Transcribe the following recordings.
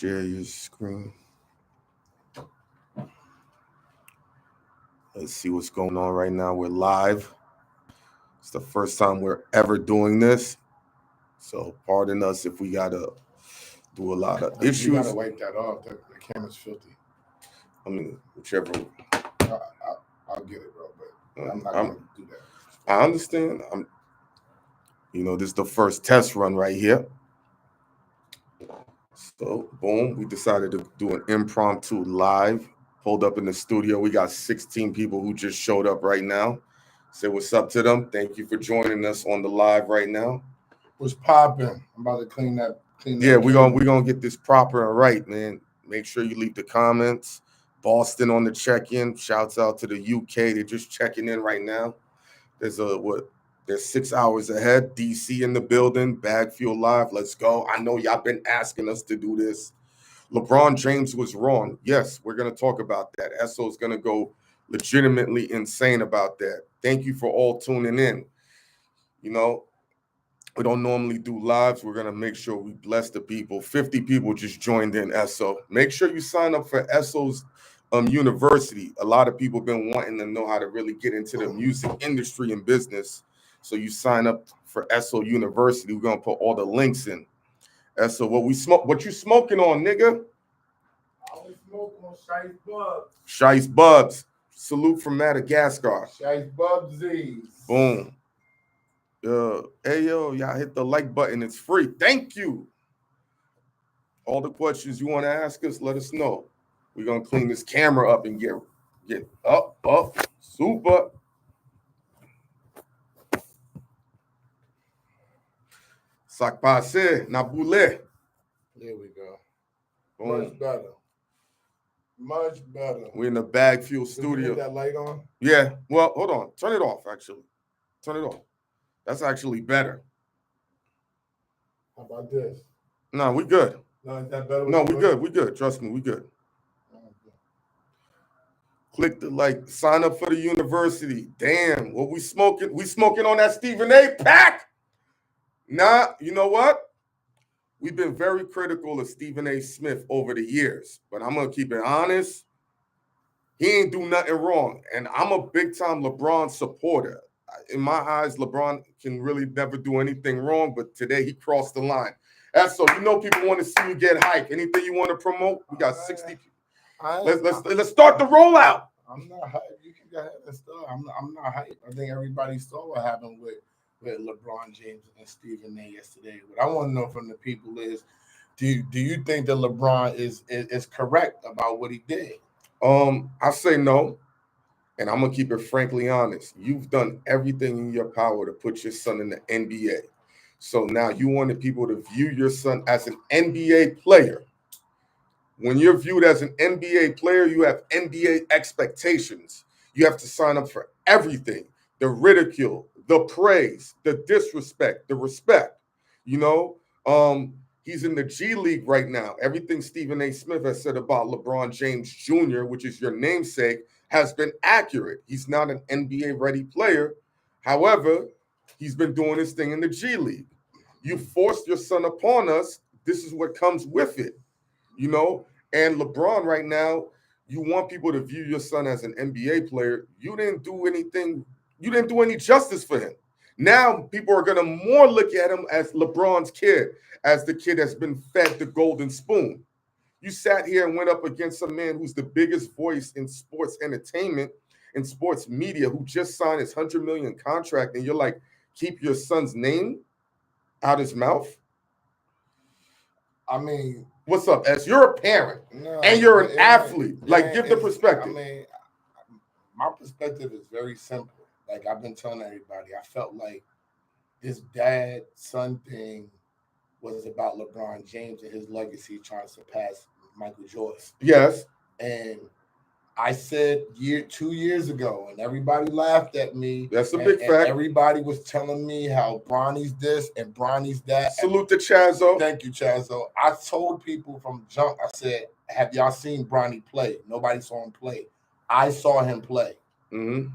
Share your screen. Let's see what's going on right now. We're live. It's the first time we're ever doing this. So pardon us if we got to do a lot of issues. You got to wipe that off. The camera's filthy. I mean, whichever. I'll get it, bro, but I'm not going to do that. I understand. This is the first test run right here. So, boom, we decided to do an impromptu live. Pulled up in the studio. We got 16 people who just showed up right now. Say what's up to them. Thank you for joining us on the live right now. What's popping? I'm about to clean that. Yeah, we're gonna get this proper and right, man. Make sure you leave the comments. Boston on the check-in. Shouts out to the UK. They're just checking in right now. They're 6 hours ahead. DC in the building. Bagfuel live. Let's go. I know y'all been asking us to do this. LeBron James was wrong. Yes, we're gonna talk about that. Esso is gonna go legitimately insane about that. Thank you for all tuning in. We don't normally do lives. We're gonna make sure we bless the people. 50 people just joined in Esso. Make sure you sign up for Esso's university. A lot of people have been wanting to know how to really get into the music industry and business. So you sign up for Esso University. We're gonna put all the links in. Esso, what you smoking on, nigga? I was smoking on Shice Bubs. Shice Bubs. Salute from Madagascar. Shice Bubsies. Boom. Hey, yo, y'all hit the like button. It's free. Thank you. All the questions you want to ask us, let us know. We're going to clean this camera up and get up. Super. Sac passe, na boule. There we go. Boom. Much better. We're in the Bagfuel studio. That light on? Yeah. Well, hold on. Turn it off, actually. Turn it off. That's actually better. How about this? No, we good. No, is that better? No, we good. We good. Trust me, we good. Click the like. Sign up for the university. Damn, what we smoking? We smoking on that Stephen A pack? Nah, you know what? We've been very critical of Stephen A. Smith over the years, but I'm going to keep it honest. He ain't do nothing wrong, and I'm a big-time LeBron supporter. In my eyes, LeBron can really never do anything wrong, but today he crossed the line. So people want to see you get hyped. Anything you want to promote? We got 60. Let's start the rollout. I'm not hyped. You can go ahead and start. I'm not hyped. I think everybody saw what happened with LeBron James and Stephen A. yesterday. What I want to know from the people is, do you think that LeBron is correct about what he did? I say no, and I'm gonna keep it frankly honest. You've done everything in your power to put your son in the NBA. So now you wanted people to view your son as an NBA player. When you're viewed as an NBA player, you have NBA expectations. You have to sign up for everything: the ridicule, the praise, the disrespect, the respect. He's in the G League right now. Everything Stephen A. Smith has said about LeBron James Jr., which is your namesake, has been accurate. He's not an NBA-ready player. However, he's been doing his thing in the G League. You forced your son upon us. This is what comes with it, And LeBron right now, you want people to view your son as an NBA player. You didn't do anything. You didn't do any justice for him. Now people are going to more look at him as LeBron's kid, as the kid that's been fed the golden spoon. You sat here and went up against a man who's the biggest voice in sports entertainment and sports media, who just signed his $100 million contract, and you're like, keep your son's name out his mouth? I mean, what's up? As you're a parent and you're an athlete, give the perspective. I mean, my perspective is very simple. Like I've been telling everybody, I felt like this dad-son thing was about LeBron James and his legacy trying to surpass Michael Jordan. Yes. And I said 2 years ago, and everybody laughed at me. That's a big fact. Everybody was telling me how Bronny's this and Bronny's that. Salute to Chazzo. Thank you, Chazzo. I told people from jump, I said, have y'all seen Bronny play? Nobody saw him play. I saw him play. Mm-hmm.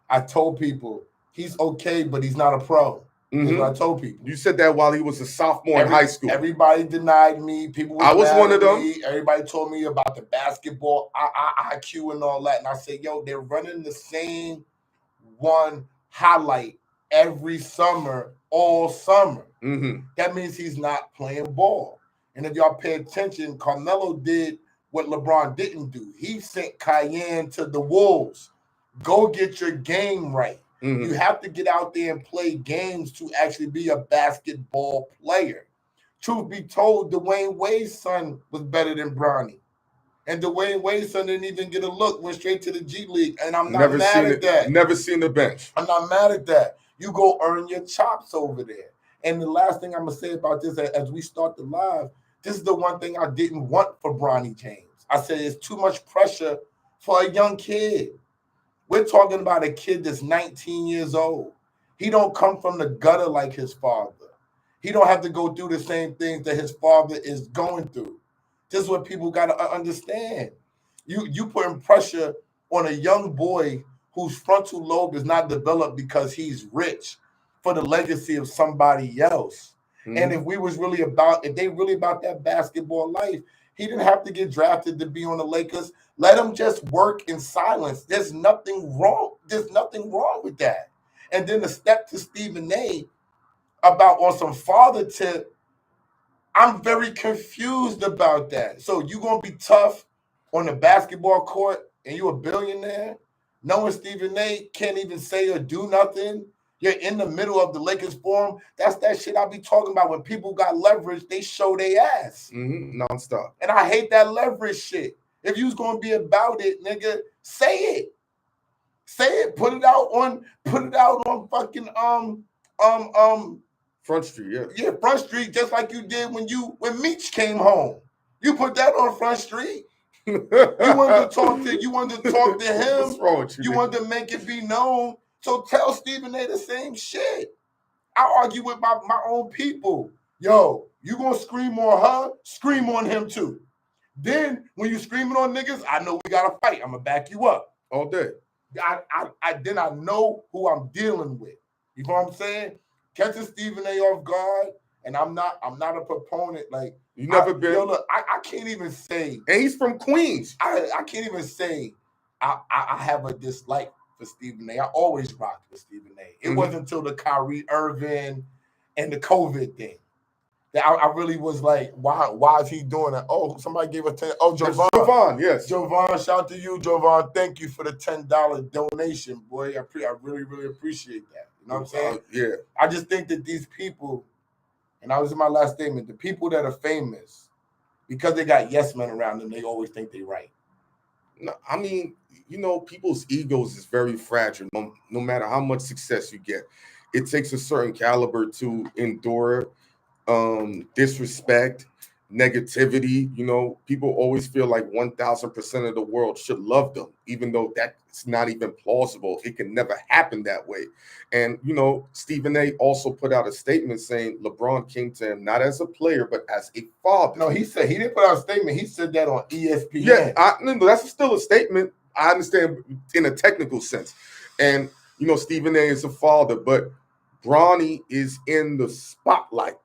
I told people he's okay, but he's not a pro. That's what I told people. You said that while he was a sophomore in high school. Everybody denied me. People I was one of them. Everybody told me about the basketball IQ and all that. And I said, yo, they're running the same one highlight every summer, all summer. That means he's not playing ball. And if y'all pay attention, Carmelo did what LeBron didn't do. He sent Cayenne to the Wolves. Go get your game right. You have to get out there and play games to actually be a basketball player. Truth be told, Dwayne Wade's son was better than Bronny. And Dwayne Wade's son didn't even get a look, went straight to the G League. And I'm not mad at that. Never seen the bench. I'm not mad at that. You go earn your chops over there. And the last thing I'm going to say about this as we start the live, this is the one thing I didn't want for Bronny James. I said it's too much pressure for a young kid. We're talking about a kid that's 19 years old. He don't come from the gutter like his father. He don't have to go through the same things that his father is going through. This is what people got to understand. You putting pressure on a young boy whose frontal lobe is not developed because he's rich for the legacy of somebody else. And if they really about that basketball life, he didn't have to get drafted to be on the Lakers. Let him just work in silence. There's nothing wrong. There's nothing wrong with that. And then the step to Stephen A about on some father tip, I'm very confused about that. So you gonna be tough on the basketball court and you a billionaire, knowing Stephen A can't even say or do nothing. You're in the middle of the Lakers forum. That's that shit I be talking about. When people got leverage, they show their ass. Nonstop. And I hate that leverage shit. If you was gonna be about it, nigga, say it. Say it. Put it out on fucking Front Street, yeah. Yeah, Front Street, just like you did when Meech came home. You put that on Front Street. You wanted to talk to him. What's wrong with you? You wanted to make it be known. So tell Stephen A the same shit. I argue with my own people. Yo, you gonna scream on her? Scream on him too. Then when you screaming on niggas, I know we gotta fight. I'm gonna back you up all day. Then I know who I'm dealing with. You know what I'm saying? Catching Stephen A off guard, and I'm not a proponent. Like you never been. Yo, look, I can't even say. And he's from Queens. I can't even say I have a dislike for Stephen A. I always rocked with Stephen A. It wasn't until the Kyrie Irving and the COVID thing that I really was like, why is he doing that? Oh, somebody gave a 10. Oh, Jovan, yes. Jovan, shout out to you, Jovan. Thank you for the $10 donation, boy. I really, really appreciate that. You know what I'm saying? Yeah. I just think that these people, and I was in my last statement, the people that are famous, because they got yes men around them, they always think they're right. No, I mean, people's egos is very fragile. No matter how much success you get, it takes a certain caliber to endure disrespect, negativity. People always feel like 1,000% of the world should love them, even though that's not even plausible. It can never happen that way. And, Stephen A also put out a statement saying LeBron came to him not as a player, but as a father. No, he said he didn't put out a statement. He said that on ESPN. Yeah, no, that's still a statement. I understand in a technical sense. And, Stephen A is a father, but Bronny is in the spotlight.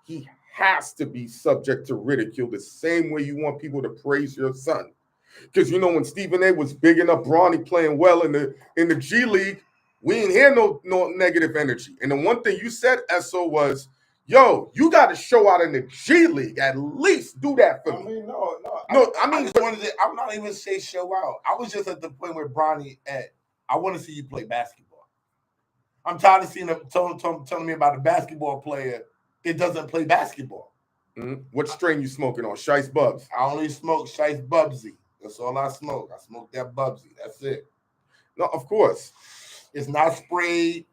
He has to be subject to ridicule the same way you want people to praise your son. Because, when Stephen A was bigging up Bronny playing well in the G League, we ain't hear no negative energy. And the one thing you said, Esso, was, yo, you got to show out in the G League. At least do that for me. No. I'm not even say show out. I was just at the point where Bronny I want to see you play basketball. I'm tired of seeing them telling me about a basketball player that doesn't play basketball. What strain you smoking on? Shice Bubs? I only smoke Shice Bubsy. That's all I smoke. I smoke that Bubsy. That's it. No, of course. It's not sprayed.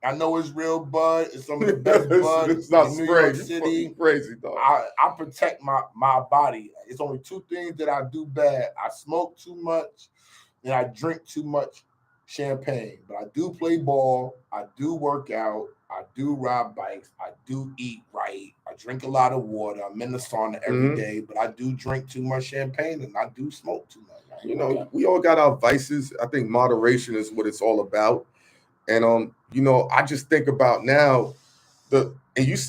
I know it's real bud. It's some of the best bud it's not in sprayed. New York City. Crazy, dog. I protect my body. It's only two things that I do bad. I smoke too much and I drink too much champagne. But I do play ball. I do work out. I do ride bikes. I do eat right. I drink a lot of water. I'm in the sauna every day, but I do drink too much champagne and I do smoke too much. We all got our vices. I think moderation is what it's all about. And you know, I just think about now and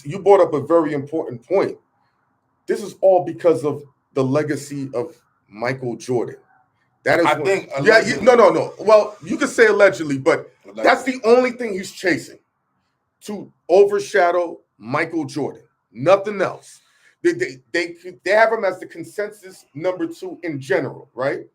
you brought up a very important point. This is all because of the legacy of Michael Jordan. That is I think no. Well, you could say allegedly, but that's the only thing he's chasing, to overshadow Michael Jordan. Nothing else. They have him as the consensus number 2 in general, right?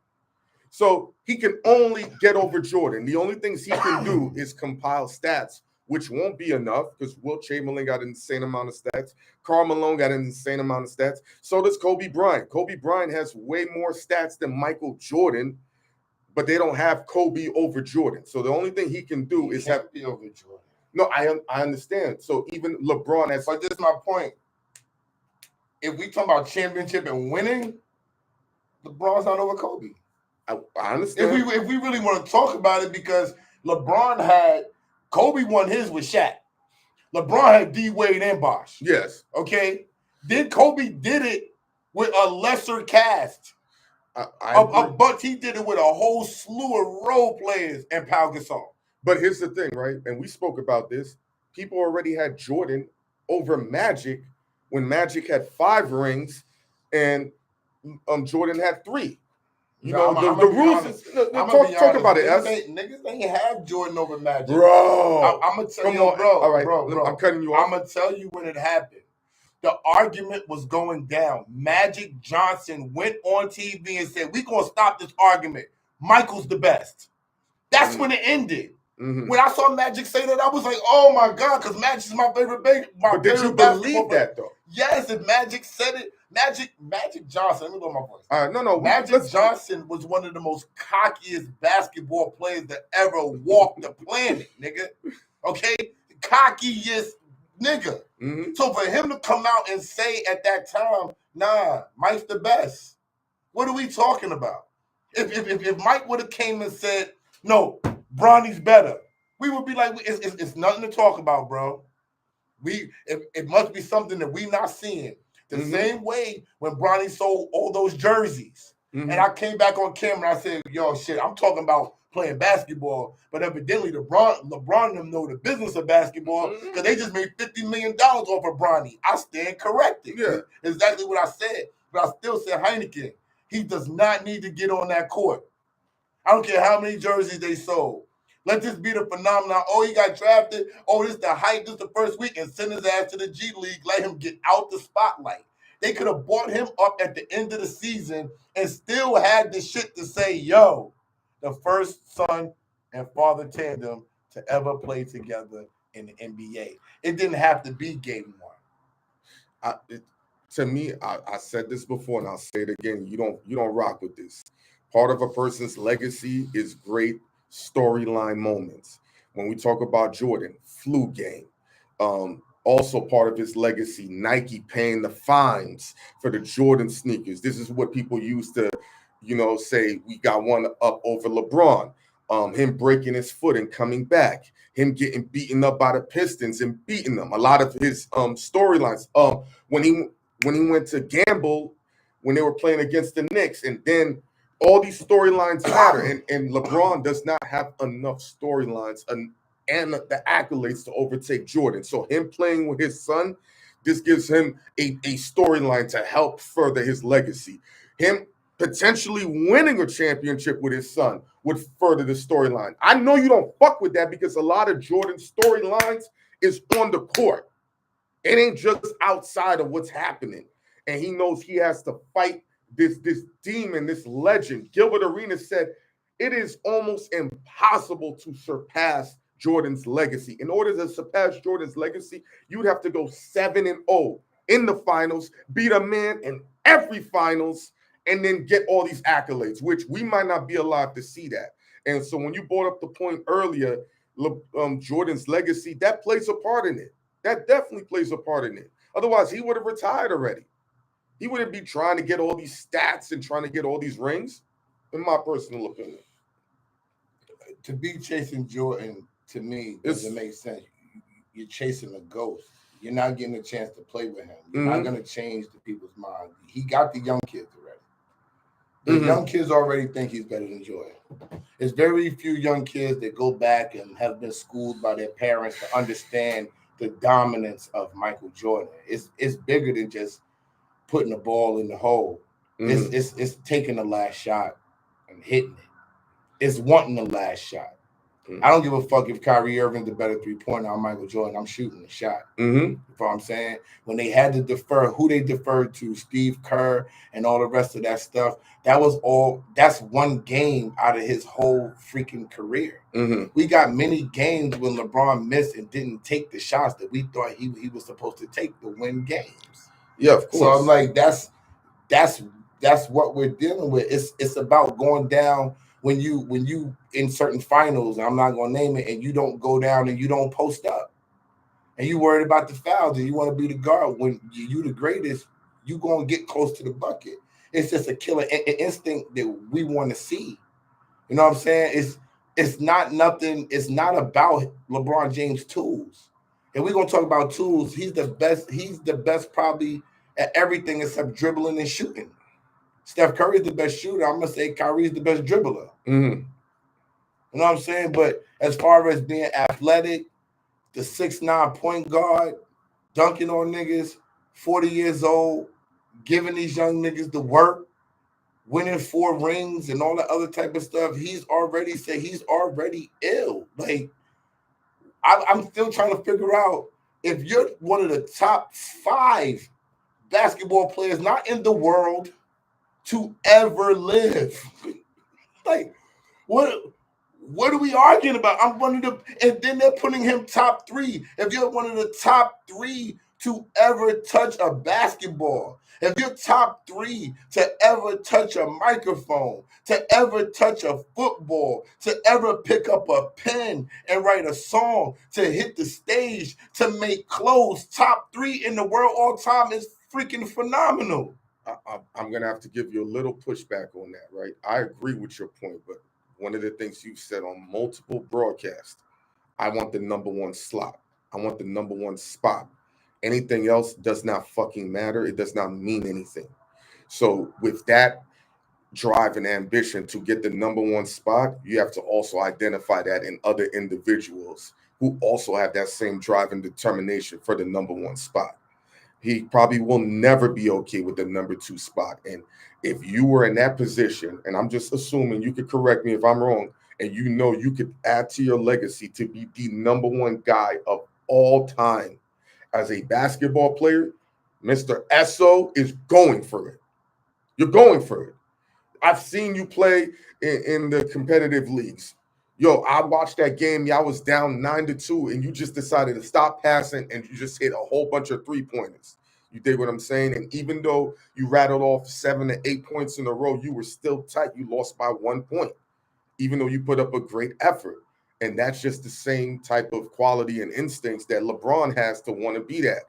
So he can only get over Jordan. The only things he can do is compile stats, which won't be enough because Wilt Chamberlain got an insane amount of stats. Karl Malone got an insane amount of stats. So does Kobe Bryant. Kobe Bryant has way more stats than Michael Jordan, but they don't have Kobe over Jordan. So the only thing he can do is have be over Jordan. No, I understand. So even LeBron has. But this is my point. If we talk about championship and winning, LeBron's not over Kobe. I understand. If we really want to talk about it, because LeBron had Kobe won his with Shaq. LeBron had D Wade and Bosh. Yes. Okay. Then Kobe did it with a lesser cast. But he did it with a whole slew of role players and Pau Gasol. But here's the thing, right? And we spoke about this. People already had Jordan over Magic when Magic had 5 rings and Jordan had 3. You know, the rules. Talk about it. Niggas ain't have Jordan over Magic. Bro. I'm going to tell you, bro. All right, bro. I'm cutting you off. I'm going to tell you when it happened. The argument was going down. Magic Johnson went on TV and said, we're going to stop this argument. Michael's the best. That's when it ended. Mm-hmm. When I saw Magic say that, I was like, oh, my God, because Magic's my favorite But did you believe that, though? Yes, if Magic said it. Magic Johnson, let me go my voice. No. Magic Johnson was one of the most cockiest basketball players that ever walked the planet, nigga. Okay? Cockiest nigga. Mm-hmm. So for him to come out and say at that time, nah, Mike's the best. What are we talking about? If Mike would have came and said, no, Bronny's better, we would be like, it's nothing to talk about, bro. It must be something that we not seeing. The same way when Bronny sold all those jerseys. Mm-hmm. And I came back on camera and I said, yo, shit, I'm talking about playing basketball. But evidently LeBron and them know the business of basketball because they just made $50 million off of Bronny. I stand corrected. Yeah. Exactly what I said. But I still said Hynaken. He does not need to get on that court. I don't care how many jerseys they sold. Let this be the phenomenon. Oh, he got drafted. Oh, this is the hype. This is the first week. And send his ass to the G League. Let him get out the spotlight. They could have brought him up at the end of the season and still had the shit to say, yo, the first son and father tandem to ever play together in the NBA. It didn't have to be game 1. To me, I said this before and I'll say it again. You don't rock with this. Part of a person's legacy is great storyline moments. When we talk about Jordan, flu game. Also part of his legacy, Nike paying the fines for the Jordan sneakers. This is what people used to, say we got one up over LeBron. Him breaking his foot and coming back. Him getting beaten up by the Pistons and beating them. A lot of his storylines. When he went to gamble when they were playing against the Knicks, and then all these storylines matter, and LeBron does not have enough storylines and the accolades to overtake Jordan. So him playing with his son, this gives him a storyline to help further his legacy. Him potentially winning a championship with his son would further the storyline. I know you don't fuck with that because a lot of Jordan's storylines is on the court. It ain't just outside of what's happening. And he knows he has to fight this demon, this legend. Gilbert Arenas said it is almost impossible to surpass Jordan's legacy. In order to surpass Jordan's legacy, you would have to go 7-0 in the finals, beat a man in every finals, and then get all these accolades, which we might not be alive to see that. And so when you brought up the point earlier, Jordan's legacy, that plays a part in it. That definitely plays a part in it. Otherwise, he would have retired already. He wouldn't be trying to get all these stats and trying to get all these rings, in my personal opinion. To be chasing Jordan, to me, doesn't make sense. You're chasing a ghost. You're not getting a chance to play with him. You're not going to change the people's mind. He got the young kids already. The young kids already think he's better than Jordan. There's very few young kids that go back and have been schooled by their parents to understand the dominance of Michael Jordan. It's bigger than just putting the ball in the hole. It's taking the last shot and hitting it. It's wanting the last shot. I don't give a fuck if Kyrie Irving's the better three-pointer on Michael Jordan. I'm shooting the shot. You know what I'm saying? When they had to defer, who they deferred to, Steve Kerr and all the rest of that stuff, that's one game out of his whole freaking career. We got many games when LeBron missed and didn't take the shots that we thought he was supposed to take to win games. Yeah, of course. So I'm like, that's what we're dealing with. It's about going down when you in certain finals, I'm not gonna name it, and you don't go down and you don't post up, and you worried about the fouls and you want to be the guard. When you the greatest, you gonna get close to the bucket. It's just a killer instinct that we want to see. You know what I'm saying? It's not nothing. It's not about LeBron James' tools. And we're gonna talk about tools. He's the best. He's the best probably at everything except dribbling and shooting. Steph Curry's the best shooter. I'm gonna say Kyrie's the best dribbler. You know what I'm saying? But as far as being athletic, the 6'9" point guard, dunking on niggas, 40 years old, giving these young niggas the work, winning 4 rings and all that other type of stuff, he's already said he's already ill. Like, I'm still trying to figure out if you're one of the top 5 basketball players, not in the world, to ever live. Like, what are we arguing about? I'm one of the, and then they're putting him top 3. If you're one of the top 3 to ever touch a basketball, if you're top 3 to ever touch a microphone, to ever touch a football, to ever pick up a pen and write a song, to hit the stage, to make clothes, top 3 in the world all time is freaking phenomenal. I'm going to have to give you a little pushback on that, right? I agree with your point, but one of the things you've said on multiple broadcasts, I want the number 1 slot. I want the number 1 spot. Anything else does not fucking matter. It does not mean anything. So with that drive and ambition to get the number 1 spot, you have to also identify that in other individuals who also have that same drive and determination for the number 1 spot. He probably will never be okay with the number 2 spot. And if you were in that position, and I'm just assuming, you could correct me if I'm wrong, and you know you could add to your legacy to be the number 1 guy of all time as a basketball player, Mr. Esso is going for it. You're going for it. I've seen you play in the competitive leagues. Yo, I watched that game. Y'all was down 9-2, and you just decided to stop passing, and you just hit a whole bunch of 3-pointers. You dig what I'm saying? And even though you rattled off 7 to 8 points in a row, you were still tight. You lost by 1 point, even though you put up a great effort. And that's just the same type of quality and instincts that LeBron has to want to be that.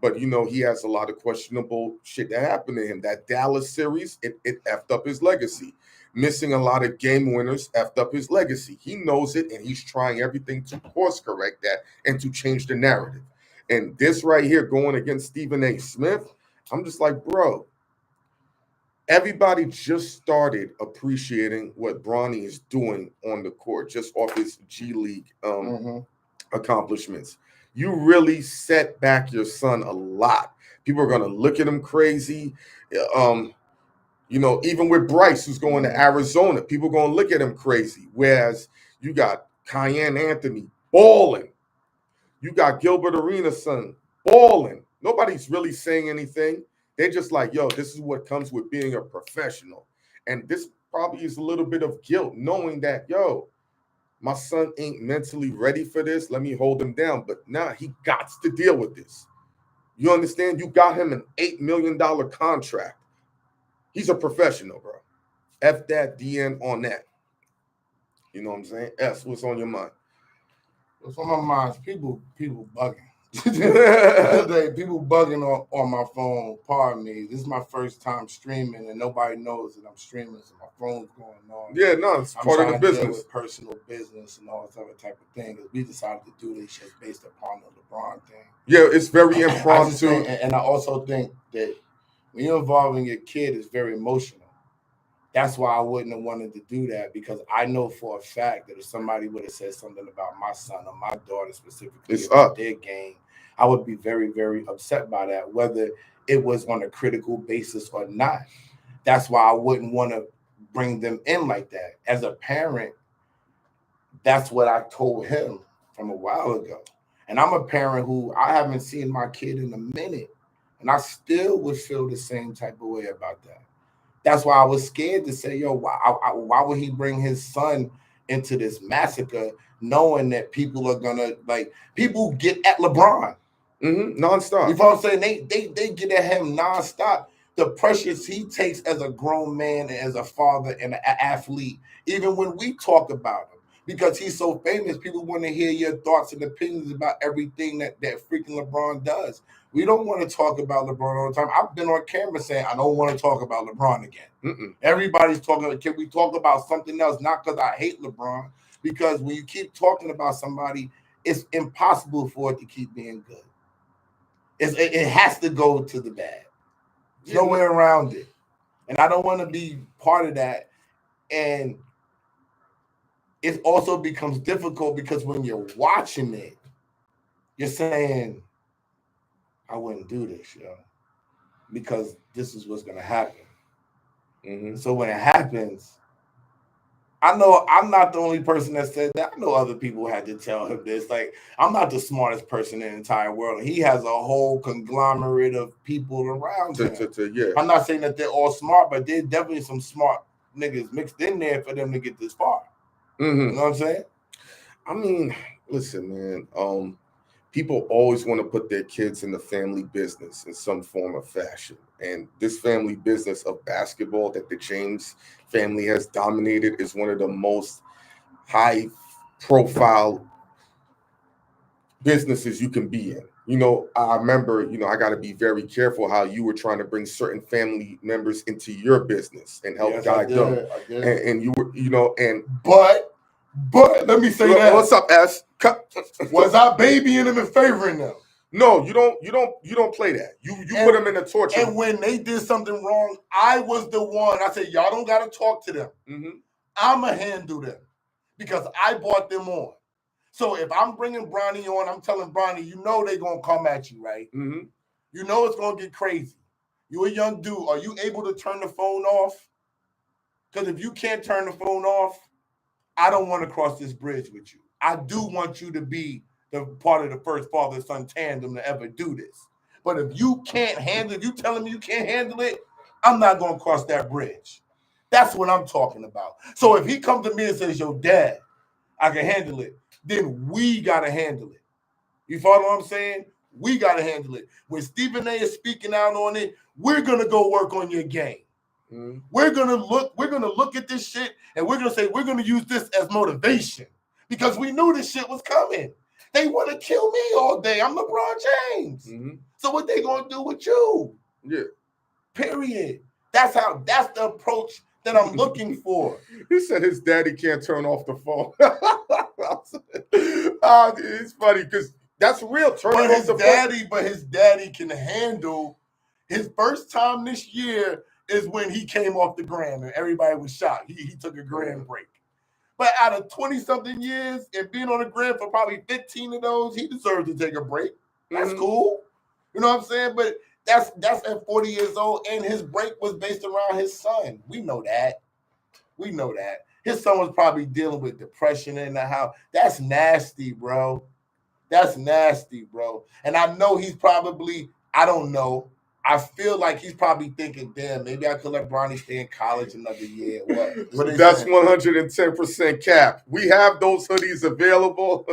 But, you know, he has a lot of questionable shit that happened to him. That Dallas series, it effed up his legacy. Missing a lot of game winners effed up his legacy. He knows it, and he's trying everything to course correct that and to change the narrative. And this right here going against Stephen A. Smith, I'm just like, bro, everybody just started appreciating what Bronny is doing on the court just off his G League accomplishments. You really set back your son a lot. People are going to look at him crazy. You know, even with Bryce, who's going to Arizona, people are going to look at him crazy. Whereas you got Cayenne Anthony balling. You got Gilbert Arenas' son balling. Nobody's really saying anything. They're just like, yo, this is what comes with being a professional. And this probably is a little bit of guilt, knowing that, yo, my son ain't mentally ready for this. Let me hold him down. But now he got to deal with this. You understand? You got him an $8 million contract. He's a professional, bro. F that, DN on that. You know what I'm saying? S, what's on your mind? What's on my mind is people bugging. People bugging on my phone. Pardon me. This is my first time streaming, and nobody knows that I'm streaming, so my phone's going on. Yeah, no, it's part of the business. With personal business and all this other type of thing. Because we decided to do this shit based upon the LeBron thing. Yeah, it's very impromptu. And I also think that when you're involving your kid, it's very emotional. That's why I wouldn't have wanted to do that, because I know for a fact that if somebody would have said something about my son or my daughter specifically It's about up. their game, I would be very, very upset by that, whether it was on a critical basis or not. That's why I wouldn't want to bring them in like that. As a parent, that's what I told him from a while ago. And I'm a parent who I haven't seen my kid in a minute, and I still would feel the same type of way about that. That's why I was scared to say, yo, why would he bring his son into this massacre, knowing that people are gonna, like, people get at LeBron. Nonstop. You know what I'm saying? They get at him nonstop. The pressures he takes as a grown man and as a father and an athlete, even when we talk about him, because he's so famous, people want to hear your thoughts and opinions about everything that freaking LeBron does. We don't want to talk about LeBron all the time. I've been on camera saying I don't want to talk about LeBron again. Everybody's talking. Can we talk about something else? Not because I hate LeBron, because when you keep talking about somebody, it's impossible for it to keep being good. It has to go to the bad. There's no way around it. And I don't want to be part of that. And it also becomes difficult because when you're watching it, you're saying, I wouldn't do this, yo, because this is what's going to happen. So when it happens, I know I'm not the only person that said that. I know other people had to tell him this. Like, I'm not the smartest person in the entire world. He has a whole conglomerate of people around him. Yeah. I'm not saying that they're all smart, but there's definitely some smart niggas mixed in there for them to get this far. You know what I'm saying? I mean, listen, man. People always want to put their kids in the family business in some form or fashion. And this family business of basketball that the James family has dominated is one of the most high profile businesses you can be in. You know, I remember, I got to be very careful how you were trying to bring certain family members into your business and help guide them. And you were, But let me say that. What's up, S? Was I babying them and favoring them? No, you don't play that. You put them in the torture. And when they did something wrong, I was the one. I said, y'all don't got to talk to them. I'ma handle them because I brought them on. So if I'm bringing Bronny on, I'm telling Bronny, you know they're going to come at you, right? You know it's going to get crazy. You a young dude. Are you able to turn the phone off? Because if you can't turn the phone off, I don't want to cross this bridge with you. I do want you to be the part of the first father-son tandem to ever do this. But if you can't handle it, if you telling me you can't handle it, I'm not going to cross that bridge. That's what I'm talking about. So if he comes to me and says, yo, dad, I can handle it, then we got to handle it. You follow what I'm saying? We got to handle it. When Stephen A is speaking out on it, we're going to go work on your game. We're gonna look at this shit and we're gonna say we're gonna use this as motivation because we knew this shit was coming. They want to kill me all day. I'm LeBron James. So what they gonna do with you? Yeah. Period. That's the approach that I'm looking for. He said his daddy can't turn off the phone. It's funny because that's real. But his daddy can handle his first time this year. Is when he came off the gram and everybody was shocked. He took a gram break. But out of 20-something years and being on the gram for probably 15 of those, he deserves to take a break. That's cool. You know what I'm saying? But that's at 40 years old, and his break was based around his son. We know that. His son was probably dealing with depression in the house. That's nasty, bro. And I know he's probably, I don't know, I feel like he's probably thinking, damn, maybe I could let Bronny stay in college another year. What That's 110% cap. We have those hoodies available.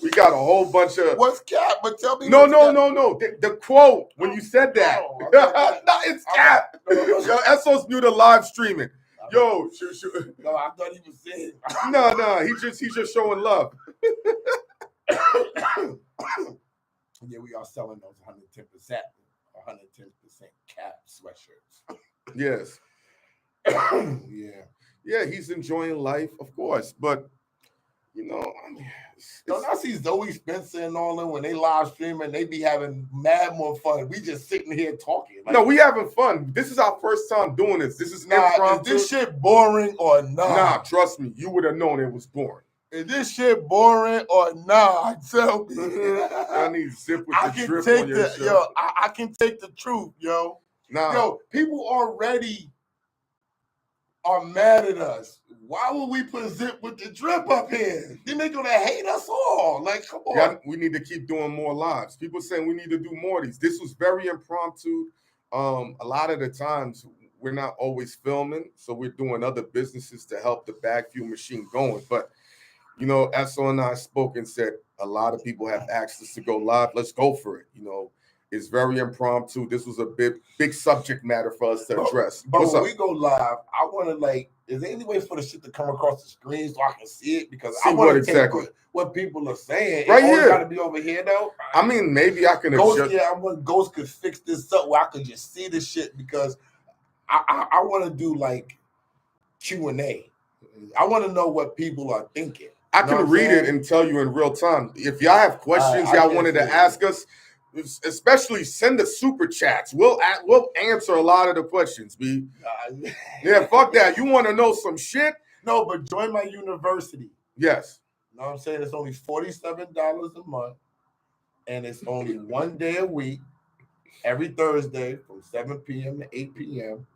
We got a whole bunch of. What's cap? But tell me. No. The quote when you said that. No, it's cap. Yo, Esso's new to live streaming. Yo, No, I thought he was saying. No. He's just showing love. Yeah, we are selling those 110%. 110% cap sweatshirts. Yes. Yeah, he's enjoying life, of course. But You know, I mean, Don't I see Zoe Spencer and all them when they live streaming, they be having mad more fun. We just sitting here talking. Like, no, we having fun. This is our first time doing this. This is impromptu. Is this shit boring or not? Nah, trust me, you would have known it was boring. Is this shit boring or not? Tell me. I need zip with the drip on your shirt. Yo, I can take the truth, yo. Nah. Yo, people already are mad at us. Why would we put zip with the drip up here? Then they gonna hate us all. Like, come on. Yeah, we need to keep doing more lives. People saying we need to do more of these. This was very impromptu. A lot of the times we're not always filming, so we're doing other businesses to help the Bagfuel machine going. But you know, Esso and I spoke and said a lot of people have asked us to go live. Let's go for it. You know, it's very impromptu. This was a big subject matter for us to address. But when we go live, I want to like, is there any way for the shit to come across the screen so I can see it? Because I want to take what people are saying. Right here. Got to be over here though. I mean, maybe I can adjust. Yeah, I want Ghost could fix this up where I could just see the shit because I want to do like Q&A. I want to know what people are thinking. I can read it and tell you in real time. If y'all have questions y'all wanted to ask us, especially send the super chats. We'll answer a lot of the questions, B. Yeah, fuck that. You want to know some shit? No, but join my university. Yes. You know what I'm saying? It's only $47 a month, and it's only one day a week, every Thursday from 7 p.m. to 8 p.m.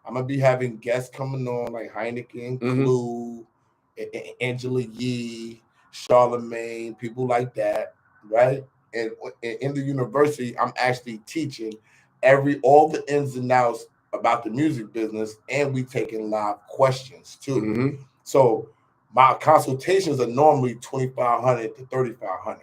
I'm going to be having guests coming on like Hynaken, Clue, Angela Yee, Charlemagne, people like that, right? And in the university, I'm actually teaching all the ins and outs about the music business, and we taking live questions too. So my consultations are normally $2,500 to $3,500,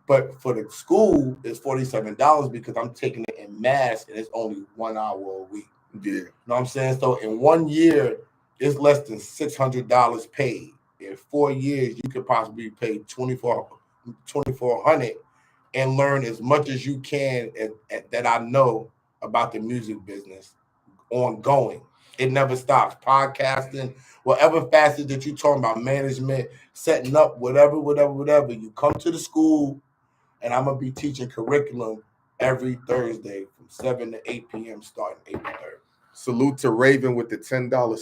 but for the school it's $47 because I'm taking it in mass, and it's only 1 hour a week. Yeah, you know what I'm saying? So in 1 year, it's less than $600 paid. In 4 years, you could possibly pay $2,400 and learn as much as you can that I know about the music business ongoing. It never stops. Podcasting, whatever facet that you're talking about, management, setting up, whatever. You come to the school, and I'm going to be teaching curriculum every Thursday from 7 to 8 p.m. starting April 3rd. Salute to Raven with the $10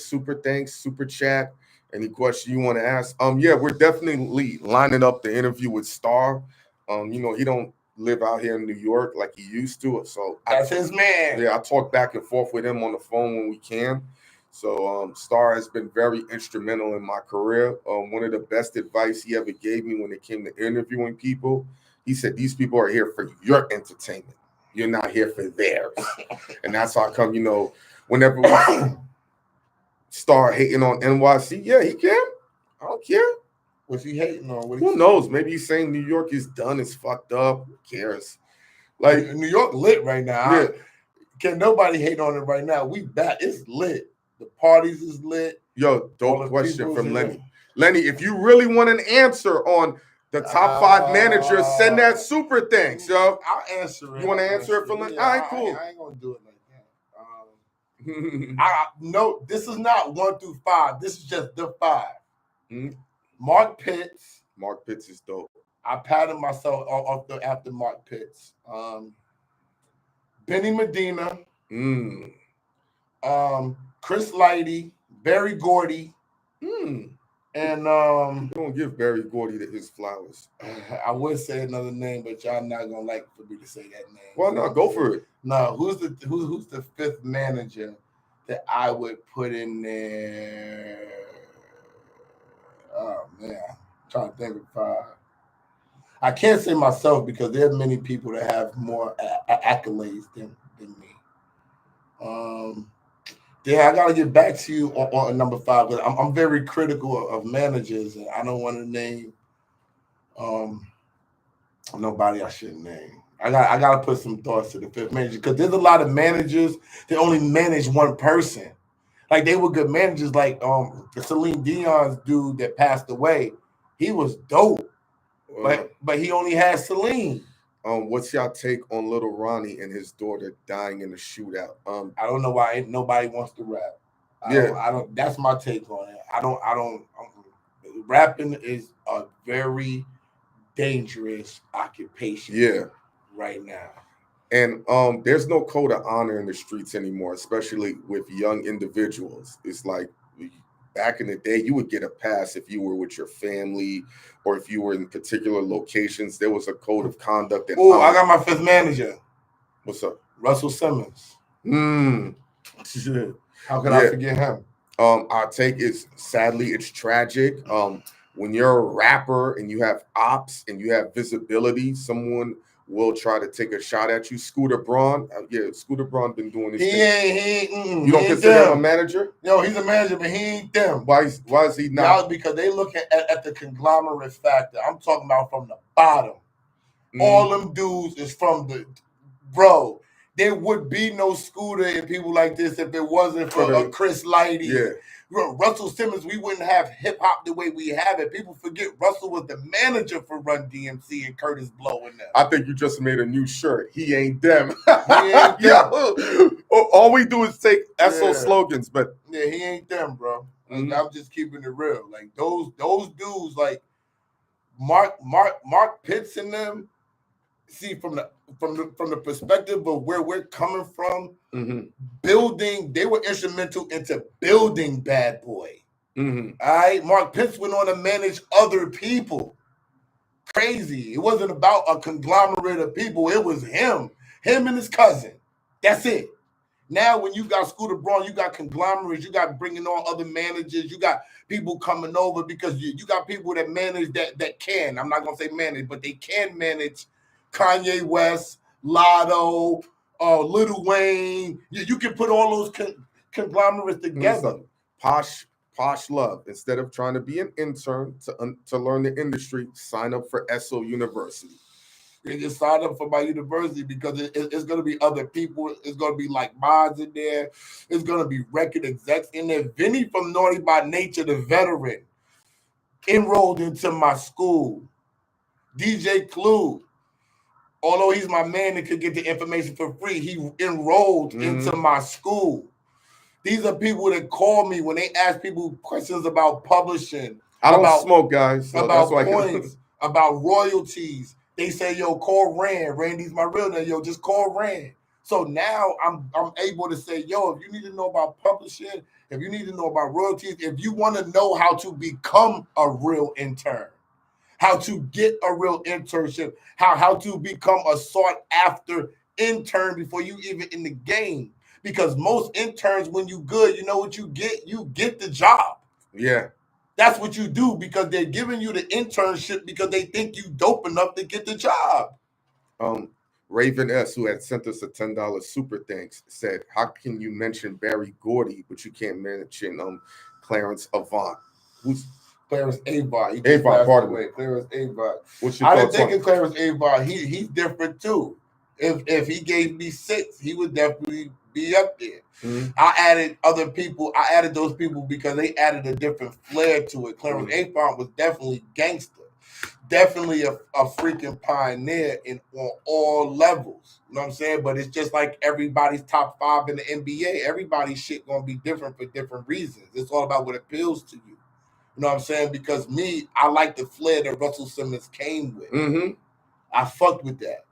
super chat. Any question you want to ask? Yeah, we're definitely lining up the interview with Star. You know, he don't live out here in New York like he used to. So that's his man. Yeah, I talk back and forth with him on the phone when we can. So Star has been very instrumental in my career. One of the best advice he ever gave me when it came to interviewing people, he said, these people are here for your entertainment. You're not here for theirs. And that's how come, you know, whenever we start hating on NYC, yeah, he can. I don't care. What's he hating on? Who knows? Maybe he's saying New York is done, it's fucked up. Who cares? Like, New York lit right now. Yeah. Can nobody hate on it right now? We back. It's lit. The parties is lit. Yo, dope question from Lenny. Lenny, if you really want an answer on the top 5 managers, send that super thanks, yo. I'll answer it. You want to answer it for Lenny? All right, cool. I ain't gonna do it like that. No, this is not 1 through 5. This is just the 5. Mark Pitts. Mark Pitts is dope. I patted myself after Mark Pitts. Benny Medina. Chris Lighty. Barry Gordy. And don't give Barry Gordy his flowers. I would say another name, but y'all not gonna like for me to say that name. Why not? Go for it. No, who's the 5th manager that I would put in there? Oh man, I'm trying to think of 5. I can't say myself because there are many people that have more accolades than me. Yeah, I gotta get back to you on number 5 because I'm very critical of managers, and I don't want to name nobody I shouldn't name. I gotta put some thoughts to the 5th manager because there's a lot of managers that only manage one person. Like they were good managers, like Celine Dion's dude that passed away. He was dope, but he only had Celine. What's y'all take on Little Ronnie and his daughter dying in a shootout? I don't know why nobody wants to rap. I don't. That's my take on it. I don't. rapping is a very dangerous occupation right now. And there's no code of honor in the streets anymore, especially with young individuals. It's like back in the day, you would get a pass if you were with your family or if you were in particular locations. There was a code of conduct. And oh, I got my fifth manager. What's up? Russell Simmons. How could I forget him? Our take is, sadly, it's tragic. When you're a rapper and you have ops and you have visibility, someone will try to take a shot at you. Scooter Braun, Scooter Braun been doing this. You don't consider him a manager? No, he's a manager, but he ain't them. Why is he not? Now, because they look at the conglomerate factor. I'm talking about from the bottom. All them dudes is from the bro. There would be no Scooter and people like this if it wasn't for Chris Lighty. Yeah. Russell Simmons, we wouldn't have hip hop the way we have it. People forget Russell was the manager for Run DMC and Curtis Blow and them. I think you just made a new shirt. He ain't them. He ain't them. All we do is take Esso slogans, but he ain't them, bro. Like, I'm just keeping it real. Like those dudes, like Mark Pitts and them. See, from the perspective of where we're coming from, building, they were instrumental into building Bad Boy. All right, Mark Pitts went on to manage other people. Crazy. It wasn't about a conglomerate of people. It was him and his cousin. That's it. Now, when you got Scooter Braun, you got conglomerates, you got bringing on other managers, you got people coming over because you got people that manage that can. I'm not gonna say manage, but they can manage Kanye West, Lotto, Lil Wayne. You can put all those conglomerates together. Posh love. Instead of trying to be an intern to learn the industry, sign up for Esso University. You just sign up for my university because it's going to be other people. It's going to be like mods in there. It's going to be record execs in there. Vinny from Naughty by Nature, the veteran, enrolled into my school. DJ Clue, although he's my man and could get the information for free, he enrolled into my school. These are people that call me when they ask people questions about publishing. I don't smoke, guys. So about points, about royalties. They say, yo, call Rand. Randy's my real name. Yo, just call Rand. So now I'm able to say, yo, if you need to know about publishing, if you need to know about royalties, if you want to know how to become a real intern, how to get a real internship, how to become a sought-after intern before you even in the game. Because most interns, when you good, you know what you get? You get the job. Yeah. That's what you do because they're giving you the internship because they think you dope enough to get the job. Raven S., who had sent us a $10 super thanks, said, how can you mention Barry Gordy, but you can't mention Clarence Avant? Who's Clarence Avant? Avant, pardon me. Clarence Avant. I didn't think of Clarence Avant. He's different too. If he gave me 6, he would definitely be up there. I added other people. I added those people because they added a different flair to it. Clarence Avant was definitely gangster, definitely a freaking pioneer on all levels. You know what I'm saying? But it's just like everybody's top 5 in the NBA. Everybody's shit gonna be different for different reasons. It's all about what appeals to you. You know what I'm saying? Because me, I like the flair that Russell Simmons came with. I fucked with that.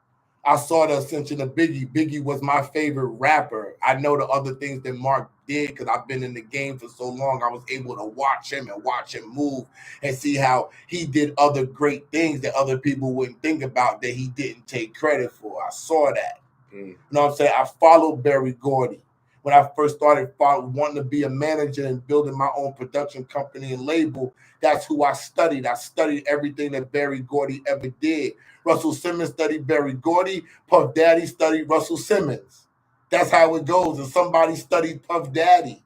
I saw the ascension of Biggie. Biggie was my favorite rapper. I know the other things that Mark did because I've been in the game for so long. I was able to watch him and watch him move and see how he did other great things that other people wouldn't think about that he didn't take credit for. I saw that. You know what I'm saying? I followed Barry Gordy. When I first started wanting to be a manager and building my own production company and label, that's who I studied. I studied everything that Barry Gordy ever did. Russell Simmons studied Barry Gordy. Puff Daddy studied Russell Simmons. That's how it goes. And somebody studied Puff Daddy.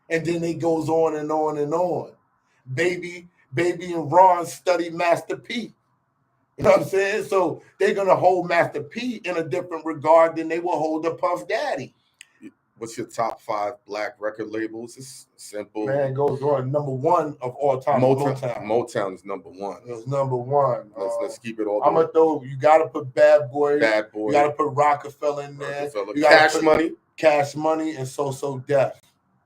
And then it goes on and on and on. Baby and Ron studied Master P. You know what I'm saying? So they're going to hold Master P in a different regard than they will hold the Puff Daddy. What's your top 5 black record labels? It's simple. Man, it goes on. Number 1 of all time. Motown is number 1. It was number 1. Let's keep it all. I'm gonna throw. You gotta put Bad Boy. Bad Boy. You gotta put Rockefeller in there. Cash Money. Cash Money and So Def.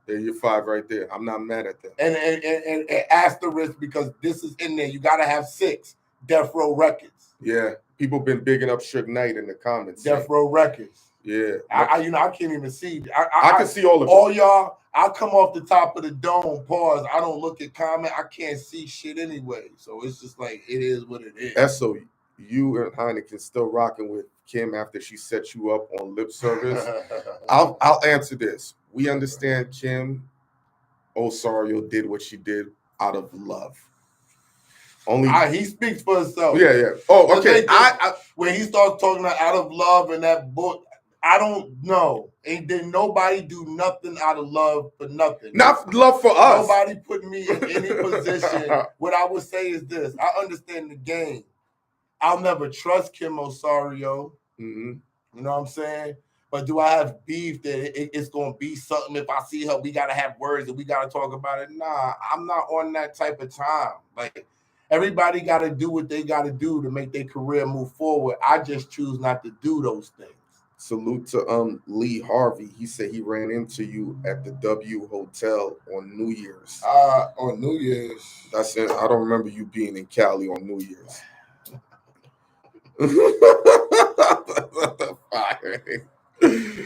There, you're 5 right there. I'm not mad at that. And asterisk, because this is in there. You got to have 6 Death Row Records. Yeah, people been bigging up Suge Knight in the comments. Death Row Records. Yeah, I can't even see. I can see all of all y'all. I come off the top of the dome. Pause. I don't look at comment. I can't see shit anyway. So it's just like it is what it is. Esso, you and Hynaken still rocking with Kim after she set you up on lip service. I'll answer this. We understand Kim Osorio did what she did out of love. Only he speaks for himself. Yeah. Oh, okay. When he starts talking about out of love in that book, I don't know. And then nobody do nothing out of love for nothing. Not love for us. Nobody put me in any position. What I would say is this: I understand the game. I'll never trust Kim Osorio. Mm-hmm. You know what I'm saying? But do I have beef that it's going to be something? If I see her, we got to have words and we got to talk about it. Nah, I'm not on that type of time. Like, everybody got to do what they got to do to make their career move forward. I just choose not to do those things. Salute to Lee Harvey. He said he ran into you at the W Hotel on New Year's. On New Year's. That's it. I don't remember you being in Cali on New Year's.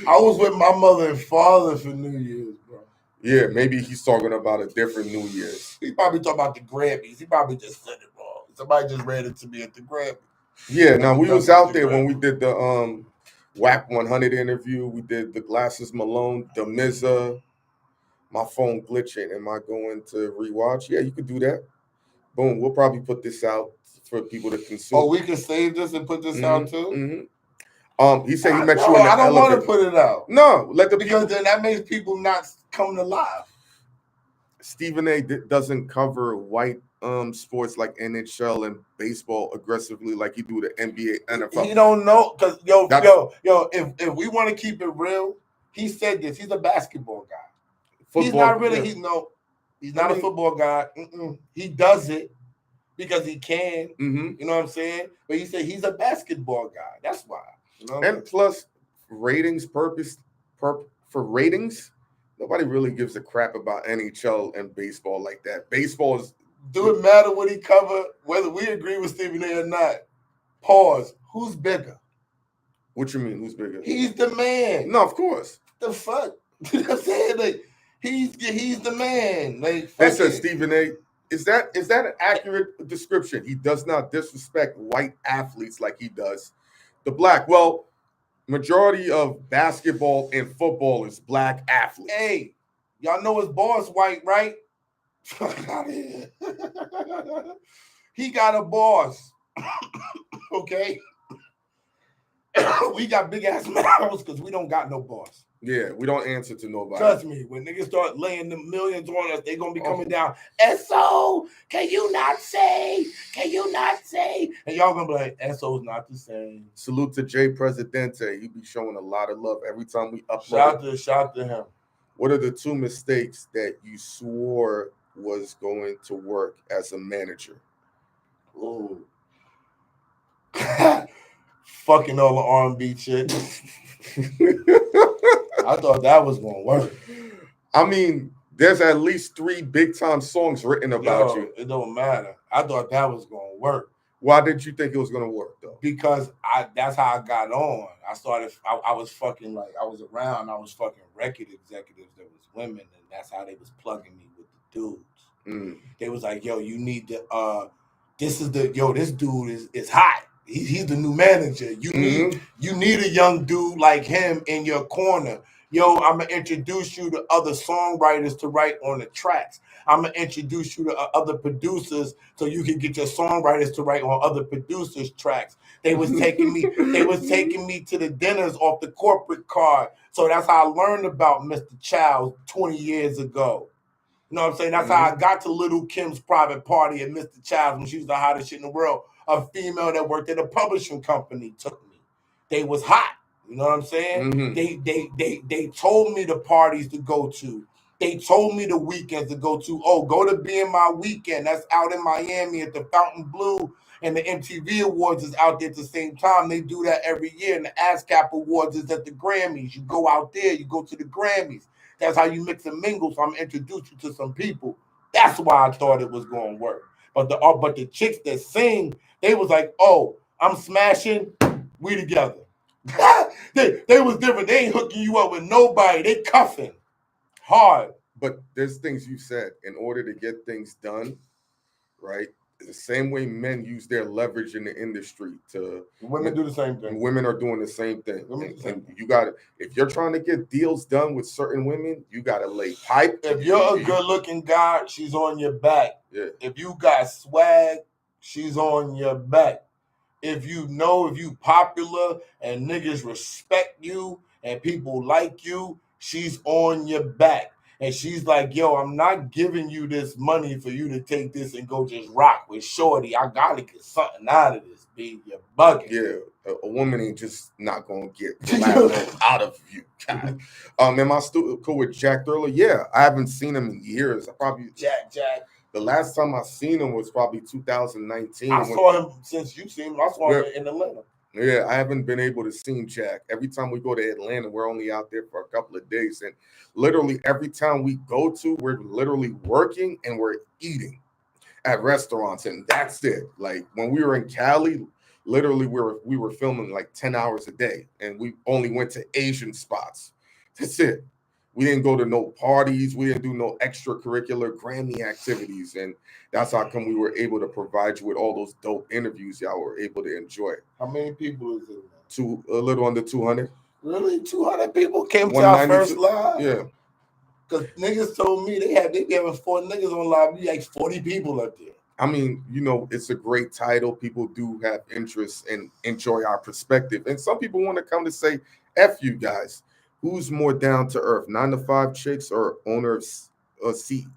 I was with my mother and father for New Year's, bro. Yeah, maybe he's talking about a different New Year's. He probably talking about the Grammys. He probably just said it wrong. Somebody just ran into me at the Grammys. Yeah, now we was out there when we did the WAP 100 interview. We did the Glasses Malone, the Mizza. My phone glitching. Am I going to rewatch? Yeah, you could do that. Boom. We'll probably put this out for people to consume. Oh, we can save this and put this out too? Mm-hmm. He said he met you in the I don't elevator. want to put it out. No, because then that makes people not come to live. Stephen A doesn't cover white sports like NHL and baseball aggressively like he do the NBA, NFL. He don't know because if we want to keep it real, he said this. He's a basketball guy. Football, he's not really. Yeah. He's not a football guy. He does it because he can. Mm-hmm. You know what I'm saying? But he said he's a basketball guy. That's why. You know and plus, ratings for ratings. Nobody really gives a crap about NHL and baseball like that. Baseball is. Do it matter what he covered, whether we agree with Stephen A or not? Pause. Who's bigger? What you mean? Who's bigger? He's the man. No, of course. The fuck. You know what I'm saying? Like, he's the man. Like, they said Stephen A. Is that an accurate description? He does not disrespect white athletes like he does the black. Well, majority of basketball and football is black athletes. Hey, y'all know his boss white, right? Fuck out of here. He got a boss. Okay. We got big ass mouths because we don't got no boss. Yeah, we don't answer to nobody. Trust me, when niggas start laying the millions on us, they gonna be coming down. Esso, can you not say? Can you not say? And y'all gonna be like, Esso's not the same. Salute to Jay Presidente. He be showing a lot of love every time we upload. Shout to him. What are the 2 mistakes that you swore was going to work as a manager? Ooh. Fucking all the R&B chicks. I thought that was gonna work. I mean, there's at least 3 big time songs written about you. It don't matter. I thought that was gonna work. Why did you think it was gonna work though? Because that's how I got on. I was fucking like I was around. I was fucking record executives that was women, and that's how they was plugging me with the dudes. They was like, yo, you need to this dude is hot. He's the new manager. You need a young dude like him in your corner. Yo, I'm going to introduce you to other songwriters to write on the tracks. I'm going to introduce you to other producers so you can get your songwriters to write on other producers' tracks. They was taking me to the dinners off the corporate card. So that's how I learned about Mr. Childs 20 years ago. You know what I'm saying? That's how I got to Little Kim's private party at Mr. Childs when she was the hottest shit in the world. A female that worked at a publishing company took me. They was hot. You know what I'm saying? They told me the parties to go to. They told me the weekends to go to. Oh, go to Be In My Weekend. That's out in Miami at the Fountain Blue. And the MTV Awards is out there at the same time. They do that every year. And the ASCAP Awards is at the Grammys. You go out there. You go to the Grammys. That's how you mix and mingle. So I'm introduce you to some people. That's why I thought it was going to work. But the chicks that sing, they was like, oh, I'm smashing, we together. they was different. They ain't hooking you up with nobody. They cuffing hard. But there's things you said in order to get things done, right? The same way men use their leverage in the industry to women do the same thing. Women are doing the same thing. And you got to, if you're trying to get deals done with certain women, you got to lay pipe. If you're a good looking guy, she's on your back. Yeah. If you got swag, she's on your back. If you popular and niggas respect you and people like you, she's on your back. And she's like, yo, I'm not giving you this money for you to take this and go just rock with shorty. I gotta get something out of this, B. You're bugging. Yeah, a woman ain't just not gonna get the out of you. Am I still cool with Jack Thriller? Yeah, I haven't seen him in years. Jack. The last time I seen him was probably 2019. I saw him since you seen him. I saw him in Atlanta. Yeah, I haven't been able to see Jack. Every time we go to Atlanta, we're only out there for a couple of days. And literally every time we go to, we're literally working and we're eating at restaurants. And that's it. Like when we were in Cali, literally we were filming like 10 hours a day. And we only went to Asian spots. That's it. We didn't go to no parties. We didn't do no extracurricular Grammy activities. And that's how come we were able to provide you with all those dope interviews y'all were able to enjoy. How many people is it? A little under 200. Really? 200 people came to our first live? Yeah. Because niggas told me they be having 4 niggas on live. We like 40 people up there. I mean, it's a great title. People do have interest and enjoy our perspective. And some people want to come to say, F you guys. Who's more down to earth, 9-to-5 chicks or owners LLC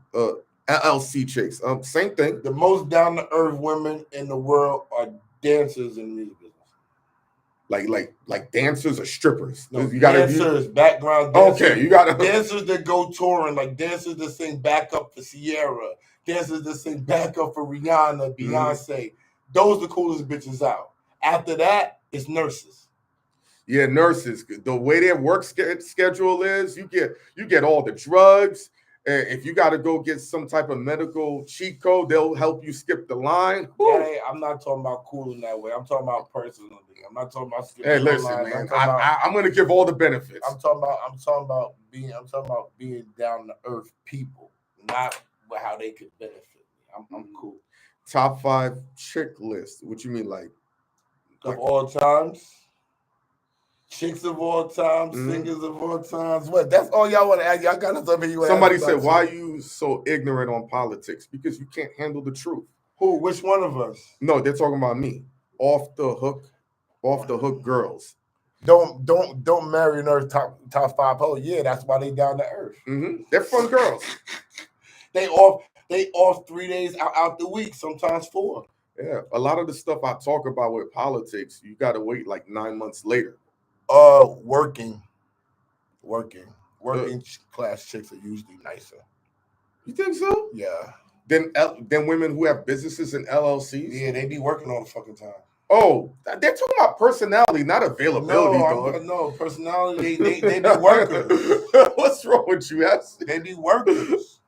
chicks? Same thing. The most down to earth women in the world are dancers in the music business. Like dancers or strippers? No, you gotta dancers, background dancers. Okay, you gotta dancers that go touring, like dancers that sing backup for Sierra, dancers that sing backup for Rihanna, Beyonce. Mm-hmm. Those are the coolest bitches out. After that, it's nurses. Yeah, nurses. The way their work schedule is, you get all the drugs. If you got to go get some type of medical cheat code, they'll help you skip the line. Hey, I'm not talking about cool in that way. I'm talking about personally. I'm not talking about skipping the line. Man, I'm going to give all the benefits. I'm talking about being down to earth people, not how they could benefit me. I'm cool. Top 5 chick list. What you mean, like of all times? Chicks of all time, singers of all times. What? That's all y'all want to ask. Y'all got something you want to ask. Somebody said, why are you so ignorant on politics? Because you can't handle the truth. Who? Which one of us? No, they're talking about me. Off the hook girls. Don't marry an earth top 5 hoes. Yeah, that's why they down to earth. Mm-hmm. They're fun girls. They off 3 days out the week, sometimes 4. Yeah, a lot of the stuff I talk about with politics, you got to wait like 9 months later. Working class chicks are usually nicer. You think so? Yeah. Then women who have businesses and LLCs? Yeah, they be working all the fucking time. Oh, they're talking about personality, not availability, dog. No, personality. They be workers. What's wrong with you? They be workers.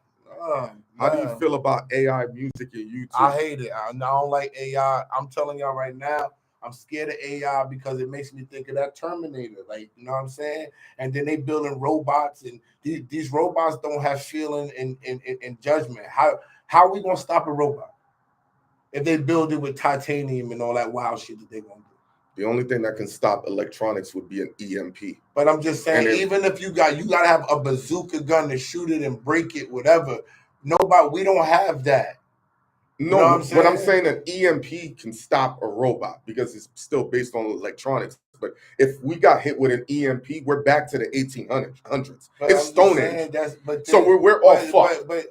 How do you feel about AI music and YouTube? I hate it. I don't like AI. I'm telling y'all right now, I'm scared of AI because it makes me think of that Terminator. Like, you know what I'm saying? And then they building robots, and these robots don't have feeling and judgment. How are we gonna stop a robot if they build it with titanium and all that wild shit that they're gonna do? The only thing that can stop electronics would be an EMP. But I'm just saying, even if you gotta have a bazooka gun to shoot it and break it, whatever. We don't have that. No, what I'm saying, an EMP can stop a robot because it's still based on electronics. But if we got hit with an EMP, we're back to the 1800s. But it's Stone Age. So we're all fucked. But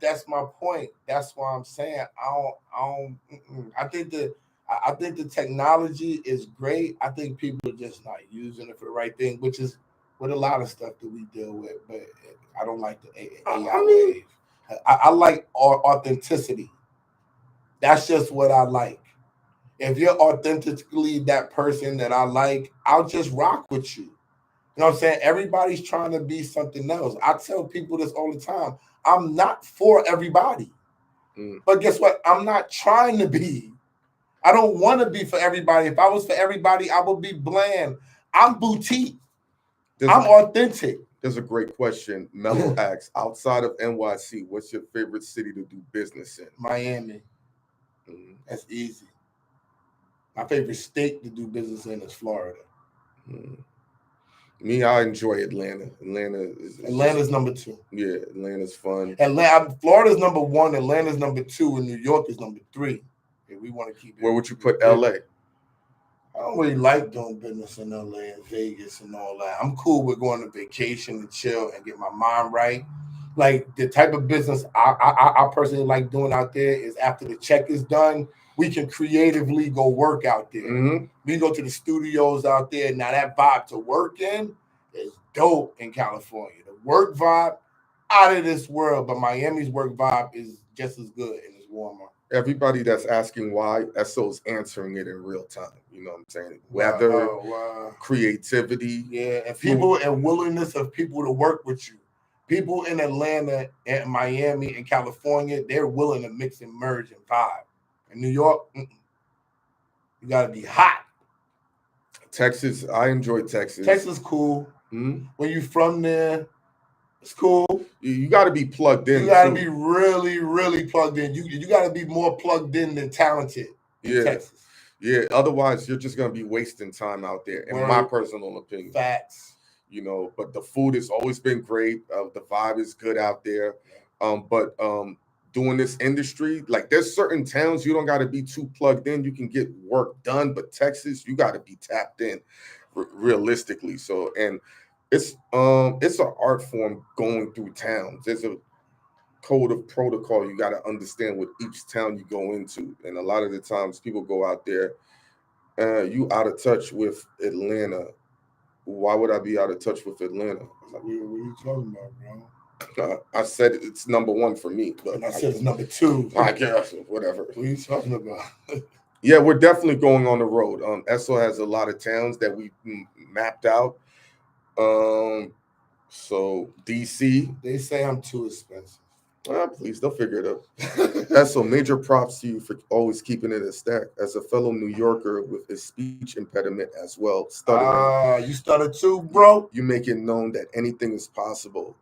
that's my point. That's why I'm saying I think the technology is great. I think people are just not using it for the right thing, which is with a lot of stuff that we deal with. But I don't like the AI wave. I like authenticity. That's just what I like. If you're authentically that person that I like, I'll just rock with you. know what I'm saying? Everybody's trying to be something else. I tell people this all the time. I'm not for everybody. But guess what? I'm not trying to be. I don't want to be for everybody. If I was for everybody, I would be bland. I'm boutique. I'm authentic. There's a great question. Mello asks, outside of NYC, what's your favorite city to do business in? Miami. That's easy. My favorite state to do business in is Florida. Me, I enjoy Atlanta. Atlanta's number 2. Yeah, Atlanta's fun. Florida's number 1. Atlanta's number 2, and New York is number 3. If we want to keep it. Where would you put LA? I don't really like doing business in LA and Vegas and all that. I'm cool with going to vacation and chill and get my mind right. Like the type of business I personally like doing out there is after the check is done, we can creatively go work out there. We go to the studios out there. Now that vibe to work in is dope in California. The work vibe out of this world, but Miami's work vibe is just as good and it's warmer. Everybody that's asking why, Esso's answering it in real time. You know what I'm saying? Weather, creativity. Yeah, and people and willingness of people to work with you. People in Atlanta and Miami and California, they're willing to mix and merge and vibe. In New York, you got to be hot. Texas, I enjoy Texas. Texas cool. When you from there, it's cool. You got to be plugged in. You got to be really, really plugged in. You got to be more plugged in than talented in Texas. Yeah, otherwise you're just going to be wasting time out there, in my personal opinion. Facts. You know, but the food has always been great. The vibe is good out there. But doing this industry, like there's certain towns you don't got to be too plugged in. You can get work done, but Texas, you got to be tapped in realistically. So, and it's an art form going through towns. There's a code of protocol you got to understand with each town you go into. And a lot of the times people go out there, you out of touch with Atlanta. Why would I be out of touch with Atlanta? Like, what are you talking about, bro? I said it's number 1 for me. But I said it's number 2. I guess, whatever. What are you talking about? Yeah, we're definitely going on the road. Esso has a lot of towns that we mapped out. So DC. They say I'm too expensive. Please, they'll figure it out. Esso, major props to you for always keeping it a stack. As a fellow New Yorker with a speech impediment as well, stuttering. You stutter too, bro? You make it known that anything is possible.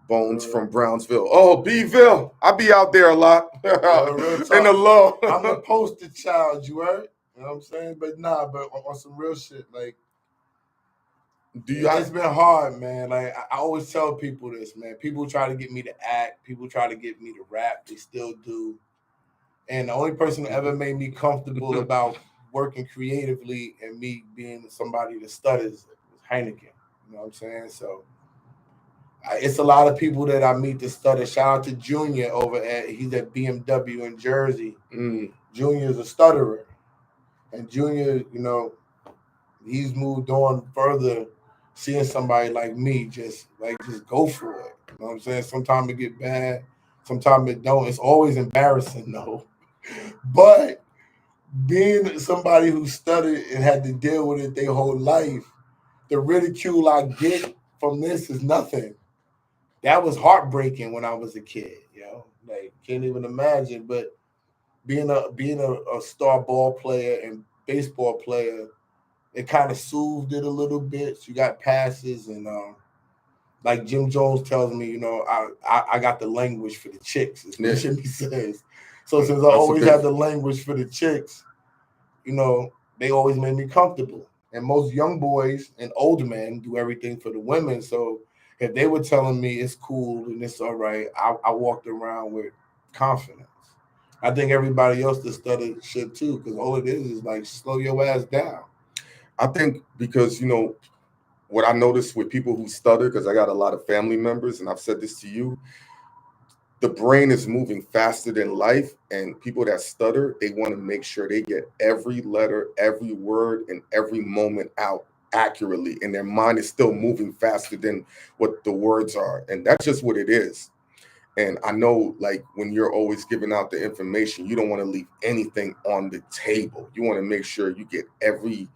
Bones from Brownsville. Oh, Bville. I be out there a lot. In the low. I'm a poster child, you heard? You know what I'm saying? But on some real shit, like, it's been hard, man. Like I always tell people this, man. People try to get me to act. People try to get me to rap. They still do. And the only person who ever made me comfortable about working creatively and me being somebody that stutters was Hynaken. You know what I'm saying? So it's a lot of people that I meet that stutter. Shout out to Junior he's at BMW in Jersey. Junior is a stutterer. And Junior, you know, he's moved on further. Seeing somebody like me just go for it. You know what I'm saying? Sometimes it get bad, sometimes it don't. It's always embarrassing though. But being somebody who stuttered and had to deal with it their whole life, the ridicule I get from this is nothing. That was heartbreaking when I was a kid, you know. Like can't even imagine. But being a star ball player and baseball player, it kind of soothed it a little bit. You got passes, and like Jim Jones tells me, you know, I got the language for the chicks, is what Jimmy says. So since I always had the language for the chicks, you know, they always made me comfortable. And most young boys and older men do everything for the women. So if they were telling me it's cool and it's all right, I walked around with confidence. I think everybody else that studied should too, because all it is like slow your ass down. I think because, you know, what I noticed with people who stutter, because I got a lot of family members, and I've said this to you, the brain is moving faster than life, and people that stutter, they want to make sure they get every letter, every word, and every moment out accurately, and their mind is still moving faster than what the words are, and that's just what it is. And I know, like, when you're always giving out the information, you don't want to leave anything on the table. You want to make sure you get every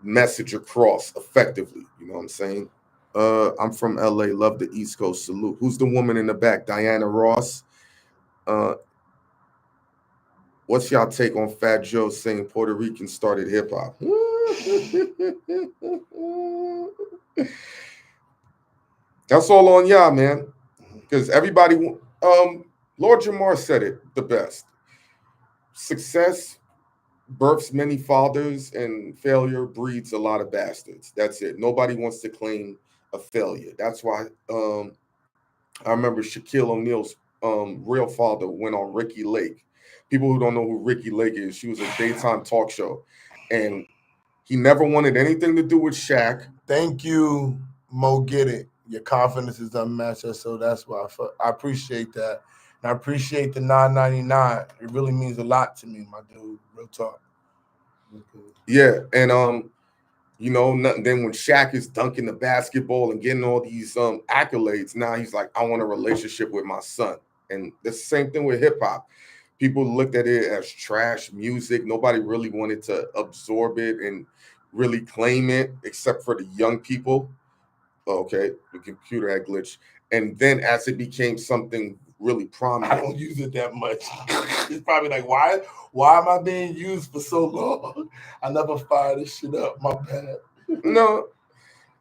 message across effectively. You know what I'm saying? I'm from LA. Love the East Coast. Salute. Who's the woman in the back? Diana Ross. What's y'all take on Fat Joe saying Puerto Rican started hip hop? That's all on y'all, man. Because everybody, Lord Jamar said it the best. Success births many fathers, and failure breeds a lot of bastards. That's it. Nobody wants to claim a failure. That's why I remember Shaquille O'Neal's real father went on Ricky Lake. People who don't know who Ricky Lake is, she was a daytime talk show, and he never wanted anything to do with Shaq. Thank you, Mo. Get it. Your confidence is unmatched, so that's why I appreciate that. And I appreciate the $9.99. It really means a lot to me, my dude. Real talk. Okay. Yeah, and you know, then when Shaq is dunking the basketball and getting all these accolades, now he's like, I want a relationship with my son. And the same thing with hip hop. People looked at it as trash music. Nobody really wanted to absorb it and really claim it, except for the young people. Okay, the computer had glitched. And then as it became something really prominent, I don't use it that much. It's probably like, why am I being used for so long? I never fired this shit up. My bad. No.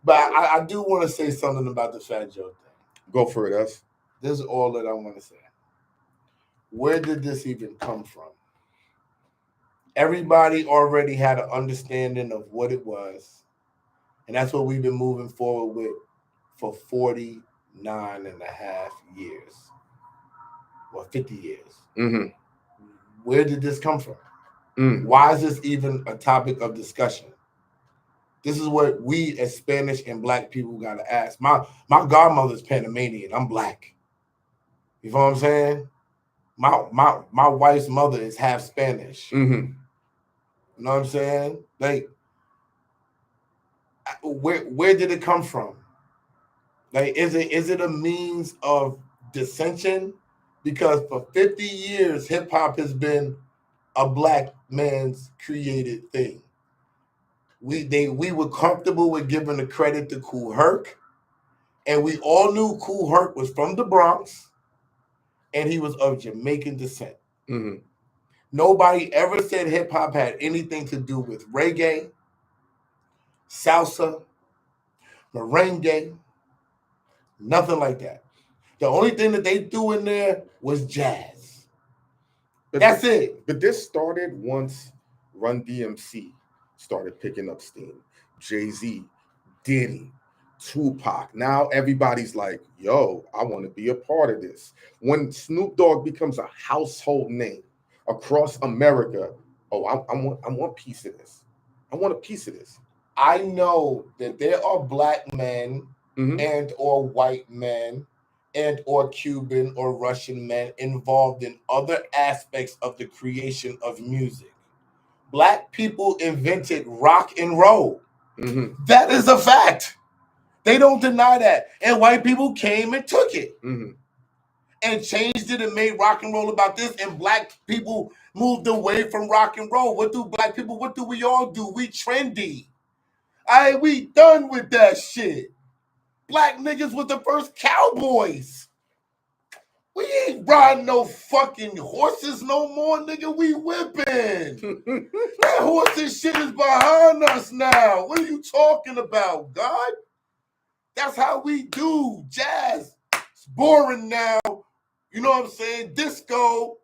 But I do want to say something about the Fat Joe thing. Go for it, us. This is all that I want to say. Where did this even come from? Everybody already had an understanding of what it was. And that's what we've been moving forward with for 49 and a half years. Or 50 years. Mm-hmm. Where did this come from? Why is this even a topic of discussion? This is what we as Spanish and Black people got to ask. My godmother's Panamanian. I'm Black. You know what I'm saying? My wife's mother is half Spanish. Mm-hmm. You know what I'm saying? Like, where did it come from? Like, is it a means of dissension? Because for 50 years, hip hop has been a Black man's created thing. We were comfortable with giving the credit to Kool Herc, and we all knew Kool Herc was from the Bronx, and he was of Jamaican descent. Mm-hmm. Nobody ever said hip hop had anything to do with reggae, salsa, merengue, nothing like that. The only thing that they threw in there was jazz. That's it. But this started once Run DMC started picking up steam. Jay-Z, Diddy, Tupac. Now everybody's like, yo, I want to be a part of this. When Snoop Dogg becomes a household name across America, oh, I want a piece of this. I want a piece of this. I know that there are Black men and or white men and or Cuban or Russian men involved in other aspects of the creation of music. Black people invented rock and roll. Mm-hmm. That is a fact. They don't deny that. And white people came and took it and changed it and made rock and roll about this. And Black people moved away from rock and roll. What do we all do? We trendy. We done with that shit. Black niggas was the first cowboys. We ain't riding no fucking horses no more, nigga. We whipping. That horses shit is behind us now. What are you talking about, God? That's how we do. Jazz. It's boring now. You know what I'm saying? Disco.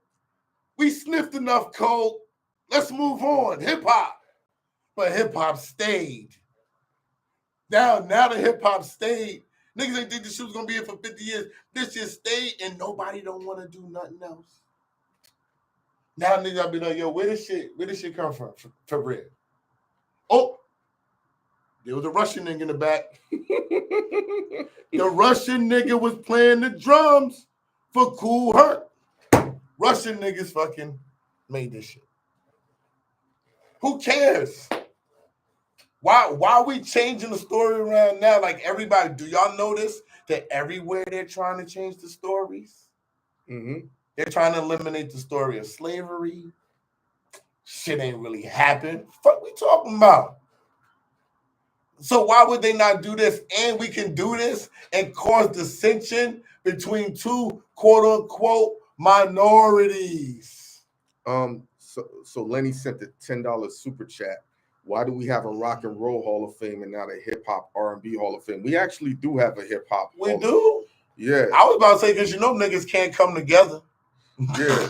We sniffed enough coke. Let's move on. Hip hop. But hip hop stayed. Now the hip hop stayed. Niggas ain't think this shit was gonna be here for 50 years. This shit stayed and nobody don't want to do nothing else. Now niggas I be like, yo, where this shit come from? For real. Oh, there was a Russian nigga in the back. The Russian nigga was playing the drums for Kool Herc. Russian niggas fucking made this shit. Who cares? Why are we changing the story around now? Like everybody, do y'all notice that everywhere they're trying to change the stories? They're trying to eliminate the story of slavery. Shit ain't really happened. Fuck we talking about? So why would they not do this? And we can do this and cause dissension between two quote unquote minorities. So Lenny sent the $10 super chat. Why do we have a rock and roll Hall of Fame and not a hip hop R&B Hall of Fame? We actually do have a hip hop. We do. Yeah. I was about to say because niggas can't come together. Yeah.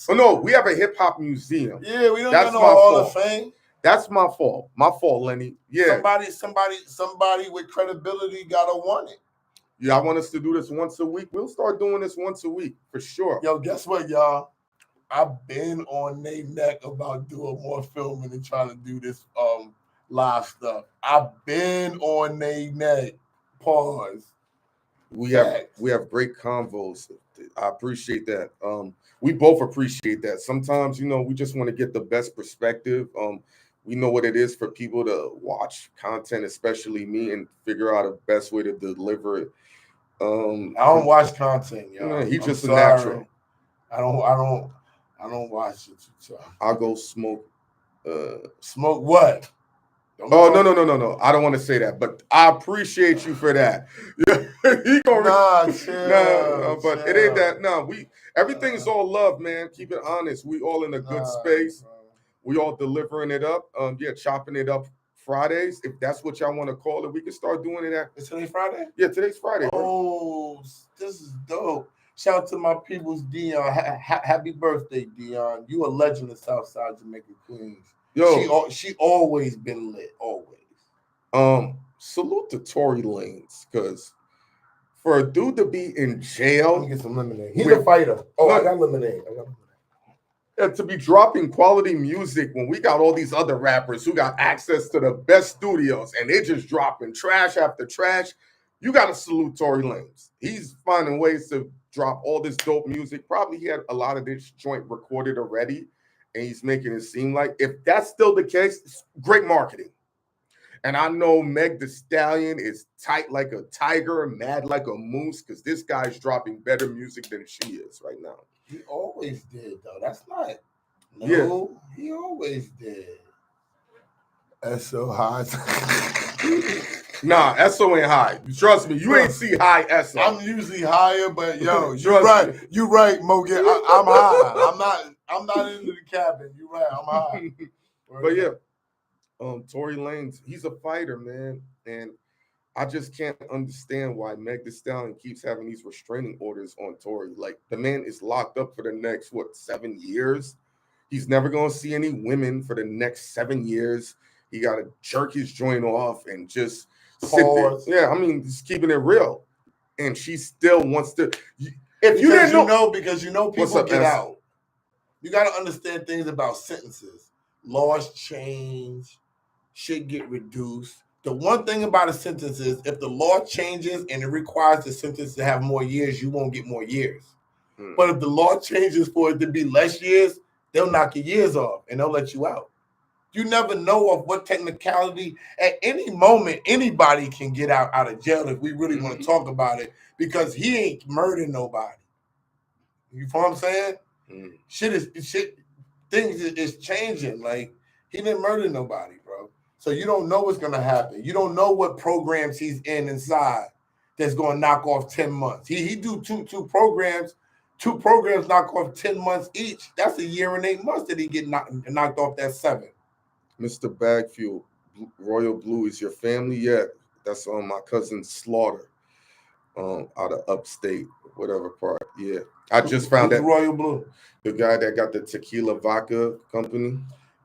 Oh no, we have a hip hop museum. Yeah, we don't got no Hall of Fame. That's my fault. My fault, Lenny. Yeah. Somebody with credibility gotta want it. Yeah, I want us to do this once a week. We'll start doing this once a week for sure. Yo, guess what, y'all? I've been on their neck about doing more filming and trying to do this live stuff. I've been on their neck. Pause. We have great convos. I appreciate that. We both appreciate that. Sometimes, we just want to get the best perspective. We know what it is for people to watch content, especially me, and figure out the best way to deliver it. I don't watch content, y'all. He's just a natural. I don't watch it. So. I'll go smoke. Smoke what? No. I don't want to say that, but I appreciate you for that. He gonna chill, but it ain't that. No, everything's all love, man. Keep it honest. We all in a good space. Bro. We all delivering it up. Chopping it up Fridays. If that's what y'all want to call it, we can start doing it. Is today Friday? Yeah, today's Friday. Oh, this is dope. Shout out to my people's Dion. Happy birthday, Dion. You a legend of Southside Jamaica, Queens. Yo, she always been lit, always. Salute to Tory Lanez, because for a dude to be in jail, let me get some lemonade. He's a fighter. I got lemonade. And to be dropping quality music when we got all these other rappers who got access to the best studios and they just dropping trash after trash, you got to salute Tory Lanez. He's finding ways to drop all this dope music. Probably he had a lot of this joint recorded already, and he's making it seem like, if that's still the case, it's great marketing. And I know Meg Thee Stallion is tight like a tiger, mad like a moose, because this guy's dropping better music than she is right now. He always did, though. That's not. No, yeah. He always did. Esso high. Nah, Esso ain't high. Trust me, you ain't see high Esso. I'm usually higher, but yo, you're right. You're right, Mogan. I'm high. I'm not into the cabin. You're right. I'm high. But yeah, Tory Lanez, he's a fighter, man, and I just can't understand why Meg Thee Stallion keeps having these restraining orders on Tory. Like, the man is locked up for the next 7 years. He's never gonna see any women for the next 7 years. He got to jerk his joint off and just sit there. Yeah, I mean, just keeping it real. And she still wants to. If you didn't know, because people get out. You got to understand things about sentences. Laws change, shit get reduced. The one thing about a sentence is if the law changes and it requires the sentence to have more years, you won't get more years. But if the law changes for it to be less years, they'll knock your years off and they'll let you out. You never know of what technicality. At any moment, anybody can get out of jail if we really want to talk about it, because he ain't murdered nobody. You know what I'm saying? Things is changing. Like, he didn't murder nobody, bro. So you don't know what's gonna happen. You don't know what programs he's inside that's gonna knock off 10 months. He do two programs. 2 programs knock off 10 months each. That's a year and 8 months that he get knocked off that 7. Mr. Bagfuel, Royal Blue is your family yet? That's on my cousin Slaughter, out of upstate, whatever part. Yeah, I just found that Royal Blue, the guy that got the tequila vodka company.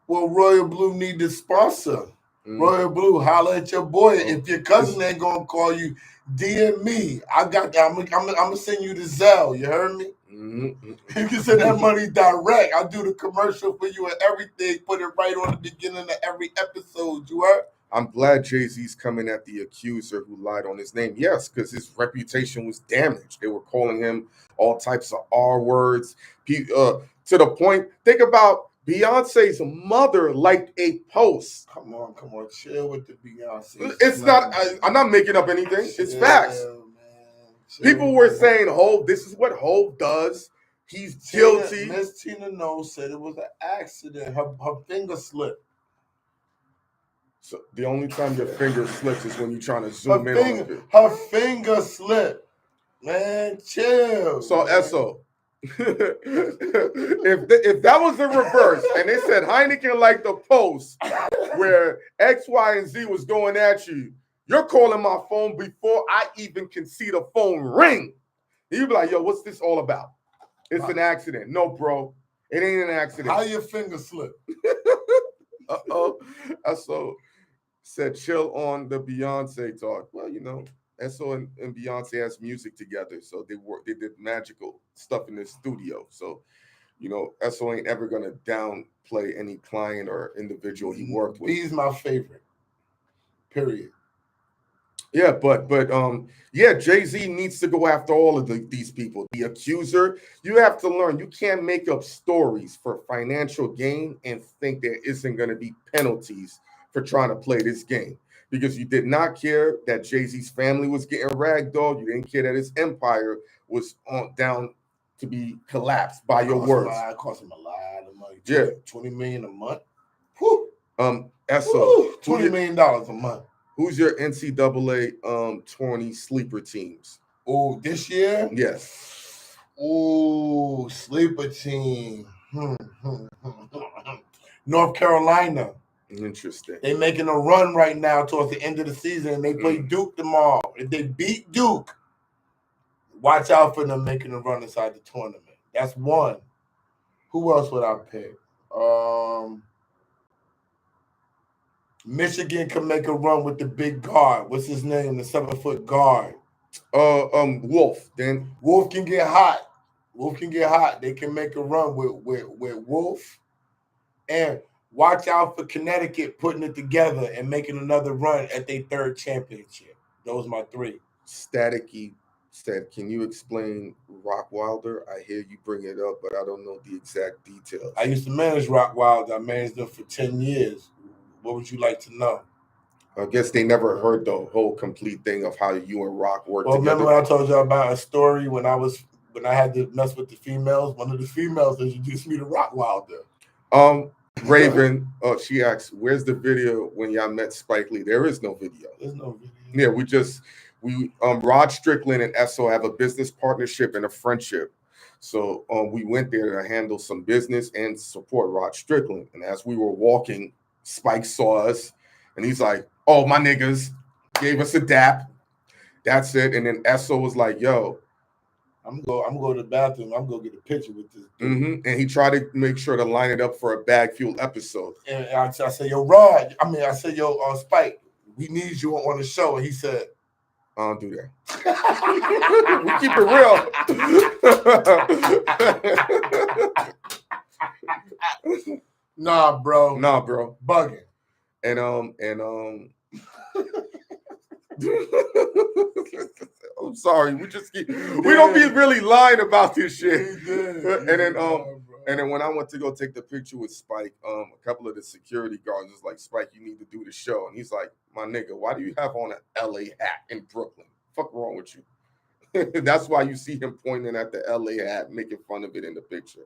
Well, Royal Blue need to sponsor. Royal Blue, holla at your boy. If your cousin ain't gonna call you, DM me. I got that. I'm gonna send you the Zelle. You heard me? You can send that money direct. I'll do the commercial for you and everything. Put it right on the beginning of every episode. You heard? I'm glad Jay-Z's coming at the accuser who lied on his name. Yes, because his reputation was damaged. They were calling him all types of R words. To the point, think about Beyonce's mother liked a post. Come on, chill with the Beyonce. It's not. I'm not making up anything. It's facts. People were saying, "Hov, this is what Hov does. He's guilty." Miss Tina Knowles said it was an accident. Her finger slipped. So the only time your finger slips is when you're trying to zoom in on it. Her finger slipped. Man, chill. So man. Esso, if that was the reverse, and they said Hynaken like the post where X, Y, and Z was going at you, you're calling my phone before I even can see the phone ring. And you be like, yo, what's this all about? It's an accident. No, bro, it ain't an accident. How your finger slip? Esso said, chill on the Beyonce talk. Well, you know, Esso and Beyonce has music together, so they did magical stuff in the studio. So, you know, Esso ain't ever gonna downplay any client or individual he worked with. He's my favorite. Period. Yeah, but yeah, Jay-Z needs to go after all of these people. The accuser, you have to learn, you can't make up stories for financial gain and think there isn't going to be penalties for trying to play this game, because you did not care that Jay-Z's family was getting ragdolled. You didn't care that his empire was down to be collapsed by your words. It cost him a lot of money. Yeah, $20 million a month. Whew. Esso, $20 million a month. Who's your NCAA 20 sleeper teams? Oh, this year? Yes. Oh, sleeper team. North Carolina. Interesting. They're making a run right now towards the end of the season, and they play Duke tomorrow. If they beat Duke, watch out for them making a run inside the tournament. That's one. Who else would I pick? Michigan can make a run with the big guard. What's his name? The 7-foot guard. Wolf. Then Wolf can get hot. They can make a run with Wolf. And watch out for Connecticut putting it together and making another run at their third championship. Those are my three. Staticky said, can you explain Rockwilder? I hear you bring it up, but I don't know the exact details. I used to manage Rockwilder. I managed them for 10 years. What would you like to know? I guess they never heard the whole complete thing of how you and Rock worked together. Remember when I told you about a story when I had to mess with the females? One of the females introduced me to Rockwilder. Raven, she asked, where's the video when y'all met Spike Lee? There is no video. There's no video. Yeah, Rod Strickland and Esso have a business partnership and a friendship. So we went there to handle some business and support Rod Strickland. And as we were walking, Spike saw us and he's like, oh, my niggas, gave us a dap. That's it. And then Esso was like, yo, I'm gonna go to the bathroom. I'm gonna get a picture with this. And he tried to make sure to line it up for a Bagfuel episode. And I said, yo, Rod, I said, yo, Spike, we need you on the show. And he said, I don't do that. We keep it real. Nah, bro. Bugging. And I'm sorry. We don't be really lying about this shit. And then when I went to go take the picture with Spike, a couple of the security guards was like, Spike, you need to do the show. And he's like, my nigga, why do you have on an LA hat in Brooklyn? Fuck wrong with you? That's why you see him pointing at the LA hat, making fun of it in the picture.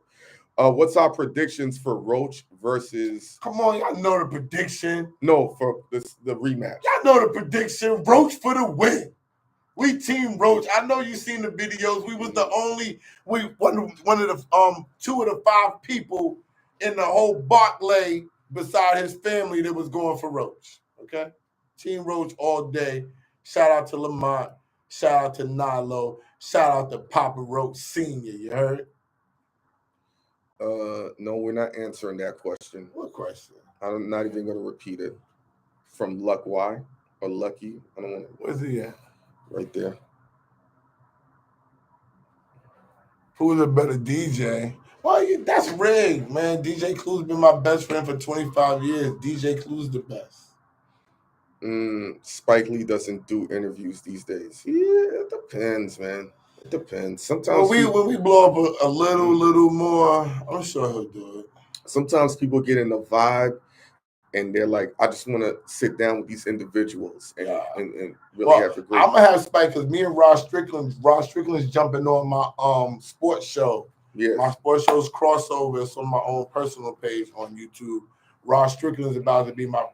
What's our predictions for Roach versus? Come on, y'all know the prediction. No, for the rematch. Y'all know the prediction. Roach for the win. We team Roach. I know you seen the videos. We was the only one of the 2 of the 5 people in the whole Barclay beside his family that was going for Roach. Okay, Team Roach all day. Shout out to Lamont. Shout out to Nilo. Shout out to Papa Roach Senior. You heard? No, we're not answering that question. What question? I'm not even going to repeat it. From Luck Y or Lucky. I don't want to. Where's he at? Right there. Who's a better DJ? Well, that's rigged, man. DJ Clue's been my best friend for 25 years. DJ Clue's the best. Spike Lee doesn't do interviews these days. Yeah, it depends, man. It depends. Sometimes when we blow up a little more, I'm sure he'll do it. Sometimes people get in the vibe and they're like, I just want to sit down with these individuals and really have a great. I'm gonna have Spike because me and Rod Strickland's jumping on my sports show. Yeah. My sports show's crossover. It's on my own personal page on YouTube. Rod Strickland's about to be my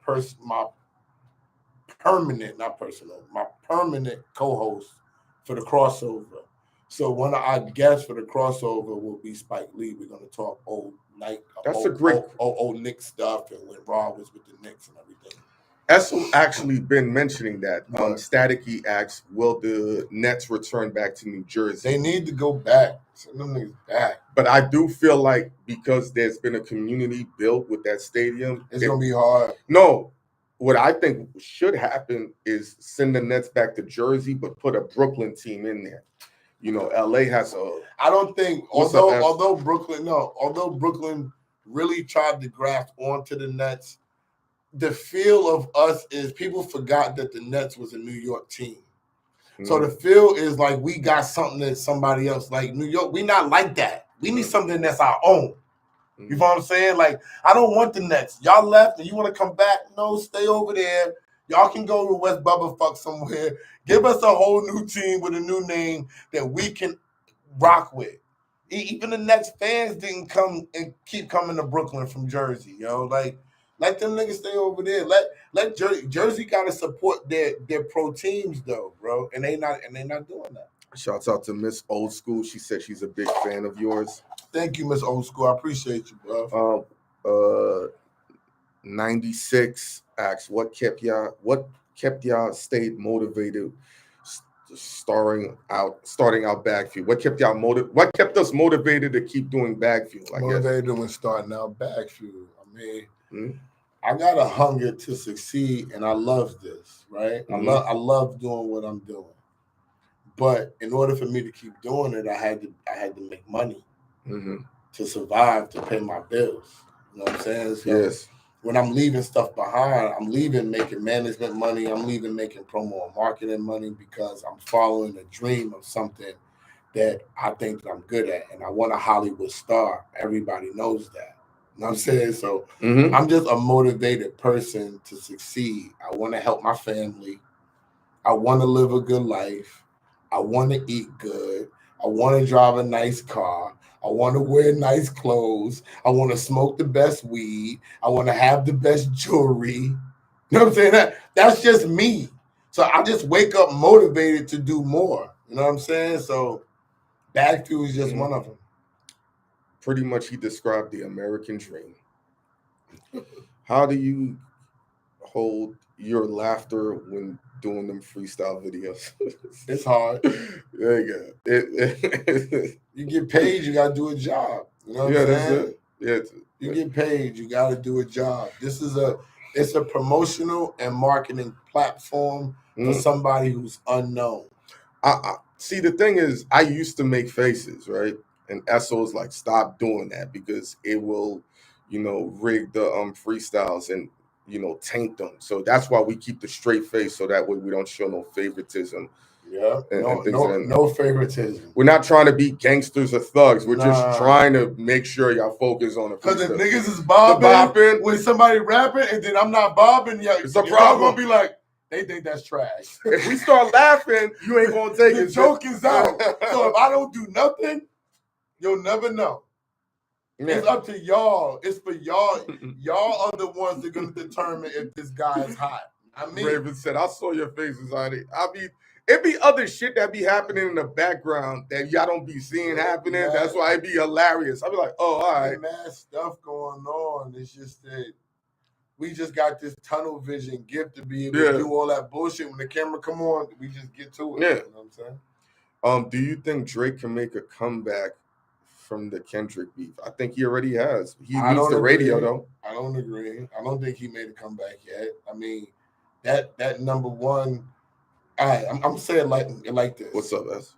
my permanent co-host for the crossover. So one of our guests for the crossover will be Spike Lee. We're going to talk old Knicks stuff and when Raw was with the Knicks and everything. Esso actually been mentioning that. Staticky asks, will the Nets return back to New Jersey? They need to go back. Send them niggas back. But I do feel like because there's been a community built with that stadium, it's going to be hard. No. What I think should happen is send the Nets back to Jersey, but put a Brooklyn team in there. You know, LA has a. I don't think, although Brooklyn really tried to graft onto the Nets, the feel of us is people forgot that the Nets was a New York team. Mm-hmm. So the feel is like we got something that somebody else, like New York, we not like that. We need something that's our own. You know what I'm saying? Like, I don't want the Nets. Y'all left and you want to come back? No, stay over there. Y'all can go to West Bubblefuck somewhere. Give us a whole new team with a new name that we can rock with. Even the Nets fans didn't come and keep coming to Brooklyn from Jersey, yo. Like, let them niggas stay over there. Let Jersey gotta support their pro teams though, bro. And they not doing that. Shouts out to Miss Old School. She said she's a big fan of yours. Thank you, Miss Old School. I appreciate you, bro. 96 asks, what kept y'all stayed motivated starting out Bagfuel? What kept us motivated to keep doing Bagfuel? Motivated when starting out Bagfuel. I mean, I got a hunger to succeed, and I love this, right? Mm-hmm. I love doing what I'm doing. But in order for me to keep doing it, I had to make money to survive, to pay my bills. You know what I'm saying? So yes. When I'm leaving stuff behind, I'm leaving making management money. I'm leaving making promo and marketing money because I'm following a dream of something that I think that I'm good at. And I want a Hollywood star. Everybody knows that. You know what I'm saying? So I'm just a motivated person to succeed. I want to help my family. I want to live a good life. I want to eat good. I want to drive a nice car. I want to wear nice clothes. I want to smoke the best weed. I want to have the best jewelry. You know what I'm saying? That's just me. So I just wake up motivated to do more. You know what I'm saying? So Bagfuel is just one of them. Pretty much he described the American dream. How do you hold your laughter when doing them freestyle videos? It's hard. There you go. You get paid, you gotta do a job. You know what I'm saying? That's it. You get paid, you gotta do a job. It's a promotional and marketing platform for somebody who's unknown. I see, the thing is, I used to make faces, right? And Esso is like, stop doing that because it will, rig the freestyles and taint them. So that's why we keep the straight face, so that way we don't show no favoritism. Yeah, no favoritism. We're not trying to be gangsters or thugs. We're just trying to make sure y'all focus on it. Because if niggas is bobbing when somebody rapping and then I'm not bobbing, it's a problem. Gonna be like, they think that's trash. If we start laughing, you ain't gonna take it. The joke is out. So if I don't do nothing, you'll never know. Yeah. It's up to y'all. It's for y'all. Y'all are the ones that are going to determine if this guy is hot. Raven said, I saw your faces on it. It be other shit that be happening in the background that y'all don't be seeing happening. That's why it be hilarious. I be like, oh, all right. Mad stuff going on. It's just that we just got this tunnel vision gift to be able to do all that bullshit. When the camera come on, we just get to it. Yeah. You know what I'm saying? Do you think Drake can make a comeback from the Kendrick beef? I think he already has. He needs the radio, though. I don't agree. I don't think he made a comeback yet. I mean, that number one. All right, I'm saying like this. What's up, S?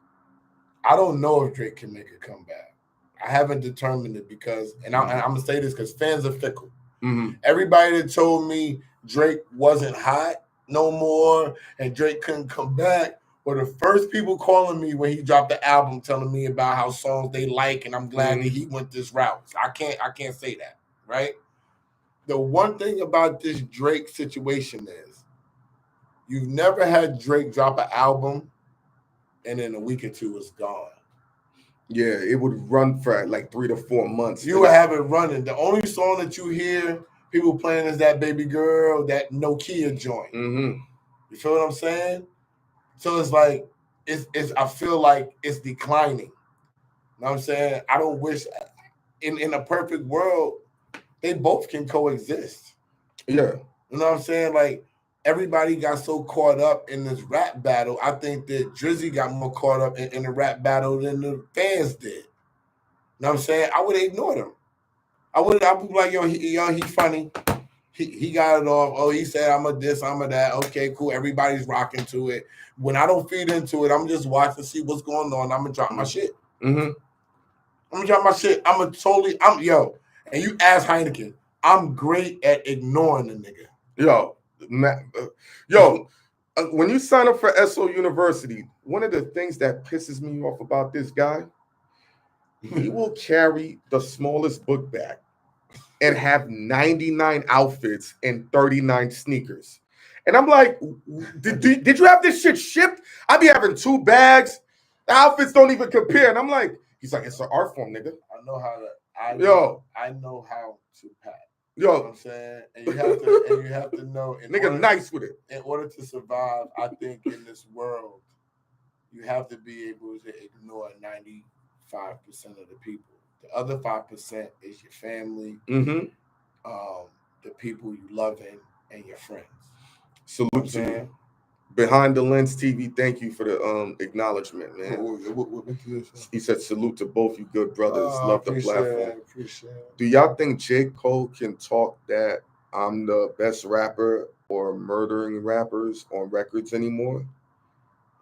I don't know if Drake can make a comeback. I haven't determined it because, and I'm gonna say this because fans are fickle. Everybody that told me Drake wasn't hot no more and Drake couldn't come back were the first people calling me when he dropped the album, telling me about how songs they like, and I'm glad that he went this route. I can't say that, right? The one thing about this Drake situation is you've never had Drake drop an album and in a week or two it's gone. Yeah, it would run for like 3 to 4 months. You would have it running. The only song that you hear people playing is that Baby Girl, that Nokia joint. You feel what I'm saying? So it's like it's I feel like it's declining. You know what I'm saying? I don't wish in a perfect world they both can coexist. Yeah. You know what I'm saying? Like everybody got so caught up in this rap battle. I think that Drizzy got more caught up in the rap battle than the fans did. You know what I'm saying? I would ignore them. I would be like, he's funny. He got it off. Oh, he said I'm a this, I'm a that. Okay, cool. Everybody's rocking to it. When I don't feed into it, I'm just watching, see what's going on. I'm gonna drop my shit. Mm-hmm. I'm gonna drop my shit. And you ask Hynaken, I'm great at ignoring the nigga. When you sign up for Esso University, one of the things that pisses me off about this guy, he will carry the smallest book bag and have 99 outfits and 39 sneakers. And I'm like, did you have this shit shipped? I be having 2 bags. The outfits don't even compare. And I'm like, he's like, it's an art form, nigga. I know how to pack. Yo, you know what I'm saying? And you have to know nigga nice with it. In order to survive, I think in this world, you have to be able to ignore 95% of the people. The other 5% is your family, the people you loving, and your friends. Salute to you. Behind the Lens TV, thank you for the acknowledgement, man. What he said, salute to both you good brothers. Love the platform. Appreciate it. Do y'all think J. Cole can talk that I'm the best rapper or murdering rappers on records anymore?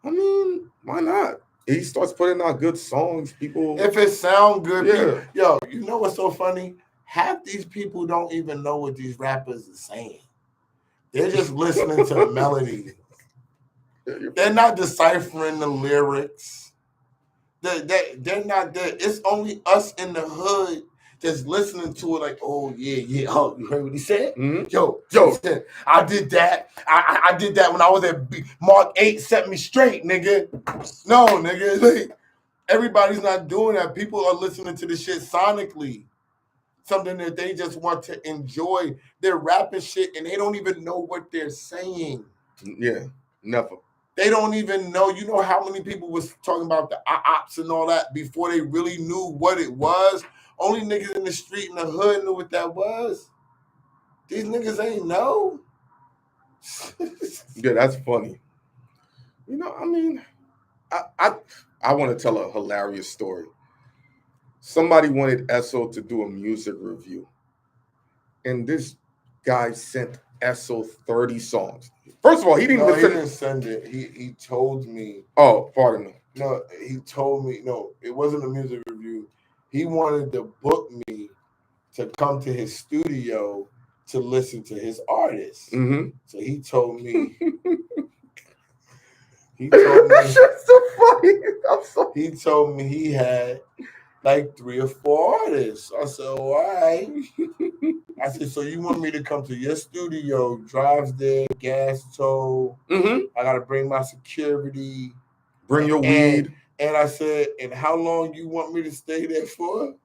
I mean, why not? He starts putting out good songs. People, if it sound good, yeah. You know what's so funny? Half these people don't even know what these rappers are saying. They're just listening to the melody. They're not deciphering the lyrics. They're not there. It's only us in the hood that's listening to it like, oh, yeah. Oh, you heard what he said? Mm-hmm. Yo, I did that. I did that when I was at Mark 8, set me straight, nigga. No, nigga. Like, everybody's not doing that. People are listening to the shit sonically. Something that they just want to enjoy. They're rapping shit and they don't even know what they're saying. Yeah, never. They don't even know. You know how many people was talking about the ops and all that before they really knew what it was? Only niggas in the street in the hood knew what that was. These niggas ain't know. Yeah, that's funny. You know, I mean, I want to tell a hilarious story. Somebody wanted Esso to do a music review. And this guy sent Esso 30 songs. First of all, he didn't send it. He told me. Oh, pardon me. No, he told me. No, it wasn't a music review. He wanted to book me to come to his studio to listen to his artists. Mm-hmm. So he told me. That shit's so funny. He told me he had like 3 or 4 artists. I said, all right. I said, so you want me to come to your studio, drives there, gas toll. Mm-hmm. I got to bring my security. Bring your weed. And I said, and how long you want me to stay there for?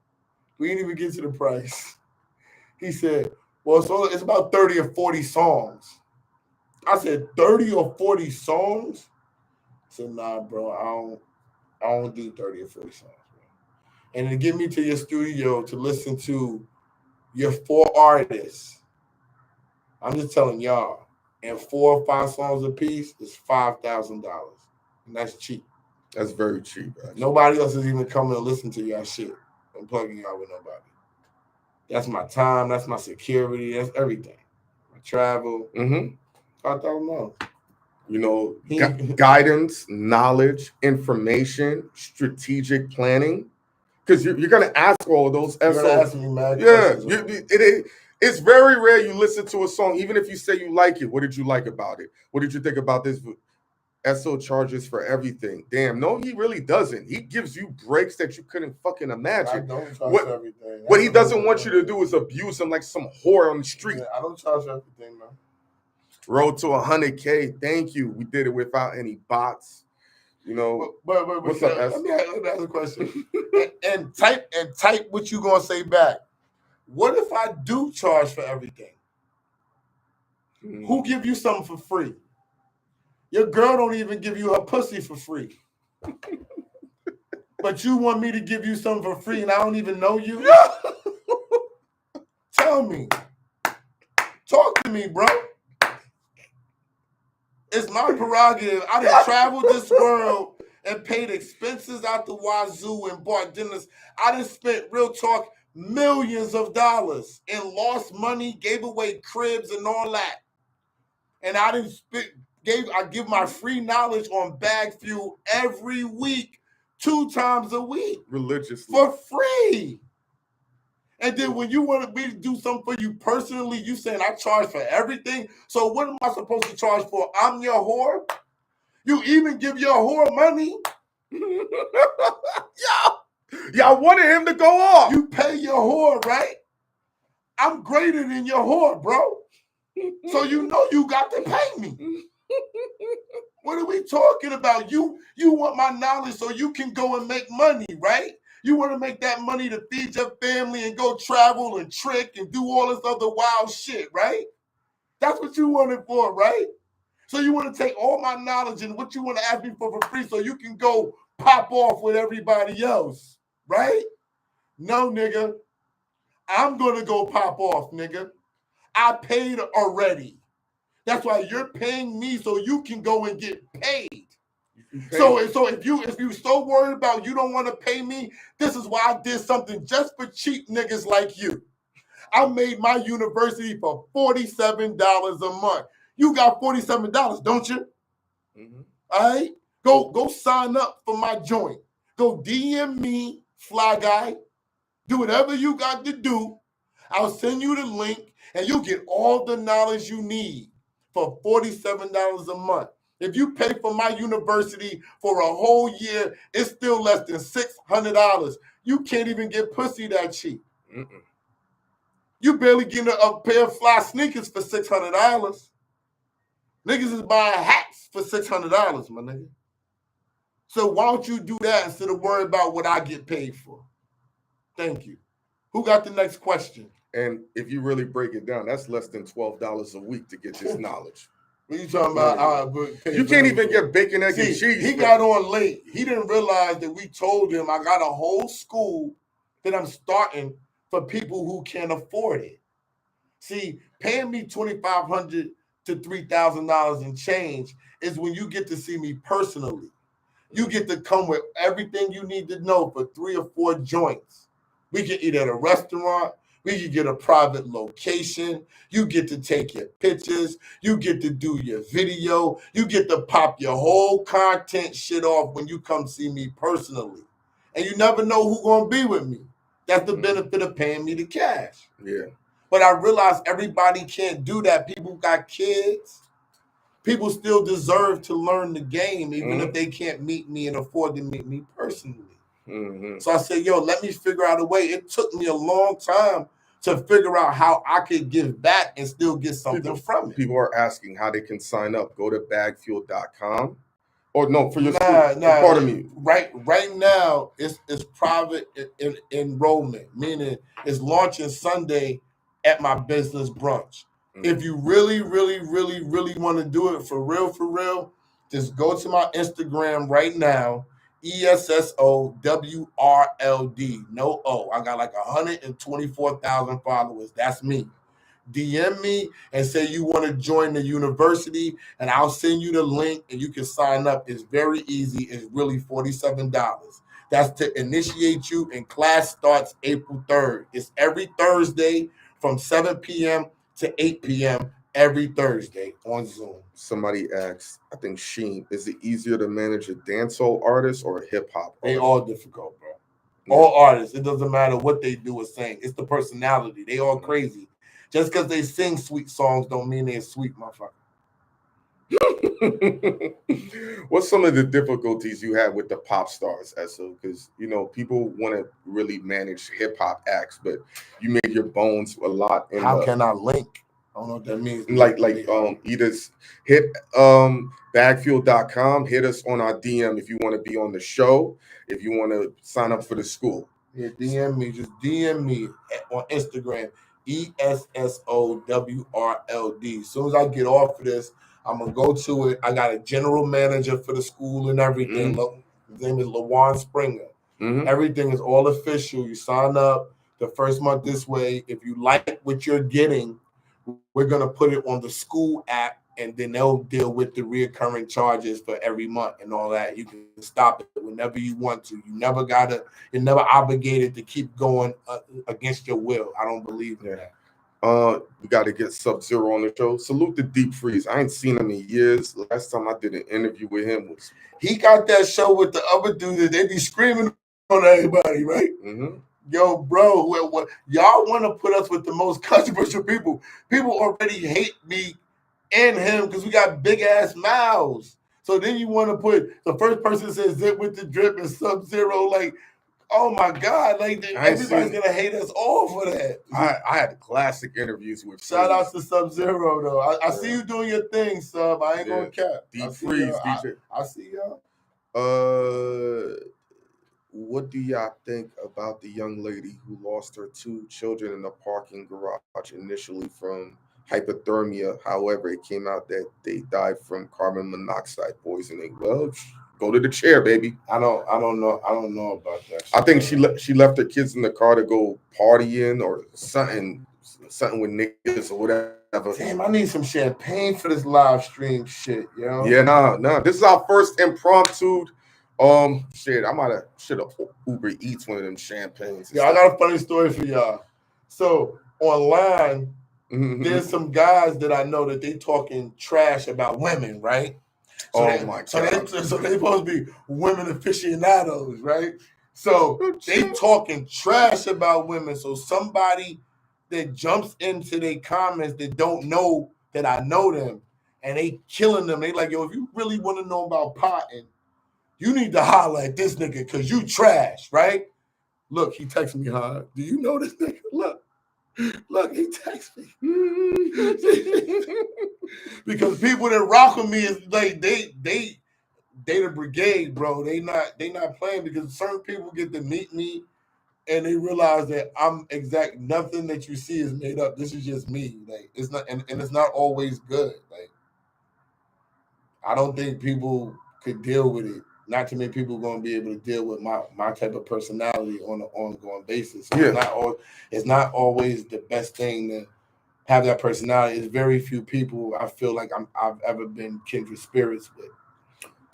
We didn't even get to the price. He said, well, so it's about 30 or 40 songs. I said, 30 or 40 songs? I said, nah, bro, I don't do 30 or 40 songs, bro. And to get me to your studio to listen to your 4 artists, I'm just telling y'all, and 4 or 5 songs a piece is $5,000. And that's cheap. That's very cheap. Actually. Nobody else is even coming to listen to y'all shit. I'm plugging y'all with nobody. That's my time. That's my security. That's everything. My travel. Mm-hmm. $5,000. You know, guidance, knowledge, information, strategic planning. Because you're going to ask all of those. You're going to ask me mad questions. It's very rare you listen to a song, even if you say you like it. What did you like about it? What did you think about this? Esso charges for everything. Damn, no, he really doesn't. He gives you breaks that you couldn't fucking imagine. I don't charge everything. What he doesn't want you to do is abuse him like some whore on the street. Yeah, I don't charge everything, man. Road to 100K. Thank you. We did it without any bots. You know. But what's up, let me ask a question. and type what you gonna say back. What if I do charge for everything? Who give you something for free? Your girl don't even give you her pussy for free. But you want me to give you something for free and I don't even know you? Tell me. Talk to me, bro. It's my prerogative. I done traveled this world and paid expenses out the wazoo and bought dinners. I done spent, real talk, millions of dollars and lost money, gave away cribs and all that. And I didn't I give my free knowledge on Bagfuel every week, 2 times a week. Religiously. For free. And then when you want me to do something for you personally, you saying I charge for everything. So what am I supposed to charge for? I'm your whore? You even give your whore money? Y'all wanted him to go off. You pay your whore, right? I'm greater than your whore, bro. So you know you got to pay me. What are we talking about? You want my knowledge so you can go and make money, right? You want to make that money to feed your family and go travel and trick and do all this other wild shit, right? That's what you want it for, right? So you want to take all my knowledge and what you want to ask me for free so you can go pop off with everybody else, right? No, nigga. I'm going to go pop off, nigga. I paid already. That's why you're paying me so you can go and get paid. So if you so worried about you don't want to pay me, this is why I did something just for cheap niggas like you. I made my university for $47 a month. You got $47, don't you? Mm-hmm. All right? Go sign up for my joint. Go DM me, Fly Guy. Do whatever you got to do. I'll send you the link, and you'll get all the knowledge you need for $47 a month. If you pay for my university for a whole year, it's still less than $600. You can't even get pussy that cheap. Mm-mm. You barely getting a pair of fly sneakers for $600. Niggas is buying hats for $600, my nigga. So why don't you do that instead of worry about what I get paid for? Thank you. Who got the next question? And if you really break it down, that's less than $12 a week to get this knowledge. What you talking about? You can't even get bacon, egg, and cheese. He got on late. He didn't realize that we told him I got a whole school that I'm starting for people who can't afford it. See, paying me $2,500 to $3,000 and change is when you get to see me personally. You get to come with everything you need to know for 3 or 4 joints. We can eat at a restaurant. We can get a private location. You get to take your pictures. You get to do your video. You get to pop your whole content shit off when you come see me personally. And you never know who's going to be with me. That's the benefit of paying me the cash. Yeah. But I realize everybody can't do that. People got kids. People still deserve to learn the game, even if they can't meet me and afford to meet me personally. Mm-hmm. So I said, yo, let me figure out a way. It took me a long time to figure out how I could give back and still get something from it. People are asking how they can sign up. Go to bagfuel.com. Or no, for your school. Pardon me. Right now, it's private enrollment, meaning it's launching Sunday at my business brunch. Mm-hmm. If you really, really, really, really want to do it for real, just go to my Instagram right now. ESSOWRLD, no O. I got like 124,000 followers. That's me. DM me and say you want to join the university, and I'll send you the link and you can sign up. It's very easy. It's really $47. That's to initiate you, and class starts April 3rd. It's every Thursday from 7 p.m. to 8 p.m. every Thursday on Zoom. Somebody asked, I think Sheen, is it easier to manage a dancehall artist or a hip-hop artist? They all difficult, bro. Yeah. All artists. It doesn't matter what they do or sing. It's the personality. They all crazy. Just because they sing sweet songs don't mean they're sweet, motherfucker. What's some of the difficulties you had with the pop stars, Esso? Because, you know, people want to really manage hip-hop acts, but you made your bones a lot. How can I link? I don't know what that means. Either hit bagfuel.com, hit us on our DM if you want to be on the show, if you want to sign up for the school. Yeah, DM me. Just DM me on Instagram, ESSOWRLD. As soon as I get off of this, I'm gonna go to it. I got a general manager for the school and everything. His name is Lawan Springer. Everything is all official. You sign up the first month this way. If you like what you're getting, we're gonna put it on the school app, and then they'll deal with the reoccurring charges for every month and all that. You can stop it whenever you want to. You're never obligated to keep going against your will. I don't believe in that. We got to get Sub-Zero on the show. Salute the Deep Freeze. I ain't seen him in years. Last time I did an interview with him was he got that show with the other dude that they be screaming on everybody, right? Yo, bro, what y'all want to put us with the most controversial people? People already hate me and him because we got big ass mouths. So then you want to put the first person that says Zip with the Drip and Sub-Zero, like, oh my God, like everybody's gonna hate us all for that. I had classic interviews with shout out to Sub-Zero though. I see you doing your thing, Sub. I ain't gonna cap. Deep Freeze, DJ. I see y'all. What do y'all think about the young lady who lost her 2 children in a parking garage initially from hypothermia? However, it came out that they died from carbon monoxide poisoning. Well, go to the chair, baby. I don't know about that. I think she left her kids in the car to go partying or something with niggas or whatever. Damn, I need some champagne for this live stream shit, yo. Yeah, no. This is our first impromptu. Shit, I should have Uber Eats one of them champagnes. Yeah, I got a funny story for y'all. So online, there's some guys that I know that they talking trash about women, right? So my God. So they supposed to be women aficionados, right? So they talking trash about women. So somebody that jumps into their comments that don't know that I know them, and they killing them. They like, yo, if you really want to know about potting, you need to holler at this nigga because you trash, right? Look, he texted me hard. Do you know this nigga? Look, he texted me. Because people that rock with me is like they the brigade, bro. They not playing because certain people get to meet me and they realize that I'm exact. Nothing that you see is made up. This is just me. Like it's not, and it's not always good. Like I don't think people could deal with it. Not too many people going to be able to deal with my type of personality on an ongoing basis. So it's not always the best thing to have that personality. It's very few people I feel like I've ever been kindred spirits with.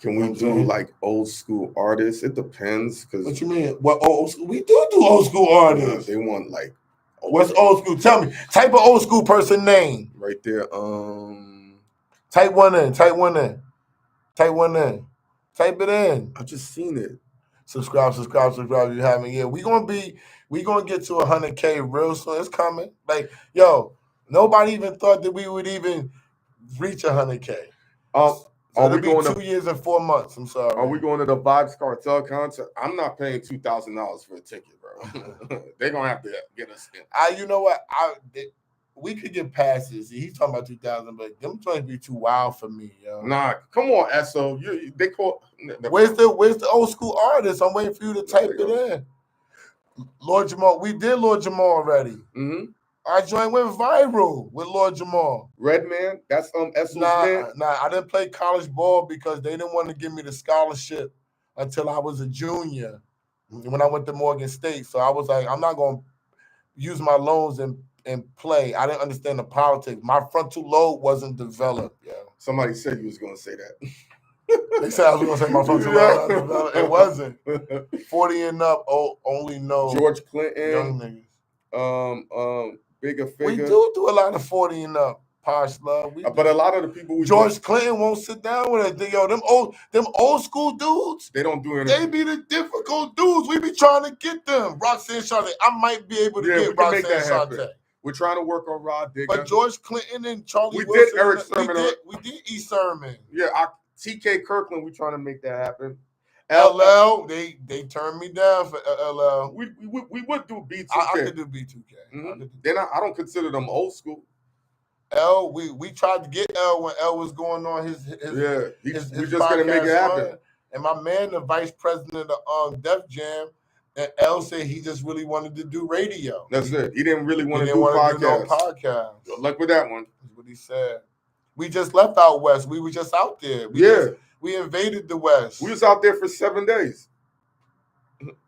Can we do like old school artists? It depends. What you mean? What old school? We do old school artists. They want like what's old school? Tell me. Type of old school person name. Right there. Type one in. Type it in. I just seen it. Subscribe. You haven't yet. We gonna get to 100K real soon. It's coming. Like, yo, nobody even thought that we would even reach 100K. So are we going 2 years and 4 months? I'm sorry. Are we going to the Vibes Cartel concert? I'm not paying $2,000 for a ticket, bro. They're gonna have to get us in. You know what? We could get passes. He's talking about 2,000, but them trying to be too wild for me, yo. Nah, come on, Esso. They call. Where's the old school artist? I'm waiting for you to type it in. Lord Jamal, we did Lord Jamal already. Our joint went viral with Lord Jamal. Redman, that's Esso's man. Nah, I didn't play college ball because they didn't want to give me the scholarship until I was a junior when I went to Morgan State. So I was like, I'm not gonna use my loans and play. I didn't understand the politics. My frontal lobe wasn't developed. Yeah. Somebody said you was gonna say that. They said I was gonna say my frontal lobe wasn't developed. It wasn't. 40 and up only know George Clinton, young niggas. Bigger figure. We do a lot of 40 and up. Posh love. But a lot of the people George Clinton won't sit down with us. Yo, them old school dudes. They don't do anything. They be the difficult dudes. We be trying to get them. Roxanne Shante. I might be able to get Roxanne Shante. We're trying to work on Rod Digger. But George Clinton and Charlie we Wilson. Did Eric Sermon. We did E. Sermon. Yeah, TK Kirkland. We trying to make that happen. LL, they turned me down for LL. We would do B2K. I could do B2K. Then I don't consider them old school. L, we tried to get L when L was going on his we just gonna make it happen. And my man, the vice president of Def Jam, and L said he just really wanted to do radio. That's it. He didn't really want to do podcast. No podcast. Good luck with that one. That's what he said. We just left out west. We were just out there. We invaded the west. We was out there for 7 days.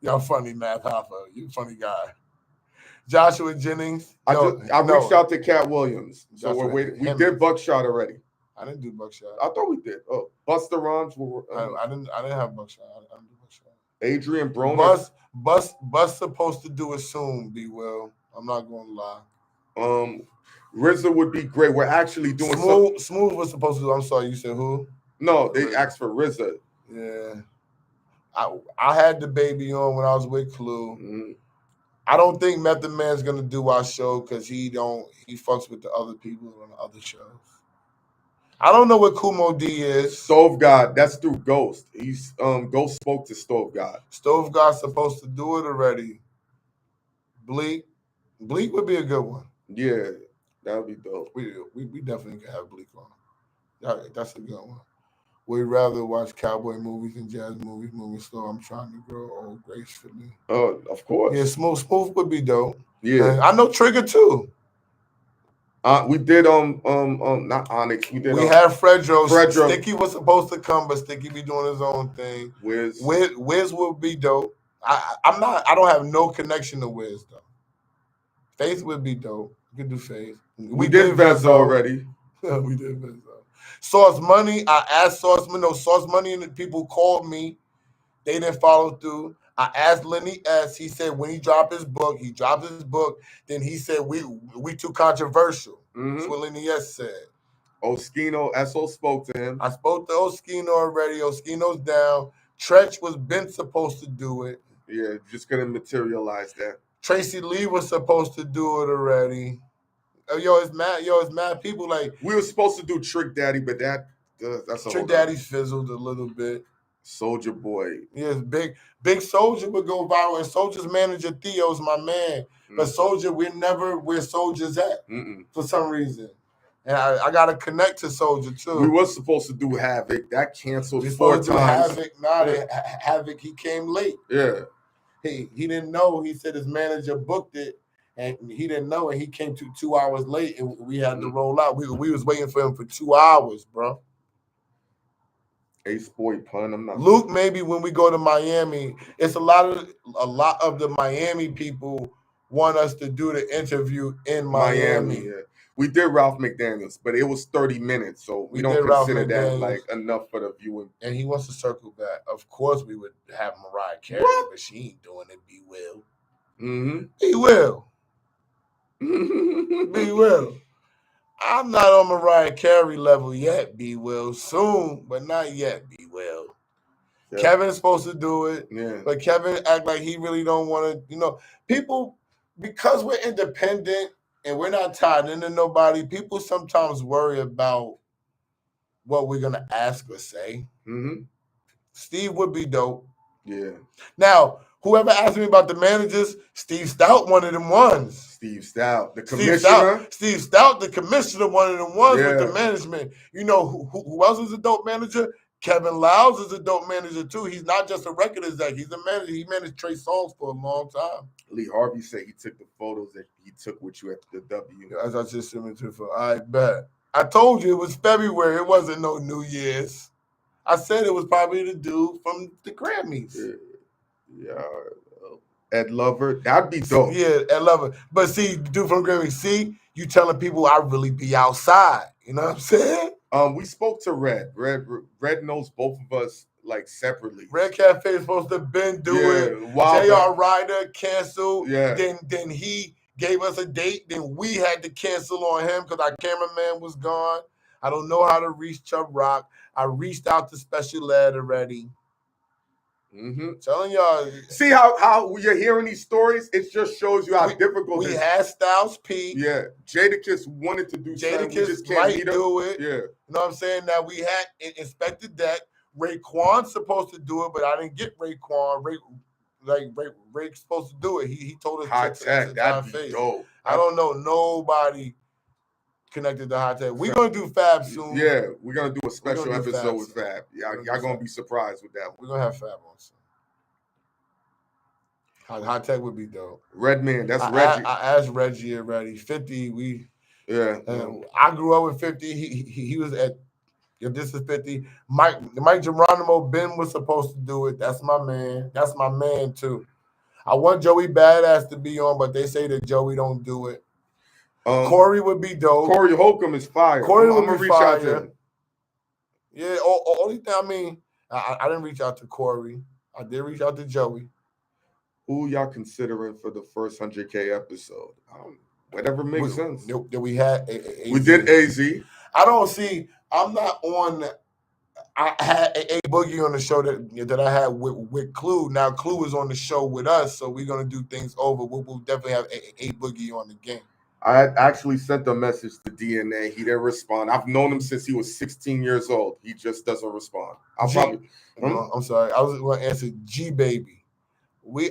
Y'all funny, Math Hoffa. You funny guy. Joshua Jennings. I reached out to Cat Williams. So we're waiting. We did Buckshot already. I didn't do Buckshot. I thought we did. Oh, Buster Rhymes. I didn't have Buckshot. I didn't do Buckshot. Adrian Broner. Bus supposed to do it soon, B Will. I'm not gonna lie. RZA would be great. We're actually doing Smooth was supposed to do. I'm sorry, you said who? No, they asked for RZA. Yeah. I had the baby on when I was with Clue. Mm-hmm. I don't think Method Man's gonna do our show because he fucks with the other people on the other shows. I don't know what Kumo D is. Stove God, that's through Ghost. He's Ghost spoke to Stove God. Stove God's supposed to do it already. Bleak would be a good one. Yeah, that would be dope. We definitely could have Bleak on. That's a good one. We'd rather watch cowboy movies and jazz movies moving slow. I'm trying to grow old gracefully. Oh, of course. Yeah, Smooth would be dope. Yeah, and I know Trigger too. We did not Onyx. We had Fredro. Sticky was supposed to come, but Sticky be doing his own thing. Wiz would be dope. I don't have no connection to Wiz though. Faith would be dope. We could do Faith. We did Vezzo already. We did Vezzo. Source Money. I asked Source Money. No, Source Money and the people called me. They didn't follow through. I asked Lenny S. He said when he dropped his book, then he said we too controversial. Mm-hmm. That's what Lenny S. said. Oskino, Esso spoke to him. I spoke to Oskino already. Oskino's down. Tretch was been supposed to do it. Yeah, just couldn't materialize that. Tracy Lee was supposed to do it already. It's mad people like we were supposed to do Trick Daddy, but that's Trick Daddy's fizzled a little bit. Soldier Boy. Yes, big Soldier would go viral. And Soldier's manager Theo's my man. But Soldier, we're never where Soldier's at for some reason. And I gotta connect to Soldier too. We were supposed to do Havoc. That canceled 4 times. Havoc, he came late. Yeah. He didn't know. He said his manager booked it. And he didn't know, and he came 2 hours late, and we had to roll out. We was waiting for him for 2 hours, bro. Ace Boy pun. I'm not. Luke, maybe when we go to Miami, it's a lot of the Miami people want us to do the interview in Miami. Yeah. We did Ralph McDaniels, but it was 30 minutes, so we don't consider that like enough for the viewing. And he wants to circle back. Of course, we would have Mariah Carey, but she ain't doing it. Be will. Mm-hmm. He will. Be will. I'm not on Mariah Carey level yet, Be will. Soon, but not yet, Be will. Yeah. Kevin's supposed to do it, but Kevin act like he really don't want to, people, because we're independent and we're not tied into nobody, people sometimes worry about what we're going to ask or say. Mm-hmm. Steve would be dope. Yeah. Now, whoever asked me about the managers, Steve Stout, one of them ones. Steve Stout, the commissioner. Steve Stout, the commissioner, one of them ones with the management. You know who else is a dope manager? Kevin Lyles is a dope manager too. He's not just a record exec. He's a manager. He managed Trey Songz for a long time. Lee Harvey said he took the photos that he took with you at the W. As I just sent to for. I bet. I told you it was February. It wasn't no New Year's. I said it was probably the dude from the Grammys. Yeah. Ed Lover. That'd be dope. Yeah, Ed Lover. But see, dude from Grammys, you telling people I really be outside. You know what I'm saying? We spoke to Red. Red knows both of us like separately. Red Cafe is supposed to been do it. JR Ryder canceled. Yeah. Then he gave us a date. Then we had to cancel on him because our cameraman was gone. I don't know how to reach Chubb Rock. I reached out to Special Ed already. Mm-hmm. Telling y'all. See how you're hearing these stories? It just shows you how difficult we had Styles P. Yeah. Jadakiss wanted to do something. Jadakiss might do it. Yeah. You know what I'm saying? Now we had Inspector Deck. Raekwon's supposed to do it, but I didn't get Raekwon. Rae's supposed to do it. He told us High Tech. That'd be dope. I don't know nobody connected to High Tech. We're gonna do Fab soon. Yeah, we're gonna do a special episode with Fab. Y'all gonna be surprised with that one. We're gonna have Fab on soon. High Tech would be dope. Redman, that's Reggie. I asked Reggie already. 50, Yeah. And I grew up with 50. He was at. If this is 50, Mike Geronimo, Ben was supposed to do it. That's my man. That's my man too. I want Joey Badass to be on, but they say that Joey don't do it. Corey would be dope. Corey Holcomb is fire. Corey I'm would gonna be reach fire. out to him. Yeah. Only thing, I mean, I didn't reach out to Corey. I did reach out to Joey. Who y'all considering for the first 100K episode? Whatever makes sense. That we had. We did AZ. I don't see. I'm not on. I had a Boogie on the show that I had with Clue. Now Clue is on the show with us, so we're gonna do things over. We'll definitely have a Boogie on the game. I had actually sent a message to DNA. He didn't respond. I've known him since he was 16 years old. He just doesn't respond. I'm sorry. I was going to answer G Baby.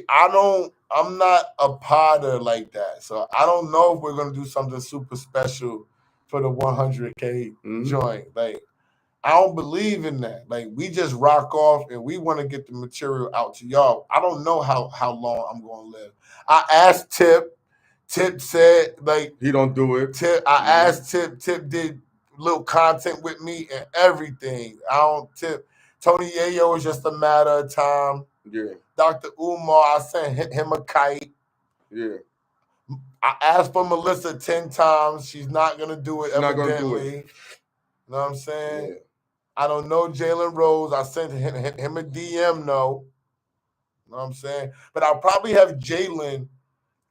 I'm not a potter like that, so I don't know if we're gonna do something super special for the 100K joint. Like, I don't believe in that. Like, we just rock off and we want to get the material out to y'all. I don't know how long I'm going to live. I asked Tip. Tip said, like, he don't do it. I asked Tip. Tip did little content with me and everything. Tip. Tony Yayo is just a matter of time. Yeah. Dr. Umar, I sent him a kite. Yeah. I asked for Melissa 10 times. She's not going to do it, evidently. Not gonna do it. You know what I'm saying? Yeah. I don't know Jalen Rose. I sent him a DM, no. You know what I'm saying? But I'll probably have Jalen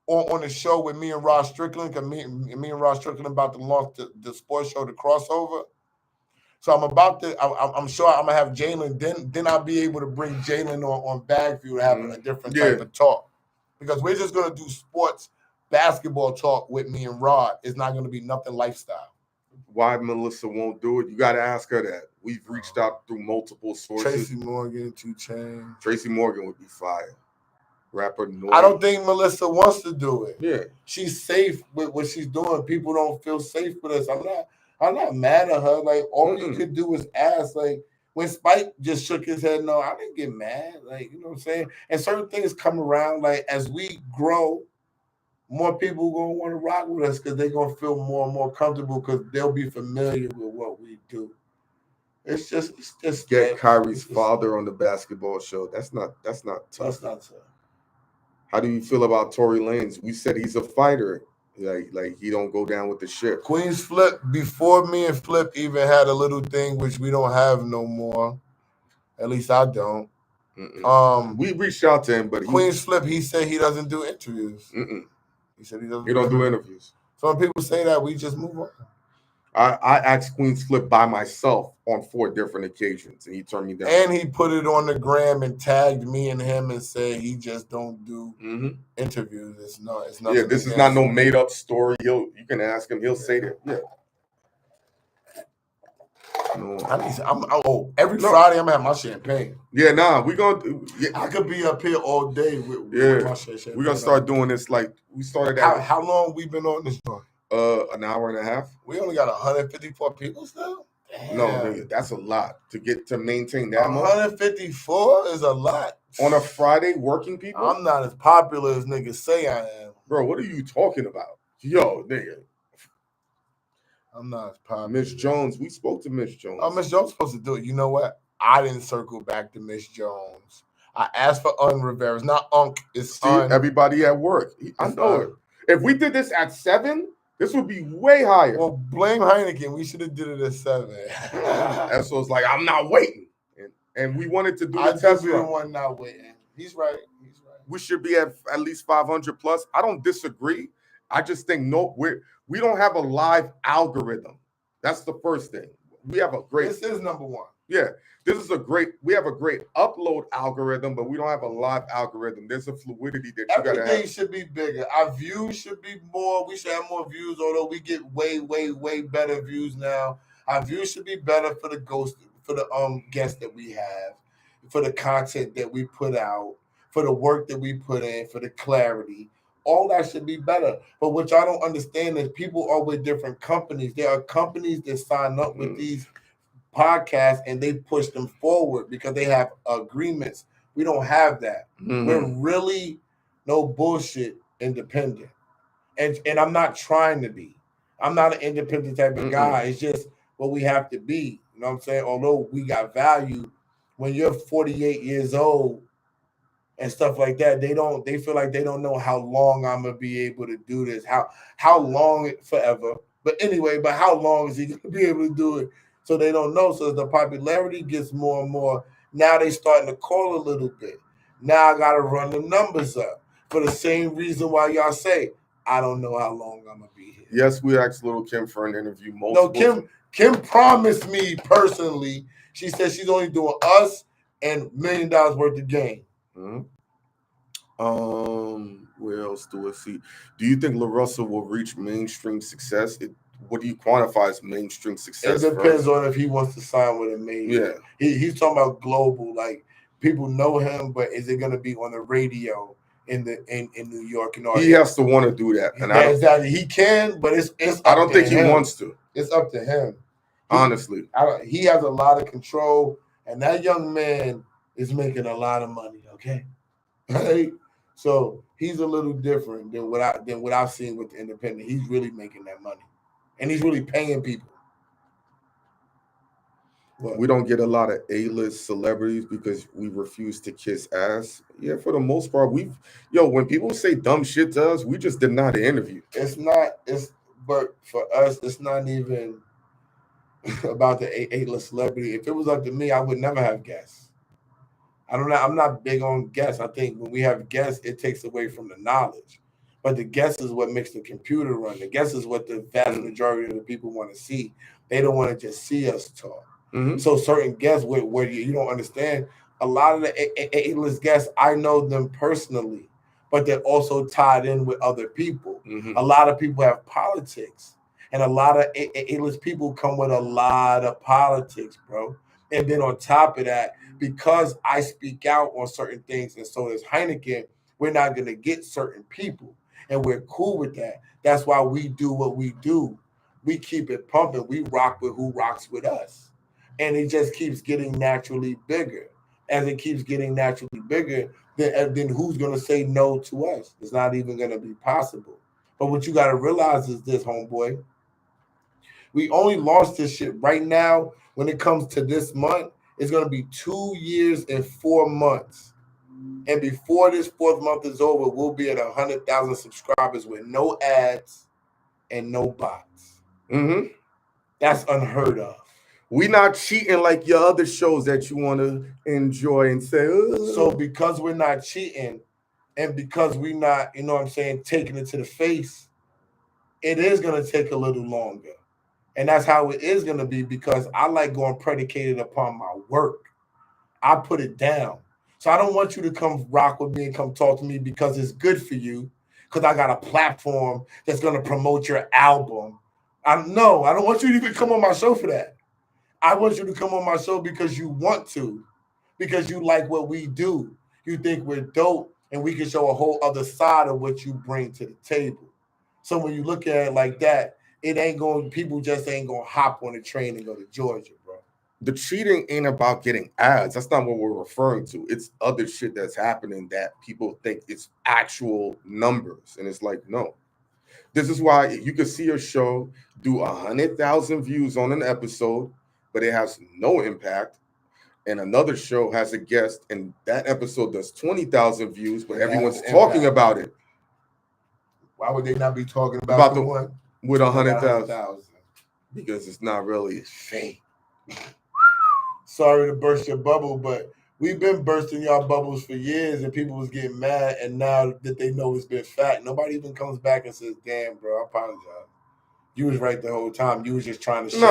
on the show with me and Ross Strickland, because me and Ross Strickland about to launch the sports show, The Crossover. So I'm sure I'm going to have Jalen. Then I'll be able to bring Jalen on Bagfuel to have a different type of talk. Because we're just going to do sports, basketball talk with me and Rod. It's not going to be nothing lifestyle. Why Melissa won't do it? You got to ask her that. We've reached out through multiple sources. Tracy Morgan, 2 Chainz. Tracy Morgan would be fire. Rapper Noir. I don't think Melissa wants to do it. Yeah. She's safe with what she's doing. People don't feel safe with us. I'm not mad at her. Like, all you could do is ask. Like, when Spike just shook his head, no, I didn't get mad. Like, you know what I'm saying? And certain things come around. Like, as we grow, more people going to want to rock with us because they're going to feel more and more comfortable because they'll be familiar with what we do. It's just get Kyrie's father on the basketball show. That's not tough. That's not tough. How do you feel about Tory Lanez? We said he's a fighter. Like he don't go down with the ship. Queen's Flip, before me and Flip even had a little thing, which we don't have no more. At least I don't. We reached out to him, but Queen's Flip, he said he doesn't do interviews. He said he doesn't. He don't do interviews. So when people say that, we just move on. I asked Queen's Flip by myself on 4 different occasions, and he turned me down. And he put it on the gram and tagged me and him and said he just don't do interviews. It's nothing. Yeah, this is not no made up story. You can ask him. He'll say that. Yeah. No. Every Friday I'm gonna have my champagne. Yeah, we gonna. I could be up here all day with my champagne. We're gonna start doing this like we started. How long we been on this joint? An hour and a half. We only got 154 people still. Damn. No, nigga, that's a lot to maintain that. 154 is a lot on a Friday. Working people. I'm not as popular as niggas say I am, bro. What are you talking about, yo, nigga? I'm not as popular. Miss Jones, we spoke to Miss Jones. Oh, Miss Jones supposed to do it. You know what? I didn't circle back to Miss Jones. I asked for Rivera. It's not Unc. It's everybody at work. I know it. If we did this at 7. This would be way higher. Well, blame Hynaken. We should have did it at 7. Esso's like, I'm not waiting. And we wanted to do the test run. One not waiting. He's right. We should be at least 500 plus. I don't disagree. I just think we don't have a live algorithm. That's the first thing. We have a great. This is number 1. Yeah. We have a great upload algorithm, but we don't have a live algorithm. There's a fluidity that you got to have. Everything should be bigger. Our views should be more. We should have more views, although we get way, way, way better views now. Our views should be better for the guests that we have, for the content that we put out, for the work that we put in, for the clarity. All that should be better. But what y'all don't understand is people are with different companies. There are companies that sign up with these podcasts and they push them forward because they have agreements. We don't have that. We're really no bullshit independent. And I'm not trying to be. I'm not an independent type of guy. It's just what we have to be. You know what I'm saying? Although we got value, when you're 48 years old and stuff like that, they feel like they don't know how long I'm gonna be able to do this. How long forever. But anyway, but how long is he gonna be able to do it? So they don't know. So as the popularity gets more and more, now they starting to call a little bit. Now I gotta run the numbers up for the same reason why y'all say, I don't know how long I'm gonna be here. Yes, we asked Little Kim for an interview. No, Kim promised me personally. She said she's only doing us and $1 million worth of game. Where else do I see? Do you think LaRussell will reach mainstream success? What do you quantify as mainstream success? It depends on if he wants to sign with a major. Yeah, He's talking about global, like people know him, but is it going to be on the radio in New York and all? He has to want to do that, and exactly he can, but it's. I don't think he wants to. It's up to him. Honestly, he has a lot of control, and that young man is making a lot of money. Okay, right. So he's a little different than what I've seen with the independent. He's really making that money, and he's really paying people. We don't get a lot of A-list celebrities because we refuse to kiss ass. Yeah, for the most part, when people say dumb shit to us, we just deny the interview. But for us, it's not even about the A-list celebrity. If it was up to me, I would never have guests. I'm not big on guests. I think when we have guests, it takes away from the knowledge. But the guest is what makes the computer run. The guest is what the vast majority of the people want to see. They don't want to just see us talk. So certain guests where you don't understand, a lot of the A-list guests, I know them personally, but they're also tied in with other people. A lot of people have politics, and a lot of A-list people come with a lot of politics, bro. And then on top of that, because I speak out on certain things, and so does Hynaken, we're not going to get certain people. And we're cool with that. That's why we do what we do. We keep it pumping. We rock with who rocks with us. And it just keeps getting naturally bigger. As it keeps getting naturally bigger, then who's going to say no to us? It's not even going to be possible. But what you got to realize is this, homeboy. We only launched this shit right now. When it comes to this month, it's going to be 2 years and 4 months. And before this 4th month is over, we'll be at 100,000 subscribers with no ads and no bots. That's unheard of. We not cheating like your other shows that you want to enjoy and say. Ugh. So because we're not cheating, and because we're not, you know what I'm saying, taking it to the face, it is going to take a little longer. And that's how it is going to be, because I like going predicated upon my work. I put it down. So I don't want you to come rock with me and come talk to me because it's good for you, because I got a platform that's going to promote your album. I don't want you to even come on my show for that. I want you to come on my show because you want to, because you like what we do. You think we're dope, and we can show a whole other side of what you bring to the table. So when you look at it like that, people just ain't going to hop on the train and go to Georgia, bro. The cheating ain't about getting ads. That's not what we're referring to. It's other shit that's happening that people think it's actual numbers. And it's like, no. This is why you can see a show do 100,000 views on an episode, but it has no impact. And another show has a guest, and that episode does 20,000 views, but everyone's talking about it. Why would they not be talking about the one with 100,000? Because it's not really fake. Sorry to burst your bubble, but we've been bursting y'all bubbles for years, and people was getting mad. And now that they know it's been fact, nobody even comes back and says, "Damn, bro, I apologize. You was right the whole time. You was just trying to." You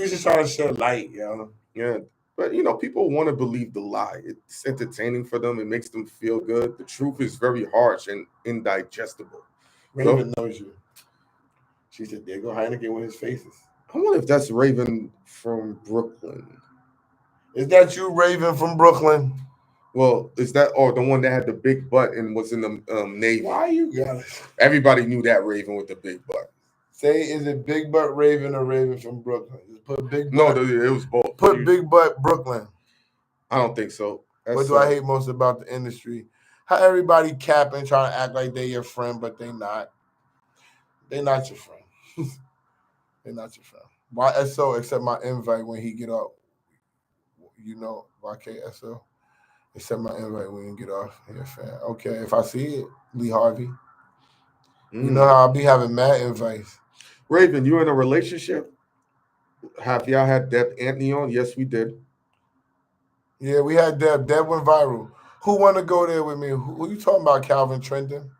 was just trying to shed light, yo. Yeah, but people want to believe the lie. It's entertaining for them. It makes them feel good. The truth is very harsh and indigestible. Raven knows you. She said, "There go Hynaken with his faces." I wonder if that's Raven from Brooklyn. Is that you, Raven from Brooklyn? Well, is that the one that had the big butt and was in the Navy? Why you guys? Everybody knew that Raven with the big butt. Say, is it Big Butt Raven or Raven from Brooklyn? Just put Big Butt. No, it was both. Put Big Butt Brooklyn. I don't think so. What do I hate most about the industry? How everybody capping, trying to act like they your friend, but they not. They not your friend. They not your friend. Why Esso accept my invite when he get up? You know, why can't Esso accept my invite when he get off? Yeah, fan. Okay, if I see it, Lee Harvey. You know how I be having mad invites. Raven, you in a relationship? Have y'all had Deb Anthony on? Yes, we did. Yeah, we had Deb. Deb went viral. Who want to go there with me? Who you talking about, Calvin Trendon?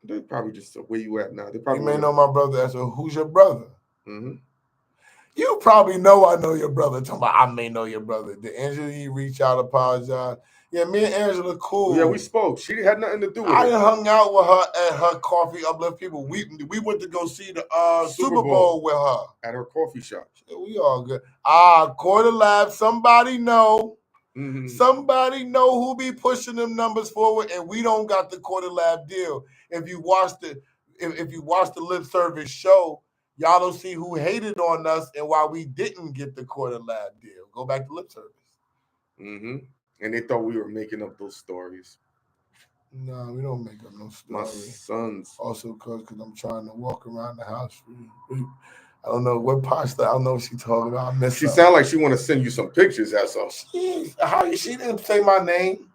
They're probably just where you at now. They You probably may know my brother. So who's your brother? You probably know I know your brother. Talking about I may know your brother. Did Angela reach out, apologize? Yeah, me and Angela cool. Yeah, we spoke. She had nothing to do with I it. hung out with her at her Coffee Uplift people. We went to go see the Super Bowl with her at her coffee shop. We all good. Quarter lab. Somebody know. Somebody know who be pushing them numbers forward, and we don't got the quarter lab deal. If you watch the lip service show, y'all don't see who hated on us and why we didn't get the quarter lab deal. Go back to lip service. And they thought we were making up those stories. No, we don't make up no stories. My sons. Also, because I'm trying to walk around the house. I don't know what pasta. I don't know what she's talking about. She sound like she want to send you some pictures. That's all. She didn't say my name.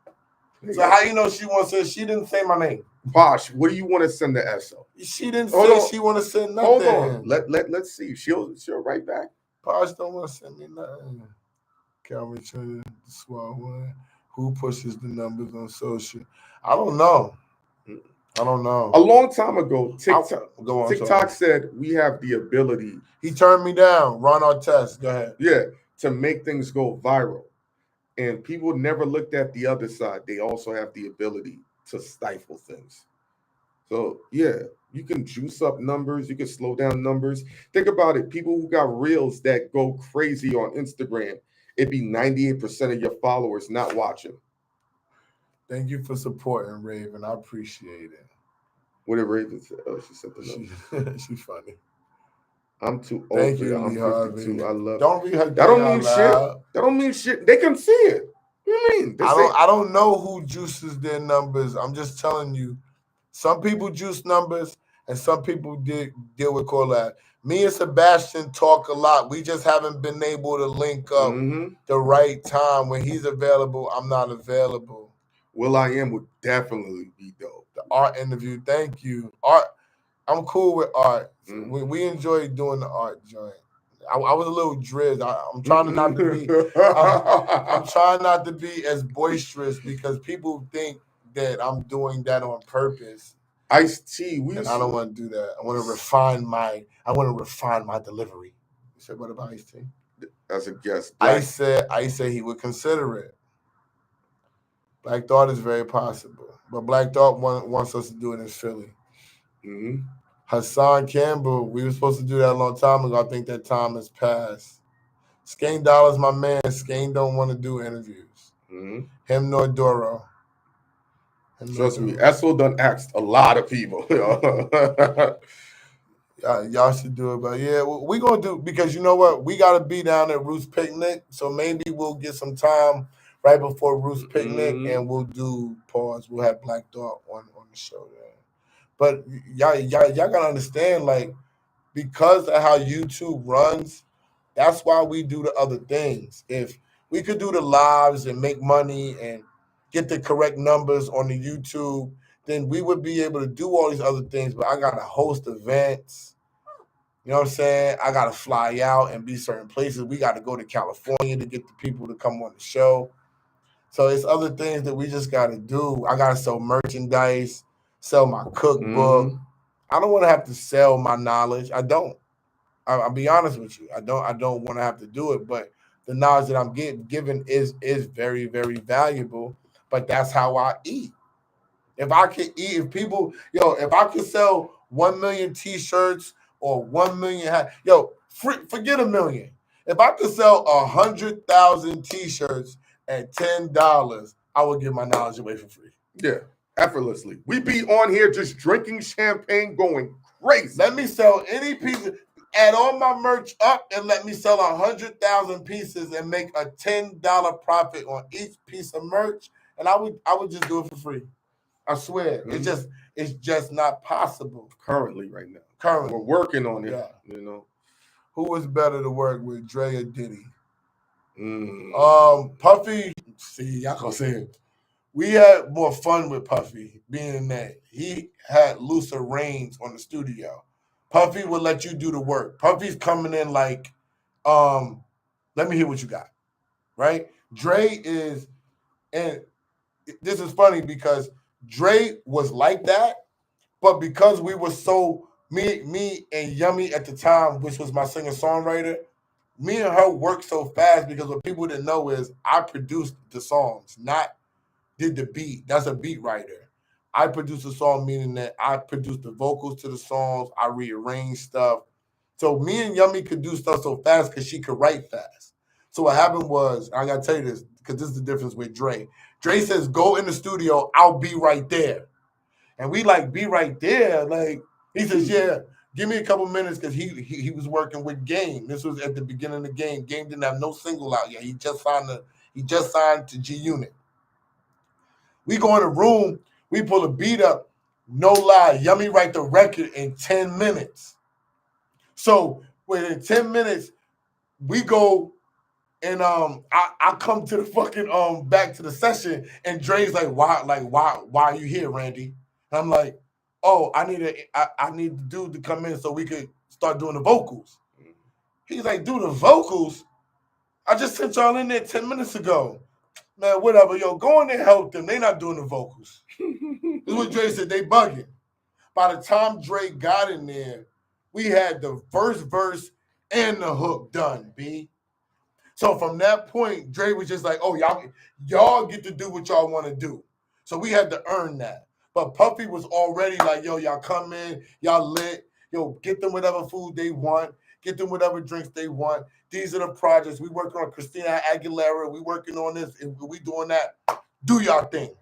So how you know she wants to? She didn't say my name. Posh, what do you want to send to Esso? She didn't say she want to send nothing. Hold on. Let's see. She'll write back. Posh don't want to send me nothing. Calvin Trendon, the Swell one. Who pushes the numbers on social? I don't know. A long time ago, TikTok said we have the ability. He turned me down. Ron Artest. Go ahead. Yeah, to make things go viral. And people never looked at the other side. They also have the ability to stifle things. So, yeah, you can juice up numbers. You can slow down numbers. Think about it. People who got reels that go crazy on Instagram, it'd be 98% of your followers not watching. Thank you for supporting Raven. I appreciate it. What did Raven say? Oh, she said the number. She's funny. I'm too old. Thank you, I'm 52. I love. Don't read her. That don't mean shit. That don't mean shit. They can see it. What do you mean? I don't know who juices their numbers. I'm just telling you. Some people juice numbers, and some people deal with collab. Me and Sebastian talk a lot. We just haven't been able to link up the right time. When he's available, I'm not available. will.i.am would definitely be dope. The art interview. Thank you. Art. I'm cool with art. We enjoy doing the art joint. I was a little drizzed. I'm trying not to be. I'm trying not to be as boisterous because people think that I'm doing that on purpose. Ice-T. And I don't want to do that. I want to refine my delivery. You said what about Ice-T? As a guest. I said he would consider it. Black Thought is very possible, but Black Thought wants us to do it in Philly. Hassan Campbell, we were supposed to do that a long time ago. I think that time has passed. Skane Dollar's my man. Skane don't want to do interviews. Him nor Doro. Trust me, Esso done asked a lot of people. Y'all should do it, but yeah, we're gonna do because you know what? We gotta be down at Ruth's Picnic, so maybe we'll get some time right before Ruth's Picnic, and we'll do pause. We'll have Black Thought on the show there. But y'all gotta understand, like, because of how YouTube runs, that's why we do the other things. If we could do the lives and make money and get the correct numbers on the YouTube, then we would be able to do all these other things. But I gotta host events. You know what I'm saying? I gotta fly out and be certain places. We gotta go to California to get the people to come on the show. So it's other things that we just gotta do. I gotta sell merchandise. Sell my cookbook. I don't want to have to sell my knowledge. I don't. I'll be honest with you. I don't want to have to do it. But the knowledge that I'm given is very, very valuable. But that's how I eat. If I could eat, if I could sell 1 million T-shirts or 1 million hats, forget a million. If I could sell 100,000 T-shirts at $10, I would give my knowledge away for free. Yeah. Effortlessly. We be on here just drinking champagne, going crazy. Let me sell any piece, add all my merch up, and let me sell 100,000 pieces and make a $10 profit on each piece of merch, and I would just do it for free. I swear, it's just not possible currently right now. Currently, we're working on it. Yeah. You know, who was better to work with, Dre or Diddy? Mm. Puffy. See, y'all gonna say it. We had more fun with Puffy, being that he had looser reins on the studio. Puffy would let you do the work. Puffy's coming in like, let me hear what you got, right? Dre is, and this is funny because Dre was like that, but because we were so me and Yummy at the time, which was my singer-songwriter, me and her worked so fast because what people didn't know is I produced the songs, not did the beat. That's a beat writer. I produced the song, meaning that I produced the vocals to the songs, I rearranged stuff. So me and Yummy could do stuff so fast because she could write fast. So what happened was, I gotta tell you this, because this is the difference with Dre. Dre says, go in the studio, I'll be right there. And we like, be right there. Like, he says, yeah, give me a couple minutes because he was working with Game. This was at the beginning of the Game. Game didn't have no single out yet. He just signed to G Unit. We go in the room, we pull a beat up, no lie, Yummy write the record in 10 minutes. So within 10 minutes, we go and I come to the fucking back to the session and Dre's like, why are you here, Randy? And I'm like, oh, I need the dude to come in so we could start doing the vocals. He's like, do the vocals? I just sent y'all in there 10 minutes ago. Man, whatever, yo, go in there and help them. They not doing the vocals. This is what Dre said, they bugging. By the time Dre got in there, we had the first verse and the hook done, B. So from that point, Dre was just like, oh, y'all get to do what y'all want to do. So we had to earn that. But Puffy was already like, yo, y'all come in, y'all lit. Yo, get them whatever food they want. Get them whatever drinks they want. These are the projects. We working on Christina Aguilera. We working on this. And we doing that. Do y'all thing.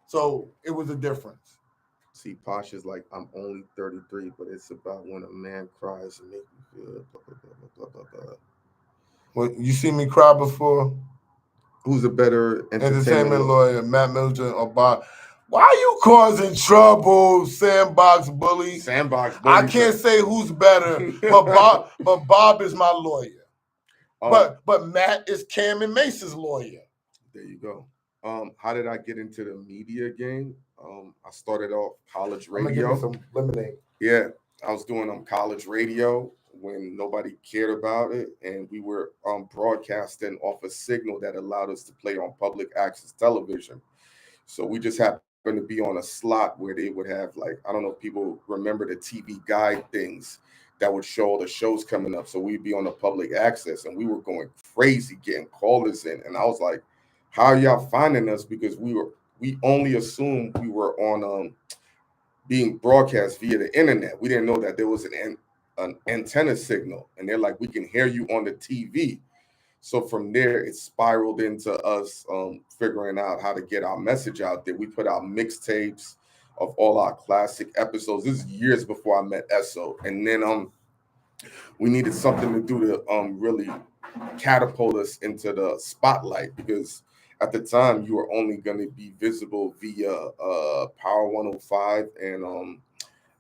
So it was a difference. See, Posh is like, I'm only 33, but it's about when a man cries and make me feel blah, blah, blah, blah, blah, blah. Well, you see me cry before? Who's a better entertainment lawyer, Matt Middleton or Bob? Why are you causing trouble, Sandbox Bully? Sandbox Bully. I can't say who's better, but Bob is my lawyer. But Matt is Cam and Mace's lawyer. There you go. How did I get into the media game? I started off college radio. I'm gonna give me some lemonade. Yeah, I was doing college radio when nobody cared about it, and we were broadcasting off a signal that allowed us to play on public access television. So we just happened to be on a slot where they would have, like, I don't know if people remember the TV guide things that would show all the shows coming up. So we'd be on the public access, and we were going crazy getting callers in. And I was like, how are y'all finding us? Because we only assumed we were on being broadcast via the internet. We didn't know that there was an antenna signal, and they're like, we can hear you on the TV. So from there, it spiraled into us figuring out how to get our message out there. We put out mixtapes of all our classic episodes. This is years before I met Esso. And then we needed something to do to really catapult us into the spotlight, because at the time you were only going to be visible via Power 105 and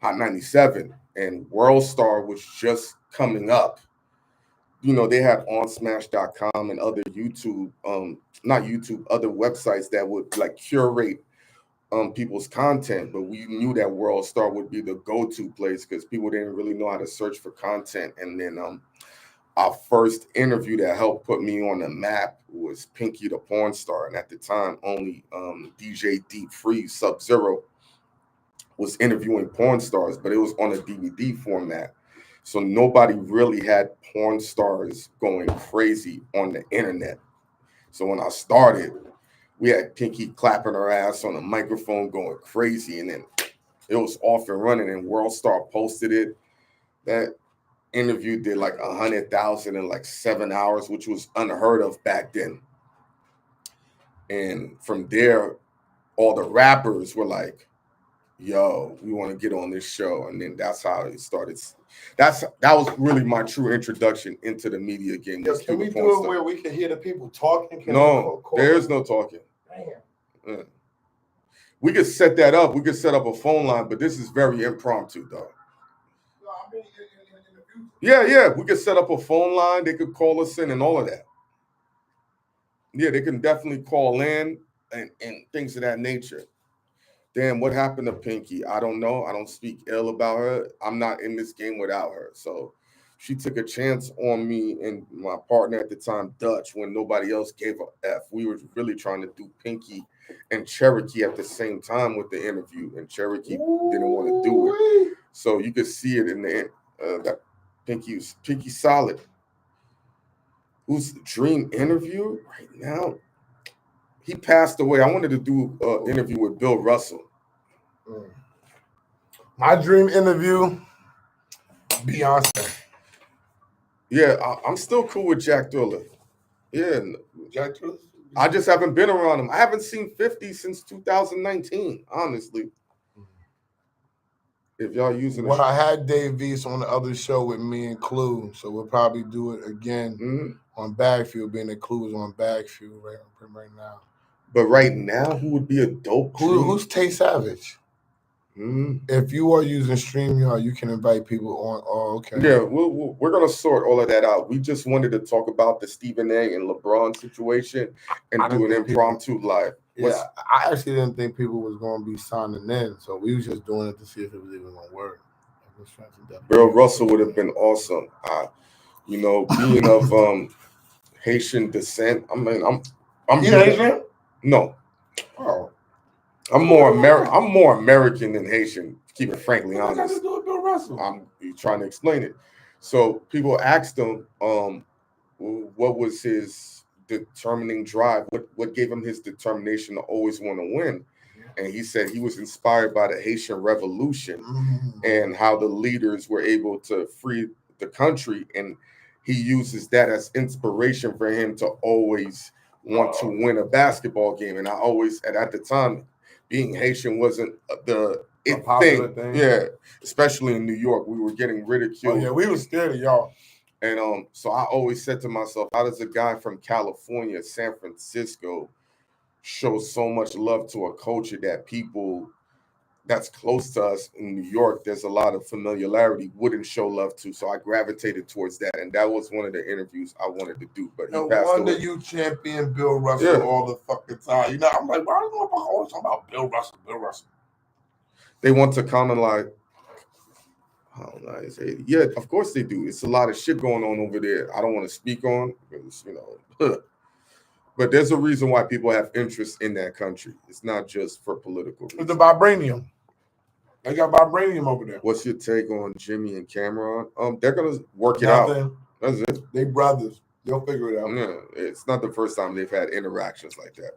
Hot 97, and World Star was just coming up. You know, they had onsmash.com and other YouTube, other websites that would like curate people's content, but we knew that World Star would be the go-to place because people didn't really know how to search for content. And then our first interview that helped put me on the map was Pinky the Porn Star, and at the time only DJ Deep Freeze Sub-Zero was interviewing porn stars, but it was on a DVD format. So nobody really had porn stars going crazy on the internet. So when I started, we had Pinky clapping her ass on a microphone going crazy, and then it was off and running, and World Star posted it. That interview did like 100,000 in like 7 hours, which was unheard of back then. And from there, all the rappers were like, yo, we want to get on this show. And then that's how it started. That was really my true introduction into the media game. Yo, can we do it where we can hear the people talking? No, there's no talking. Damn. We could set that up. We could set up a phone line, but this is very impromptu, though. No, I mean, in the future. Yeah. We could set up a phone line. They could call us in and all of that. Yeah, they can definitely call in and things of that nature. Damn, what happened to Pinky? I don't know. I don't speak ill about her. I'm not in this game without her. So she took a chance on me and my partner at the time, Dutch, when nobody else gave a F. We were really trying to do Pinky and Cherokee at the same time with the interview, and Cherokee didn't want to do it. So you could see it in the that Pinky solid. Who's the dream interview right now? He passed away. I wanted to do an interview with Bill Russell. My dream interview, Beyonce. Yeah, I'm still cool with Jack Thriller. Yeah, Jack Thriller. I just haven't been around him. I haven't seen 50 since 2019, honestly. If y'all using well, I had Dave Veese on the other show with me and Clue, so we'll probably do it again on Bagfuel, being that Clue is on Bagfuel right now. But right now, who would be a dope? Who's Tay Savage? If you are using StreamYard, you can invite people on. Oh, okay. Yeah, we're gonna sort all of that out. We just wanted to talk about the Stephen A. and LeBron situation and do an impromptu live. Yeah, I actually didn't think people was going to be signing in, so we was just doing it to see if it was even going to work. Bill Russell would have been awesome. Being of Haitian descent. I mean, I'm Haitian. No. Oh. I'm more American than Haitian, to keep it frankly honest. What does it do with Bill Russell? I'm trying to explain it. So people asked him, what was his determining drive? What gave him his determination to always want to win? And he said he was inspired by the Haitian Revolution and how the leaders were able to free the country. And he uses that as inspiration for him to always want to win a basketball game. And I always, at the time, being Haitian wasn't the thing. Yeah, especially in New York, we were getting ridiculed. Oh, yeah, we were scared of y'all. And so I always said to myself, how does a guy from California, San Francisco, show so much love to a culture that people that's close to us in New York, there's a lot of familiarity, wouldn't show love to? So I gravitated towards that, and that was one of the interviews I wanted to do. But he passed away. You champion Bill Russell all the fucking time. You know, I'm like, why do I always talk about Bill Russell? They want to comment like, I don't know. Yeah, of course they do. It's a lot of shit going on over there. I don't want to speak on because, but there's a reason why people have interest in that country. It's not just for political reasons. It's the vibranium. They got vibranium over there. What's your take on Jimmy and Cameron? They're gonna work it out. That's it. They brothers. They'll figure it out. Yeah, it's not the first time they've had interactions like that.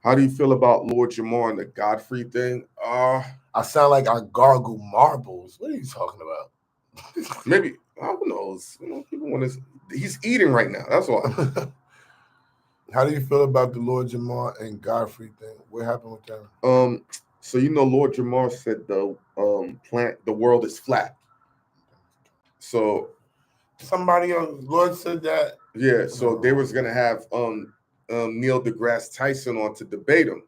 How do you feel about Lord Jamar and the Godfrey thing? I sound like I gargle marbles. What are you talking about? Maybe, who knows? People want to. He's eating right now. That's why. How do you feel about the Lord Jamar and Godfrey thing? What happened with them? So Lord Jamar said the world is flat. So somebody else, Lord said that. Yeah. So they was gonna have Neil deGrasse Tyson on to debate him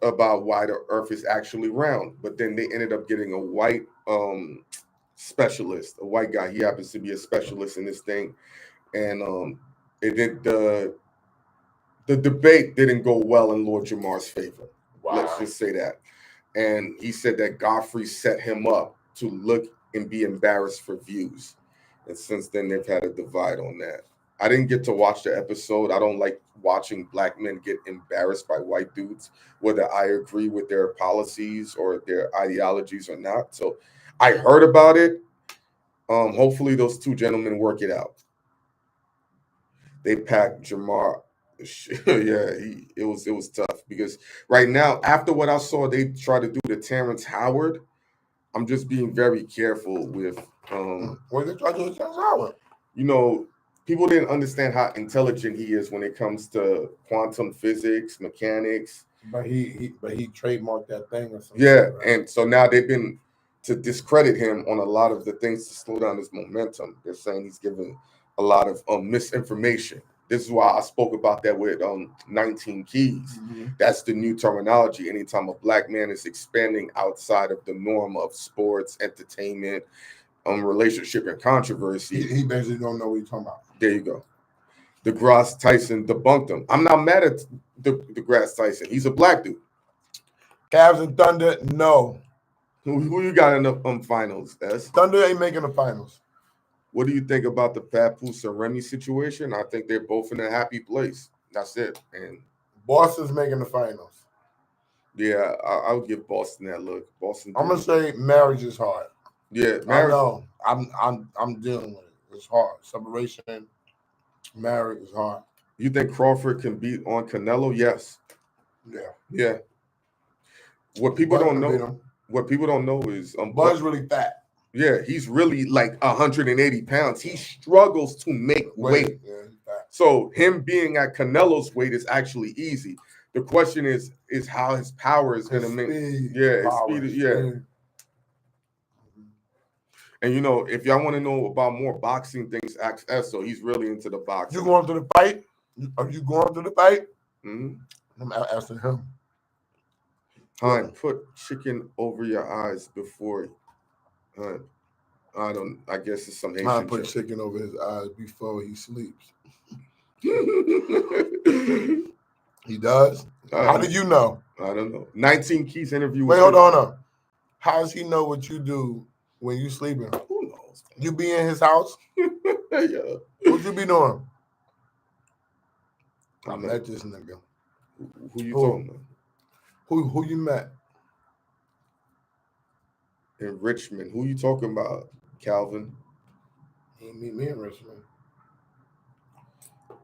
about why the Earth is actually round, but then they ended up getting a white specialist, a white guy. He happens to be a specialist in this thing, and the debate didn't go well in Lord Jamar's favor. Wow. Let's just say that. And he said that Godfrey set him up to look and be embarrassed for views. And since then, they've had a divide on that. I didn't get to watch the episode. I don't like watching black men get embarrassed by white dudes, whether I agree with their policies or their ideologies or not. So I heard about it. Hopefully those two gentlemen work it out. They packed Jamar. Yeah, it was tough because right now, after what I saw, they try to do the Terrence Howard. I'm just being very careful with. What they try to do with Terrence Howard? People didn't understand how intelligent he is when it comes to quantum physics, mechanics. But he trademarked that thing or something. Yeah, right? And so now they've been to discredit him on a lot of the things to slow down his momentum. They're saying he's giving a lot of misinformation. This is why I spoke about that with 19 Keys. Mm-hmm. That's the new terminology. Anytime a black man is expanding outside of the norm of sports, entertainment, relationship, and controversy. He basically don't know what he's talking about. There you go. DeGrasse Tyson debunked him. I'm not mad at DeGrasse Tyson. He's a black dude. Cavs and Thunder, no. Who you got in the finals, S? Thunder ain't making the finals. What do you think about the Papoose and Remy situation? I think they're both in a happy place. That's it. And Boston's making the finals. Yeah, I'll give Boston that look. Boston. I'm gonna say marriage is hard. Yeah, marriage. I know. I'm dealing with it. It's hard. Separation, marriage is hard. You think Crawford can beat on Canelo? Yes. Yeah. What people don't know is Bud's really fat. Yeah, he's really like 180 pounds. He struggles to make weight. Yeah, so him being at Canelo's weight is actually easy. The question is how his power is going to make. His speed. Yeah. And if y'all want to know about more boxing things, ask Esso. He's really into the boxing. You going to the fight? Are you going to the fight? Mm-hmm. I'm asking him. Hein, put chicken over your eyes before. I guess it's some Haitian. Hein put chicken over his eyes before he sleeps. He does? How did you know? I don't know. 19 Keys interview. Wait, hold on. How does he know what you do when you sleeping? Who knows? You be in his house? Yeah. What you be doing? I met this nigga. Who you talking about? Who you met? In Richmond. Who you talking about, Calvin? He meet me in Richmond.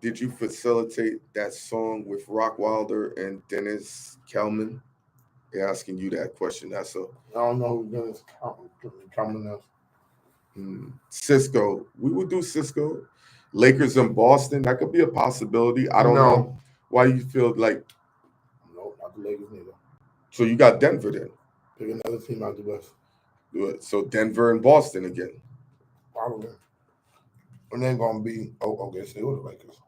Did you facilitate that song with Rockwilder and Dennis Kelman? They're asking you that question. I don't know who Dennis Kelman is. Cisco. We would do Cisco. Lakers in Boston. That could be a possibility. I don't know why you feel like. No, not the Lakers neither. So you got Denver then. Pick another team out the West. Do it. So Denver and Boston again. Probably. And then gonna be okay. So the Lakers.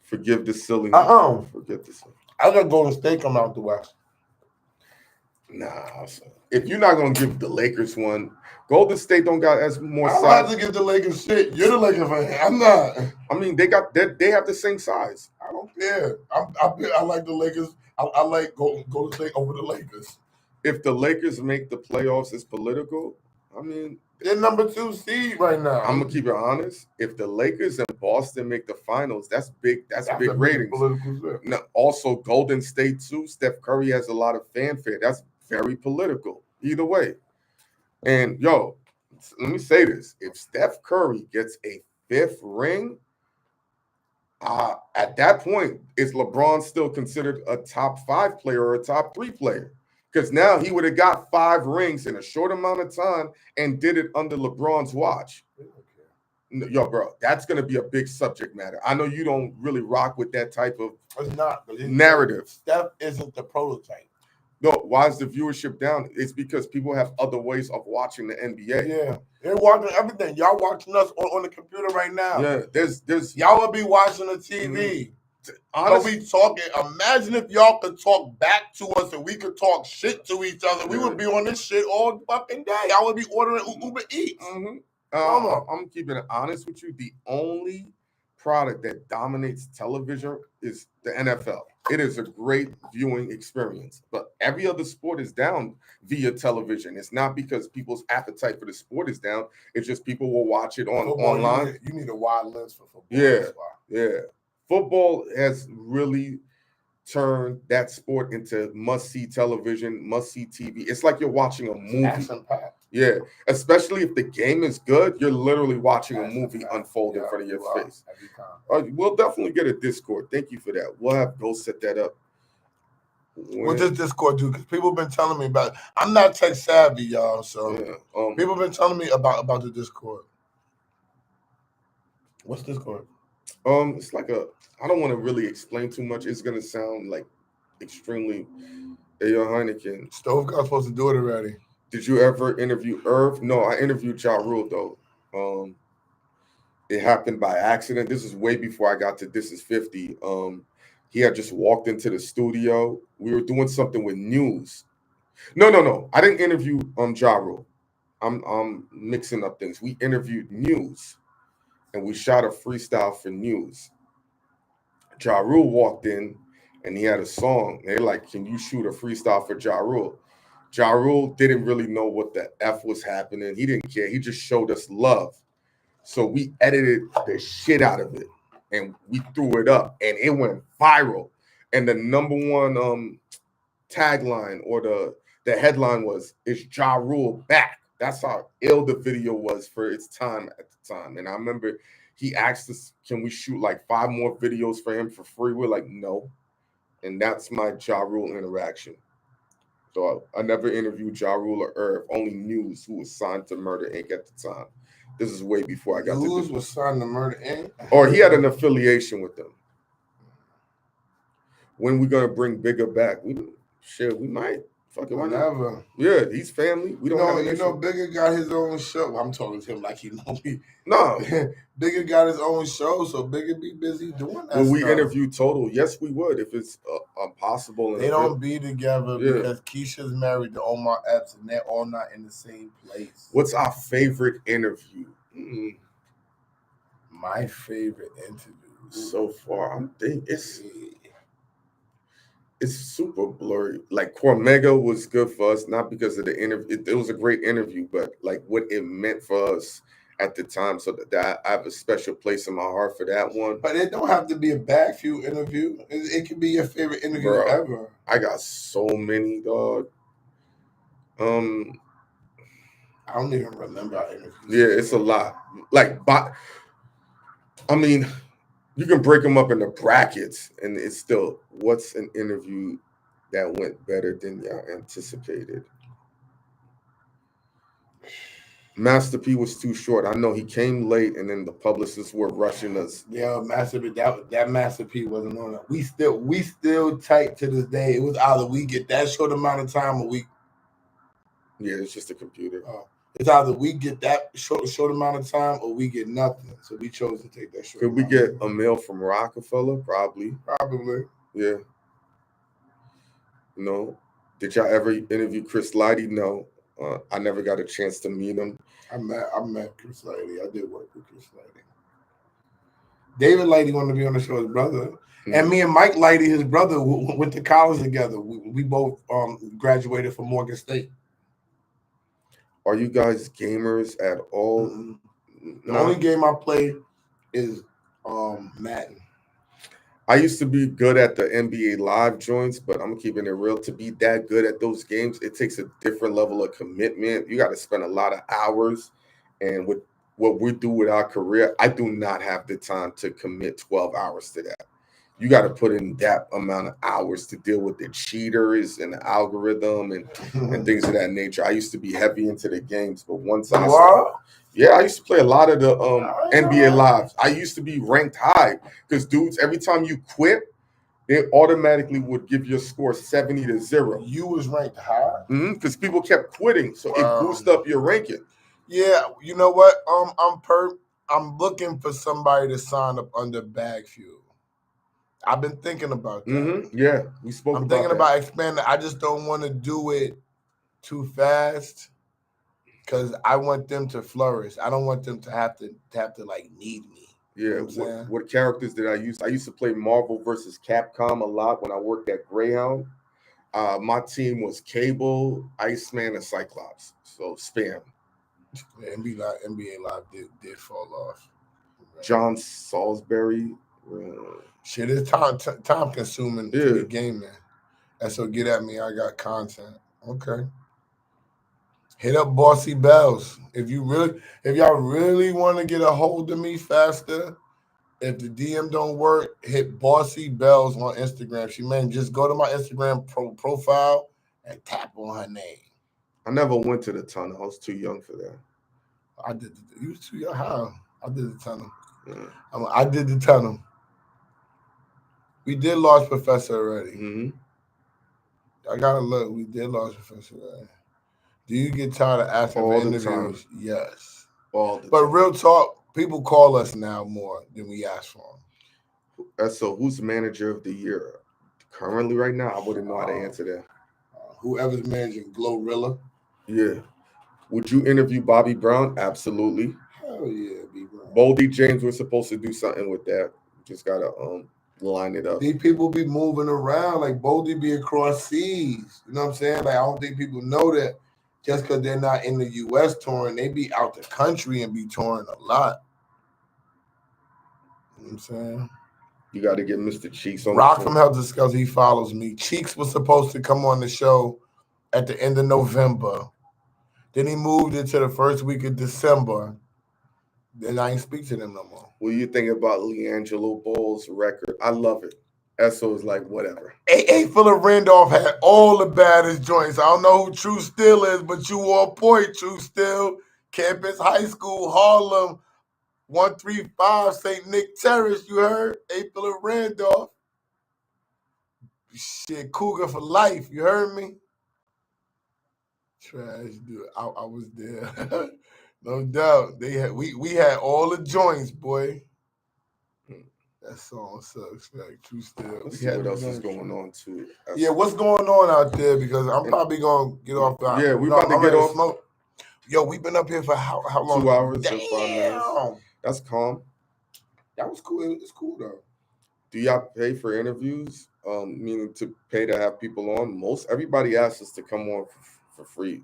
Forgive the silly. Forget the silly. I got Golden State come out the West. Nah. If you're not gonna give the Lakers one, Golden State don't got as more size. I have to give the Lakers shit. You're the Lakers fan. I'm not. I mean, they have the same size. I don't care. I like the Lakers. I like Golden State over the Lakers. If the Lakers make the playoffs, it's political. I mean, they're number 2 seed right now. I'm gonna keep it honest. If the Lakers and Boston make the finals, that's big. That's big ratings. Now, also, Golden State too. Steph Curry has a lot of fanfare. That's very political. Either way. And let me say this: if Steph Curry gets a 5th ring, at that point, is LeBron still considered a top 5 player or a top 3 player? Because now he would have got 5 rings in a short amount of time and did it under LeBron's watch. Bro, that's going to be a big subject matter. I know you don't really rock with that type of narrative. Steph isn't the prototype. No, why is the viewership down? It's because people have other ways of watching the NBA. Yeah, they're watching everything. Y'all watching us on the computer right now. Yeah, there's y'all will be watching the TV. Honestly, we talking. Imagine if y'all could talk back to us and we could talk shit to each other. We would be on this shit all fucking day. I would be ordering Uber Eats. I'm keeping it honest with you. The only product that dominates television is the NFL. It is a great viewing experience, but every other sport is down via television. It's not because people's appetite for the sport is down. It's just people will watch it online. You need a wide lens for football. Yeah. Football has really turned that sport into must-see television, must-see TV. It's like you're watching a movie. Yeah, especially if the game is good, you're literally watching a movie unfold in front of your face. We'll definitely get a Discord. Thank you for that. We'll have Go set that up. What does Discord do? Because people have been telling me about it. I'm not tech savvy, y'all. So people have been telling me about the Discord. What's Discord? It's like I don't want to really explain too much. It's gonna sound like extremely Hynaken. Stove got supposed to do it already. Did you ever interview Irv? No, I interviewed Ja Rule though. It happened by accident. This is way before I got to This Is 50. He had just walked into the studio. We were doing something with news. No. I didn't interview Ja Rule. I'm mixing up things. We interviewed news, and we shot a freestyle for news. Ja Rule walked in, and he had a song. They're like, "Can you shoot a freestyle for Ja Rule?" Ja Rule didn't really know what the F was happening. He didn't care. He just showed us love. So we edited the shit out of it, and we threw it up, and it went viral. And the number one tagline, or the headline was, "Is Ja Rule back?" That's how ill the video was for its time at the time. And I remember he asked us, "Can we shoot like 5 more videos for him for free?" We're like, "No." And that's my Ja Rule interaction. So I never interviewed Ja Rule or Irv, only News, who was signed to Murder Inc. at the time. This is way before I got to News was signed to Murder Inc. Or he had an affiliation with them. When we gonna bring Bigger back? We might. Fuck it, why not? Whenever. Yeah, he's family. We don't have an issue. Bigger got his own show. I'm talking to him like he know me. No. Bigger got his own show, so Bigger be busy doing that. Will we interview Total? Yes, we would, if it's possible. They don't be together because Keisha's married to Omar Epps, and they're all not in the same place. What's our favorite interview? My favorite interview so far, I'm thinking it's super blurry. Like Cormega was good for us, not because of the interview. It was a great interview, but like what it meant for us at the time. So that I have a special place in my heart for that one. But it don't have to be a Bagfuel interview. It could be your favorite interview ever. I got so many, dog. I don't even remember our interviews. Yeah, it's a lot. I mean, you can break them up into brackets, and it's still, what's an interview that went better than y'all anticipated? Master P was too short. I know he came late, and then the publicists were rushing us. Yeah, Master P, that Master P wasn't on it. We still tight to this day. It was either we get that short amount of time, or we. Yeah, it's just a computer. It's either we get that short amount of time, or we get nothing. So we chose to take that short. Could we get a mail from Rockefeller? Probably. Yeah. No. Did y'all ever interview Chris Lighty? No. I never got a chance to meet him. I met Chris Lighty. I did work with Chris Lighty. David Lighty wanted to be on the show, his brother. Mm-hmm. And me and Mike Lighty, his brother, went to college together. We both graduated from Morgan State. Are you guys gamers at all? Mm-hmm. The only game I play is Madden. I used to be good at the NBA Live joints, but I'm keeping it real. To be that good at those games, it takes a different level of commitment. You got to spend a lot of hours. And with what we do with our career, I do not have the time to commit 12 hours to that. You got to put in that amount of hours to deal with the cheaters and the algorithm and things of that nature. I used to be heavy into the games, but once I used to play a lot of the NBA Lives. I used to be ranked high because dudes, every time you quit, they automatically would give your score 70-0. You was ranked high? Because people kept quitting, so it boosted up your ranking. Yeah, you know what? I'm looking for somebody to sign up under Bagfuel. I've been thinking about that. Mm-hmm. Yeah, we spoke about that. I'm thinking about expanding. I just don't want to do it too fast because I want them to flourish. I don't want them to have to like need me. Yeah. You know what characters did I use? I used to play Marvel versus Capcom a lot when I worked at Greyhound. My team was Cable, Iceman, and Cyclops. So spam. Yeah, NBA Live did fall off. John Salisbury. Shit, it's time consuming to the game, man. And so get at me. I got content. Okay. Hit up Bossy Bells. If y'all really want to get a hold of me faster, if the DM don't work, hit Bossy Bells on Instagram. Just go to my Instagram profile and tap on her name. I never went to the tunnel. I was too young for that. I did. You was too young. How? I did the tunnel. Yeah. I did the tunnel. We did Lost Professor already. Mm-hmm. I gotta look. We did Lost Professor already. Do you get tired of asking for interviews? Yes. All the but time. Real talk, People call us now more than we ask for them. So who's manager of the year currently right now? I wouldn't know how to answer that. Whoever's managing Glorilla. Yeah. Would you interview Bobby Brown? Absolutely. Hell yeah, B Brown. Boldy James, we're supposed to do something with that. Just gotta line it up. These people be moving around, like Boldy be across seas. You know what I'm saying? Like, I don't think people know that just because they're not in the U.S. touring, they be out the country and be touring a lot. You know what I'm saying? You got to get Mr. Cheeks on Rock the from phone. Helter Skells, he follows me. Cheeks was supposed to come on the show at the end of November. Then he moved it to the first week of December. Then I ain't speak to them no more. What do you think about LeAngelo Ball's record? I love it. Esso is like, whatever. A Phillip Randolph had all the baddest joints. I don't know who True Still is, but you on point, True Still. Campus High School, Harlem, 135 St. Nick Terrace, you heard? A Phillip Randolph. Shit, Cougar for life, you heard me? Trash, dude. I was there. No doubt. We had all the joints, boy. That song sucks, like True Still. Let's see what else is going on too. Yeah, what's going on out there? Because I'm probably gonna get off. Yeah, we about to get off. Smoke. Yo, we've been up here for how long? 2 hours Damn. and 5 minutes. That's calm. That was cool. It's cool though. Do y'all pay for interviews? Meaning to pay to have people on? Everybody asks us to come on for free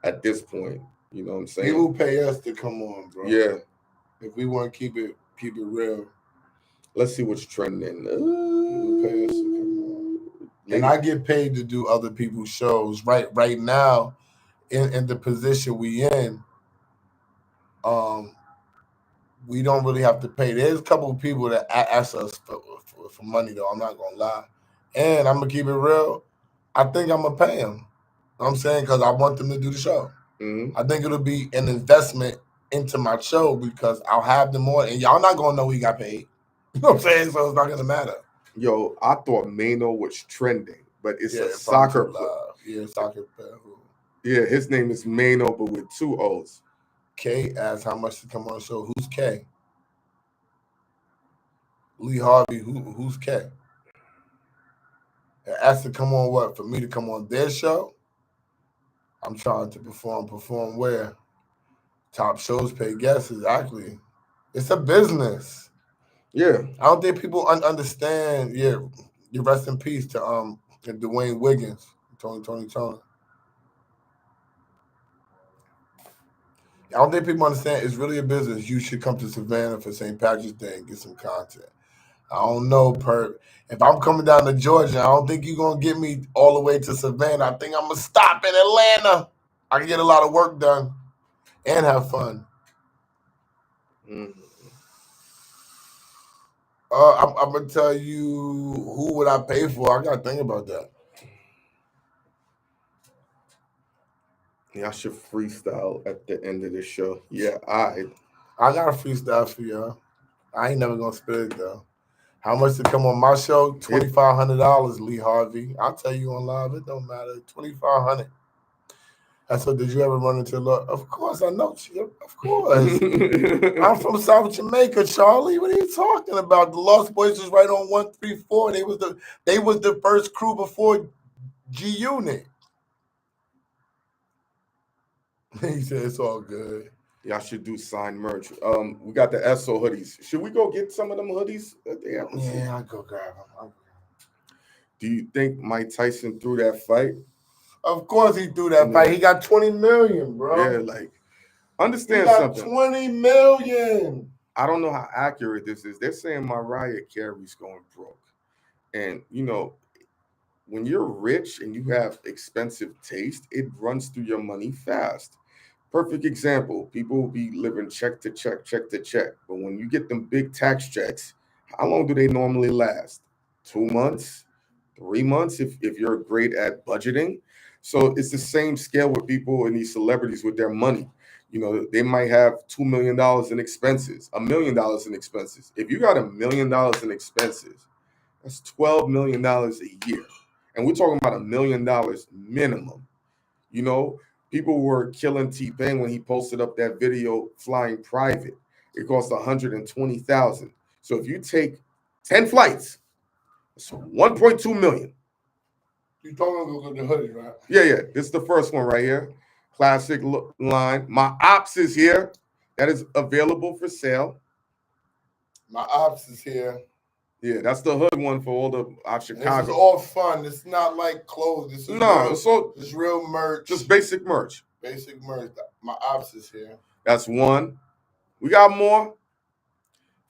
at this point. You know what I'm saying? People pay us to come on, bro. Yeah. If we want to keep it real. Let's see what's trending. People pay us to come on. And I get paid to do other people's shows. Right now, in the position we in, we don't really have to pay. There's a couple of people that ask us for money, though. I'm not gonna lie, and I'm gonna keep it real. I think I'm gonna pay them. You know what I'm saying, because I want them to do the show. Mm-hmm. I think it'll be an investment into my show because I'll have them on, and y'all not gonna know we got paid. You know what I'm saying? So it's not gonna matter. Yo, I thought Mano was trending, but it's a soccer player. Yeah, soccer player. Yeah, his name is Mano, but with 2 O's. K asked how much to come on the show. Who's K? Lee Harvey. Who's K? Asked to come on what? For me to come on their show? I'm trying to perform. Perform where? Top shows pay guests. Exactly. It's a business. Yeah. I don't think people understand. Yeah. You rest in peace to Dwayne Wiggins, Tony. I don't think people understand it's really a business. You should come to Savannah for St. Patrick's Day and get some content. I don't know, Perp. If I'm coming down to Georgia, I don't think you're going to get me all the way to Savannah. I think I'm going to stop in Atlanta. I can get a lot of work done and have fun. Mm-hmm. I'm going to tell you who would I pay for. I got to think about that. Yeah, I should freestyle at the end of the show. Yeah, I got a freestyle for y'all. I ain't never going to spit it, though. How much to come on my show? $2,500, Lee Harvey. I'll tell you on live. It don't matter. $2,500. That's what. Did you ever run into love? Of course, I know. Of course. I'm from South Jamaica, Charlie. What are you talking about? The Lost Boys was right on 134. They was the first crew before G Unit. He said it's all good. Y'all should do signed merch. We got the Esso hoodies. Should we go get some of them hoodies that they have? Yeah, I'll go grab them. Do you think Mike Tyson threw that fight? Of course he threw that fight. He got $20 million, bro. Yeah, like, understand he got something. $20 million. I don't know how accurate this is. They're saying Mariah Carey's going broke. And, you know, when you're rich and you have expensive taste, it runs through your money fast. Perfect example. People will be living check to check. But when you get them big tax checks, how long do they normally last? 2 months? 3 months if you're great at budgeting. So it's the same scale with people and these celebrities with their money. You know, they might have $2 million in expenses, $1 million in expenses. If you got $1 million in expenses, that's $12 million a year. And we're talking about $1 million minimum. You know, people were killing T-Pain when he posted up that video flying private. it costs $120,000. So if you take 10 flights, it's 1.2 million. You told me to go get the hoodie, right? Yeah. This is the first one right here. Classic line. My ops is here. That is available for sale. My ops is here. Yeah, that's the hood one for all the Chicago. This is all fun. It's not like clothes. This is it's real merch. Just basic merch. Basic merch. My ops is here. That's one. We got more.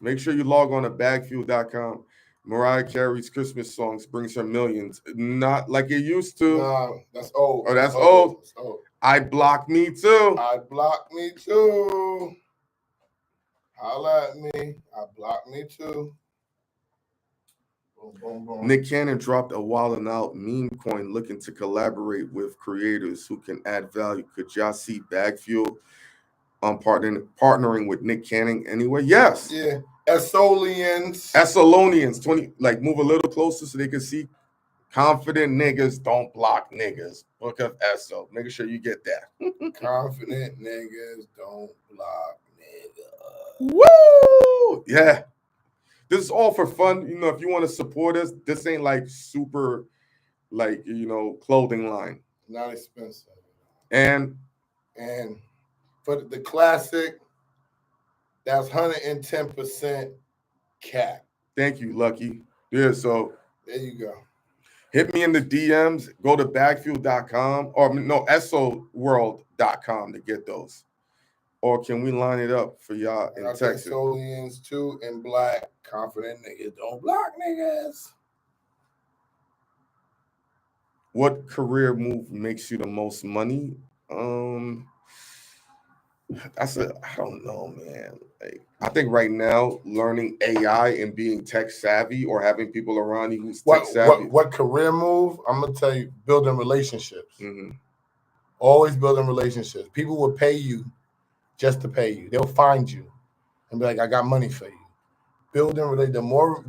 Make sure you log on to bagfuel.com. Mariah Carey's Christmas songs brings her millions. Not like it used to. No, that's old. Oh, that's old. That's old. I block me too. I block me too. Holla at me. I block me too. Boom, boom, boom. Nick Cannon dropped a Wildin' Out meme coin looking to collaborate with creators who can add value. Could y'all see Bagfuel partnering with Nick Cannon anyway? Yes. Yeah. Essolonians 20, like move a little closer so they can see. Confident niggas don't block niggas. Book of Esso. Make sure you get that. Confident niggas don't block niggas. Woo! Yeah. This is all for fun. You know, if you want to support us, this ain't like super, like, you know, clothing line. Not expensive. And for the classic, that's 110% cap. Thank you, Lucky. Yeah, so there you go. Hit me in the DMs. Go to bagfuel.com or no, essoworld.com to get those. Or can we line it up for y'all in Texas? Solians too in black. Confident niggas don't block niggas. What career move makes you the most money? I don't know, man. Like, I think right now, learning AI and being tech savvy or having people around you who's tech savvy. What career move? I'm gonna tell you, building relationships. Mm-hmm. Always building relationships. People will pay you just to pay you. They'll find you and be like, I got money for you. Building the more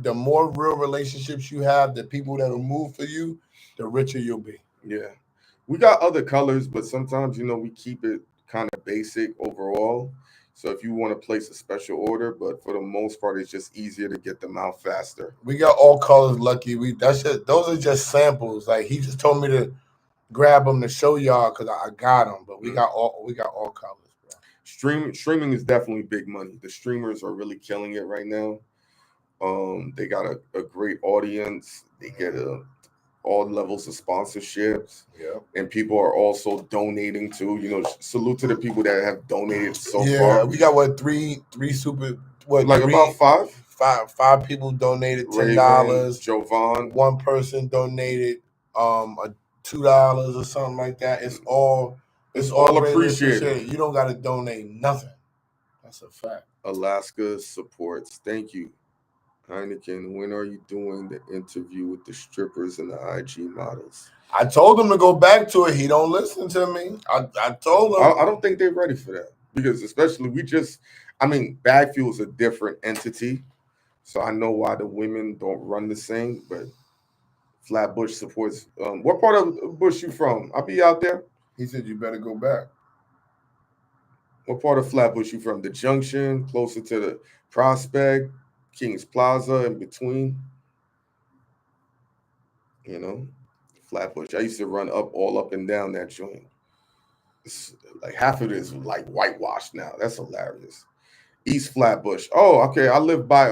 real relationships you have, the people that will move for you, the richer you'll be. Yeah. We got other colors, but sometimes, you know, we keep it kind of basic overall. So if you want to place a special order, but for the most part, it's just easier to get them out faster. We got all colors, Lucky. Those are just samples. Like, he just told me to grab them to show y'all because I got them. But we got all colors, bro. Streaming is definitely big money. The streamers are really killing it right now. They got a great audience. They get all levels of sponsorships. Yeah. And people are also donating too. You know, salute to the people that have donated so far. Yeah, we got about five people donated $10. Jovan. One person donated $2 or something like that. It's all appreciated. You don't gotta donate nothing. That's a fact. Alaska supports. Thank you. Hynaken, when are you doing the interview with the strippers and the IG models? I told him to go back to it. He don't listen to me. I told him. I don't think they're ready for that because especially Bagfuel is a different entity. So I know why the women don't run the same, but Flatbush supports. What part of Bush you from? I'll be out there. He said you better go back. What part of Flatbush you from? The Junction, closer to the Prospect, Kings Plaza, in between. You know, Flatbush. I used to run all up and down that joint. It's like half of it is like whitewashed now. That's hilarious. East Flatbush. Oh, okay. I live by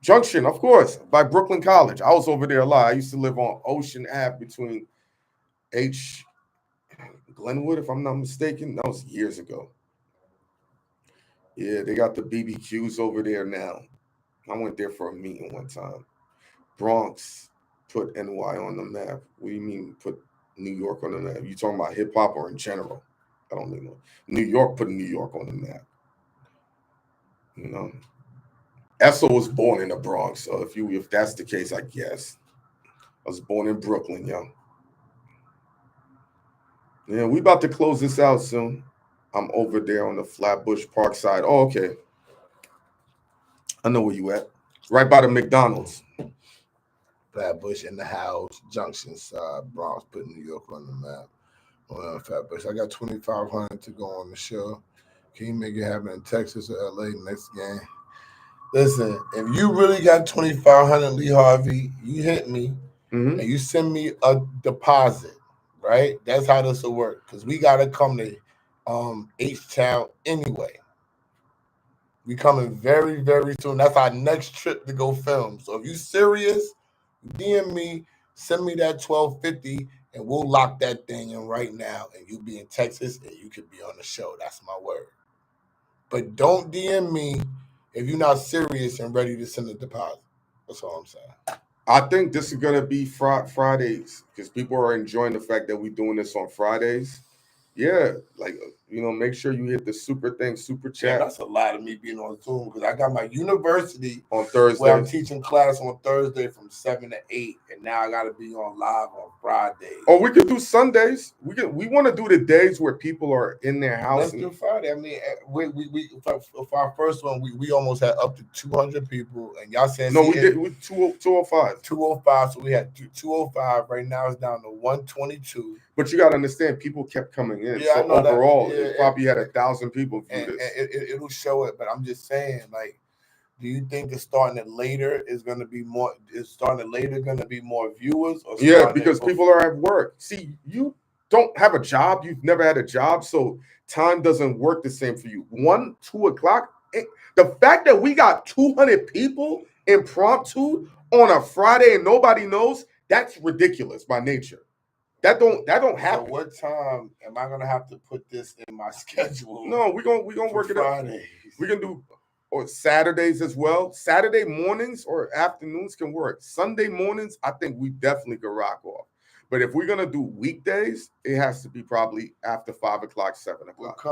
Junction, of course, by Brooklyn College. I was over there a lot. I used to live on Ocean Ave between Glenwood, if I'm not mistaken. That was years ago. Yeah, they got the BBQs over there now. I went there for a meeting one time. Bronx put NY on the map. What do you mean put New York on the map? You talking about hip hop or in general? I don't know. New York put New York on the map. You know, Esso was born in the Bronx, so if that's the case, I guess I was born in Brooklyn, yo. Yeah, we about to close this out soon. I'm over there on the Flatbush Park side. Oh, okay. I know where you at. Right by the McDonald's. Flatbush in the house, Junction side, Bronx, put New York on the map. Flatbush. I got $2,500 to go on the show. Can you make it happen in Texas or LA next game? Listen, if you really got 2,500, Lee Harvey, you hit me Mm-hmm. and you send me a deposit, right? That's how this will work. Because we gotta come to H-Town anyway. We coming very, very soon. That's our next trip to go film. So if you serious, DM me, send me that 1250, and we'll lock that thing in right now. And you be in Texas and you could be on the show. That's my word. But don't DM me if you're not serious and ready to send a deposit. That's all I'm saying. I think this is gonna be Fridays because people are enjoying the fact that we're doing this on Fridays. Yeah, like make sure you hit the super Yeah, chat that's a lot of me being on Zoom because I got my university on Thursday. where I'm teaching class on Thursday from 7 to 8, and now I got to be on live on Friday. Or we could do Sundays. We want to do the days where people are in their house. Let's do Friday. I mean, we for our first one, we almost had up to 200 people, and y'all said no, we did 205. 205. So we had 205. Right now it's down to 122. But you got to understand, people kept coming in. Yeah, so I know overall, that. Yeah, it probably had 1,000 people view this. It'll show it, but I'm just saying, like, do you think it's starting it later is going to be more? Is starting it later going to be more viewers? Or yeah, because people are at work. See, you don't have a job. You've never had a job, so time doesn't work the same for you. 1, 2 o'clock. The fact that we got 200 people impromptu on a Friday and nobody knows, that's ridiculous by nature. That don't happen. So what time am I gonna have to put this in my schedule? No, we're gonna work it out. We can do or Saturdays as well. Saturday mornings or afternoons can work. Sunday mornings, I think we definitely could rock off. But if we're gonna do weekdays, it has to be probably after 5 o'clock, 7 o'clock.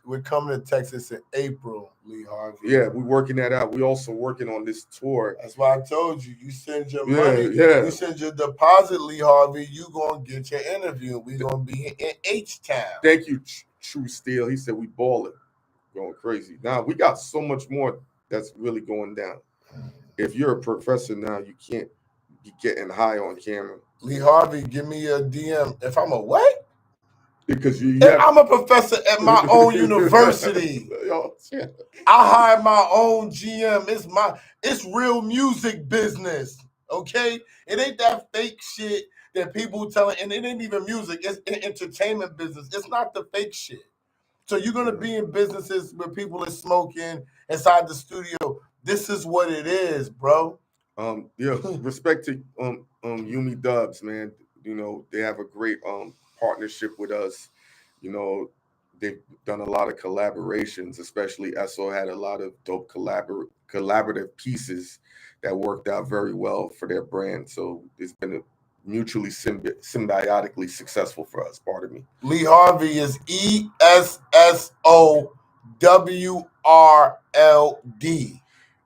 We're coming to Texas in April, Lee Harvey. Yeah, we're working that out. We're also working on this tour. That's why I told you. You send your money. Yeah. You send your deposit, Lee Harvey. You gonna get your interview. We gonna be in H-Town. Thank you, True Steel. He said we balling, going crazy. Now we got so much more that's really going down. If you're a professor now, you can't be getting high on camera. Lee Harvey, give me a DM. If I'm a what? Because I'm a professor at my own university. I hire my own GM. It's real music business. Okay? It ain't that fake shit that people telling, and it ain't even music, it's entertainment business. It's not the fake shit. So you're gonna be in businesses where people are smoking inside the studio. This is what it is, bro. Respect to Yumi Dubs, man. They have a great partnership with us. They've done a lot of collaborations, especially Esso had a lot of dope collaborative pieces that worked out very well for their brand. So it's been a mutually symbiotically successful for us. Pardon me. Lee Harvey is ESSOWRLD.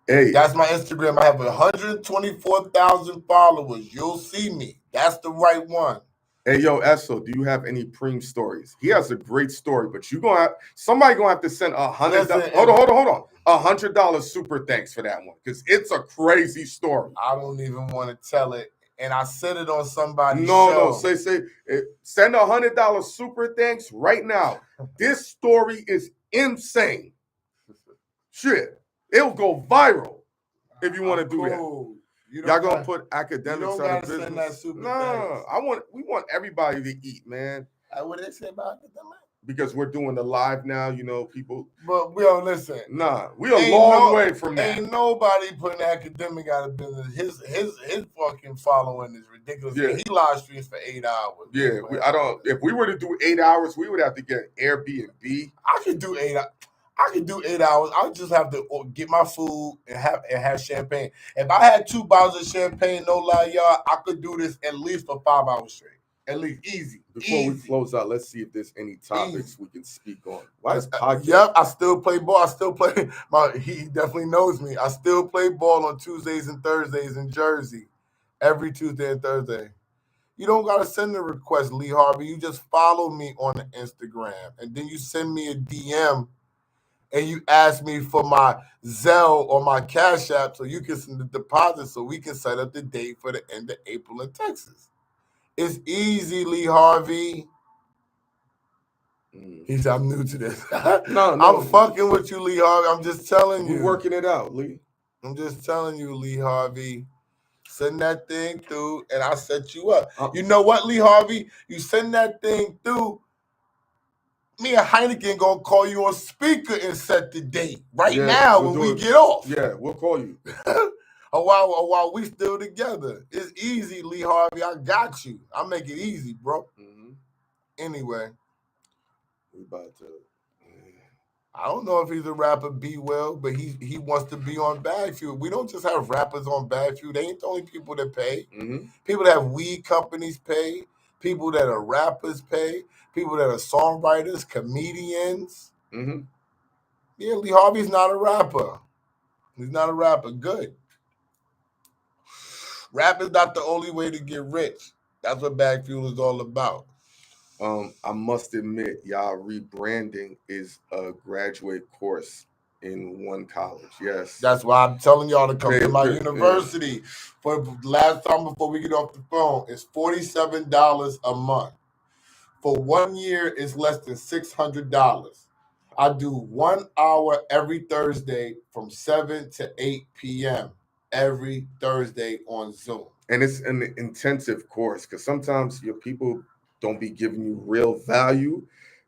Hey, that's my Instagram. I have 124,000 followers. You'll see me. That's the right one. Hey, yo, Esso, do you have any Preem stories? He has a great story, but somebody gonna have to send $100. Hold on. $100 super thanks for that one because it's a crazy story. I don't even want to tell it, and I said it on somebody's show. No, say send $100 super thanks right now. This story is insane. Shit, it'll go viral if you want to do that. Y'all gonna put academics out of business? Send that super we want everybody to eat, man. What they say about academics? Because we're doing the live now, people. But we don't listen. Nah, we a long way from that. Ain't nobody putting academic out of business. His fucking following is ridiculous. Yeah. He live streams for 8 hours. Yeah, if we were to do 8 hours, we would have to get Airbnb. I could do 8 hours. I just have to get my food and have champagne. If I had 2 bottles of champagne, no lie, y'all, I could do this at least for 5 hours straight. At least easy. Before we close out, let's see if there's any topics we can speak on. Why is podcast? Yep, I still play ball. He definitely knows me. I still play ball on Tuesdays and Thursdays in Jersey. Every Tuesday and Thursday. You don't got to send a request, Lee Harvey. You just follow me on the Instagram. And then you send me a DM and you ask me for my Zelle or my Cash App so you can send the deposit so we can set up the date for the end of April in Texas. It's easy, Lee Harvey. He said, I'm new to this. No. I'm fucking with you, Lee Harvey. I'm just telling you. We're working it out, Lee. I'm just telling you, Lee Harvey. Send that thing through, and I'll set you up. You know what, Lee Harvey? You send that thing through, me and Hynaken gonna call you on speaker and set the date now when we get off. Yeah, we'll call you. while we still together. It's easy, Lee Harvey. I got you. I'll make it easy, bro. Mm-hmm. Anyway. We about to. I don't know if he's a rapper, B-Well, but he wants to be on Bagfuel. We don't just have rappers on Bagfuel. They ain't the only people that pay. Mm-hmm. People that have weed companies pay. People that are rappers pay. People that are songwriters, comedians. Mm-hmm. Yeah, Lee Harvey's not a rapper. He's not a rapper. Good. Rap is not the only way to get rich. That's what Bagfuel is all about. I must admit, y'all rebranding is a graduate course in one college. Yes. That's why I'm telling y'all to come to my university. For the last time before we get off the phone, it's $47 a month. For 1 year, it's less than $600. I do 1 hour every Thursday from 7 to 8 p.m. every Thursday on Zoom. And it's an intensive course because sometimes your people don't be giving you real value.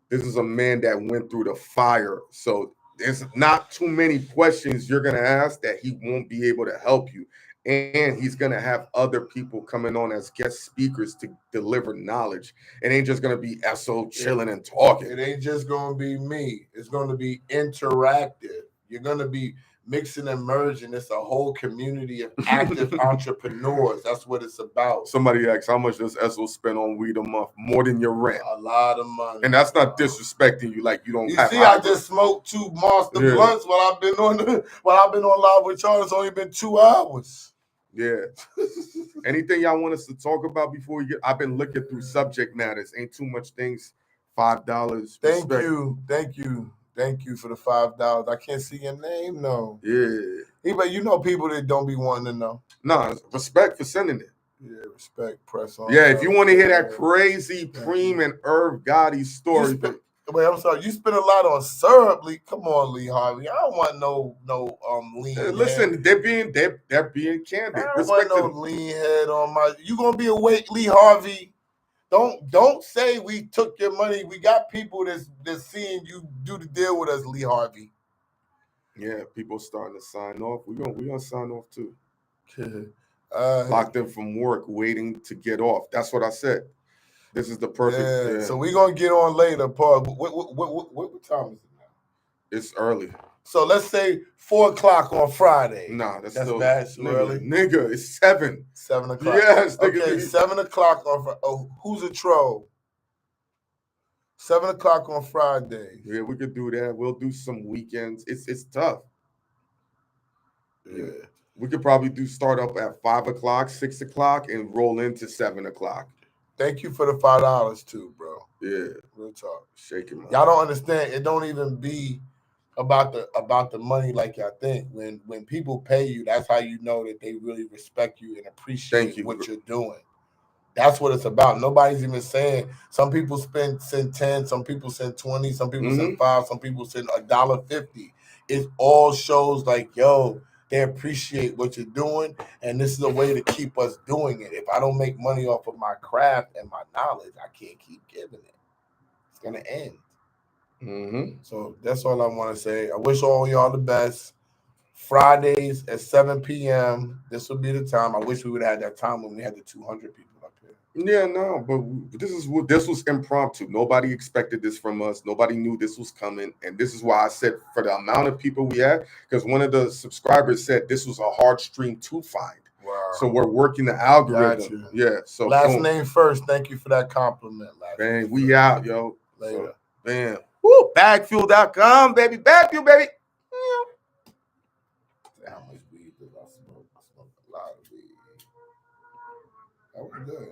This is a man that went through the fire. So there's not too many questions you're going to ask that he won't be able to help you. And he's going to have other people coming on as guest speakers to deliver knowledge. It ain't just going to be Esso chilling and talking. It ain't just going to be me. It's going to be interactive. You're going to be mixing and merging. It's a whole community of active entrepreneurs. That's what it's about. Somebody asked, how much does Esso spend on weed a month? More than your rent. A lot of money. And that's not disrespecting you. Like you don't. You see, I just smoked 2 monster blunts while I've been on live with y'all. It's only been 2 hours. Yeah. Anything y'all want us to talk about before we get? I've been looking through subject matters. Ain't too much things. $5. Thank you for the $5. I can't see your name, no. Yeah. But you know people that don't be wanting to know. Nah, respect for sending it. Yeah, respect. Press on. Yeah, if you want to hear that crazy Preem and Irv Gotti story. Wait, I'm sorry. You spend a lot on syrup, Lee. Come on, Lee Harvey. I don't want no lean. Listen, head. they're being candid. I don't want no lean head on my. You gonna be awake, Lee Harvey? Don't say we took your money. We got people that's seeing you do the deal with us, Lee Harvey. Yeah, people starting to sign off. We gonna sign off too. Locked in from work, waiting to get off. That's what I said. This is the perfect. Yeah. So we're gonna get on later, Paul. What time is it now? It's early. So let's say 4:00 on Friday. Nah, that's still bad. Too early. Nigga, it's 7. 7 o'clock. Yes, okay, nigga. 7 o'clock on Friday. Oh, who's a troll? 7 o'clock on Friday. Yeah, we could do that. We'll do some weekends. It's tough. Yeah. We could probably start up at 5 o'clock, 6 o'clock, and roll into 7 o'clock. Thank you for the $5 too, bro. Yeah. Real talk. Shaking my Y'all don't understand. It don't even be about the money like y'all think. When people pay you, that's how you know that they really respect you and appreciate what you're doing. That's what it's about. Nobody's even saying. Some people send 10, some people send 20, some people send 5, some people send $1.50. It all shows like, yo, they appreciate what you're doing, and this is a way to keep us doing it. If I don't make money off of my craft and my knowledge, I can't keep giving it. It's gonna end. So that's all I want to say. I wish all y'all the best. Fridays at 7 p.m. This will be the time. I wish we would have had that time when we had the 200 people up here. Yeah, no, but this was impromptu. Nobody expected this from us. Nobody knew this was coming, and this is why I said for the amount of people we had, because one of the subscribers said this was a hard stream to find. Wow. So we're working the algorithm. Yeah. So last name first. Thank you for that compliment. Man, we out, yo. Later. So, bam. Woo, bagfuel.com, baby. Bagfuel, baby. How much weed did I smoke? I smoked a lot of weed. That was good.